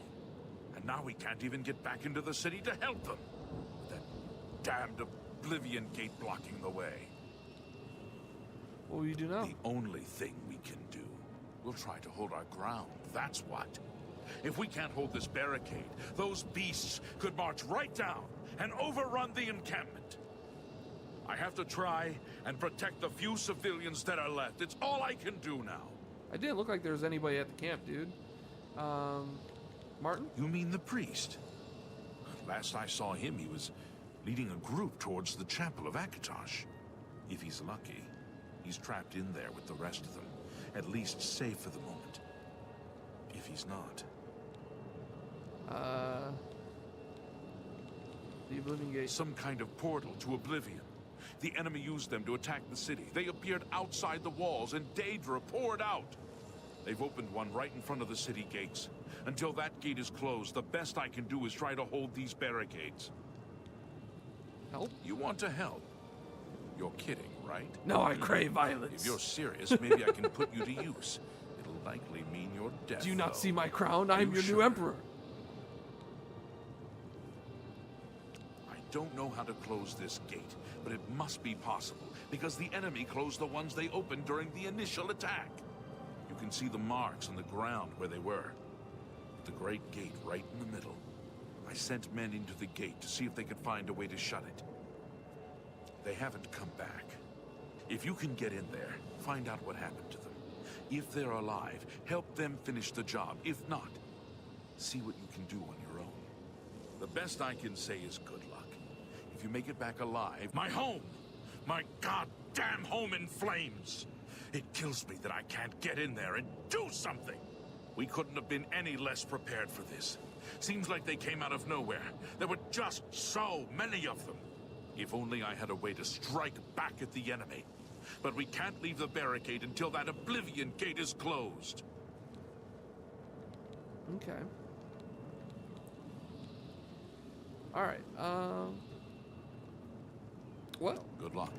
And now we can't even get back into the city to help them. That damned Oblivion gate blocking the way. What will you do now? The only thing we can do. We'll try to hold our ground, that's what. If we can't hold this barricade, those beasts could march right down and overrun the encampment. I have to try and protect the few civilians that are left. It's all I can do now. I didn't look like there was anybody at the camp, dude. Martin? You mean the priest? Last I saw him, he was leading a group towards the chapel of Akatosh. If he's lucky, he's trapped in there with the rest of them. At least safe for the moment. If he's not. The Oblivion Gate. Some kind of portal to Oblivion. The enemy used them to attack the city. They appeared outside the walls, and Daedra poured out. They've opened one right in front of the city gates. Until that gate is closed, the best I can do is try to hold these barricades. Help? You want to help? You're kidding, right? No, I crave violence. If you're serious, maybe I can put you to use. It'll likely mean your death. Do you not though. see my crown? I'm your new emperor. I don't know how to close this gate, but it must be possible, because the enemy closed the ones they opened during the initial attack. You can see the marks on the ground where they were. The great gate right in the middle. I sent men into the gate to see if they could find a way to shut it. They haven't come back. If you can get in there, find out what happened to them. If they're alive, help them finish the job. If not, see what you can do on your own. The best I can say is good luck. If you make it back alive, my home! My goddamn home in flames! It kills me that I can't get in there and do something! We couldn't have been any less prepared for this. Seems like they came out of nowhere. There were just so many of them. If only I had a way to strike back at the enemy. But we can't leave the barricade until that Oblivion gate is closed. Okay. Alright, well. Good luck.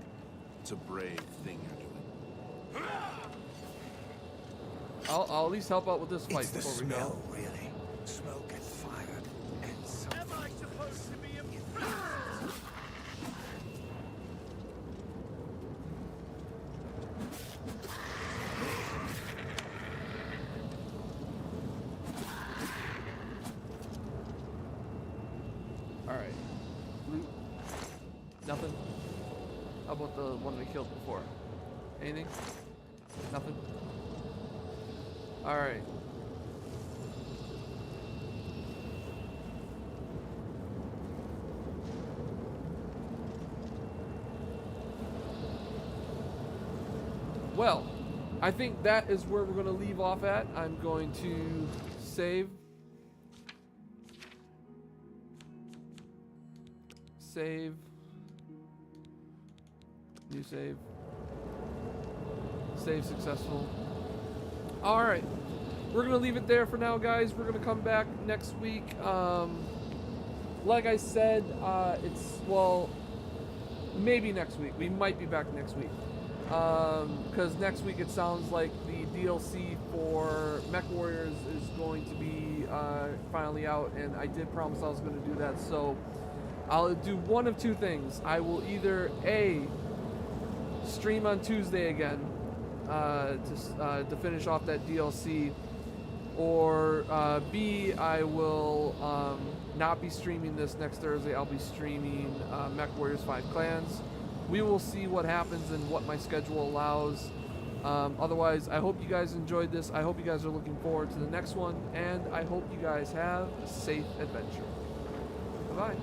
It's a brave thing you're doing. I'll at least help out with this fight It's the before we go. smell, really. Smoke and fire and something. Am I supposed to be Alright. Loot. Nothing. How about the one we killed before? Anything? Nothing? Alright. Well, I think that is where we're going to leave off at. I'm going to save. Save. New save. Save successful. Alright. We're going to leave it there for now, guys. We're going to come back next week. Like I said, well, maybe next week. We might be back next week. Because next week it sounds like the DLC for Mech Warriors is going to be finally out, and I did promise I was going to do that, so I'll do one of two things. I will either A, stream on Tuesday again to finish off that DLC, or B, I will not be streaming this next Thursday. I'll be streaming Mech Warriors 5 Clans. We will see what happens and what my schedule allows. Otherwise, I hope you guys enjoyed this. I hope you guys are looking forward to the next one, and I hope you guys have a safe adventure. Bye-bye.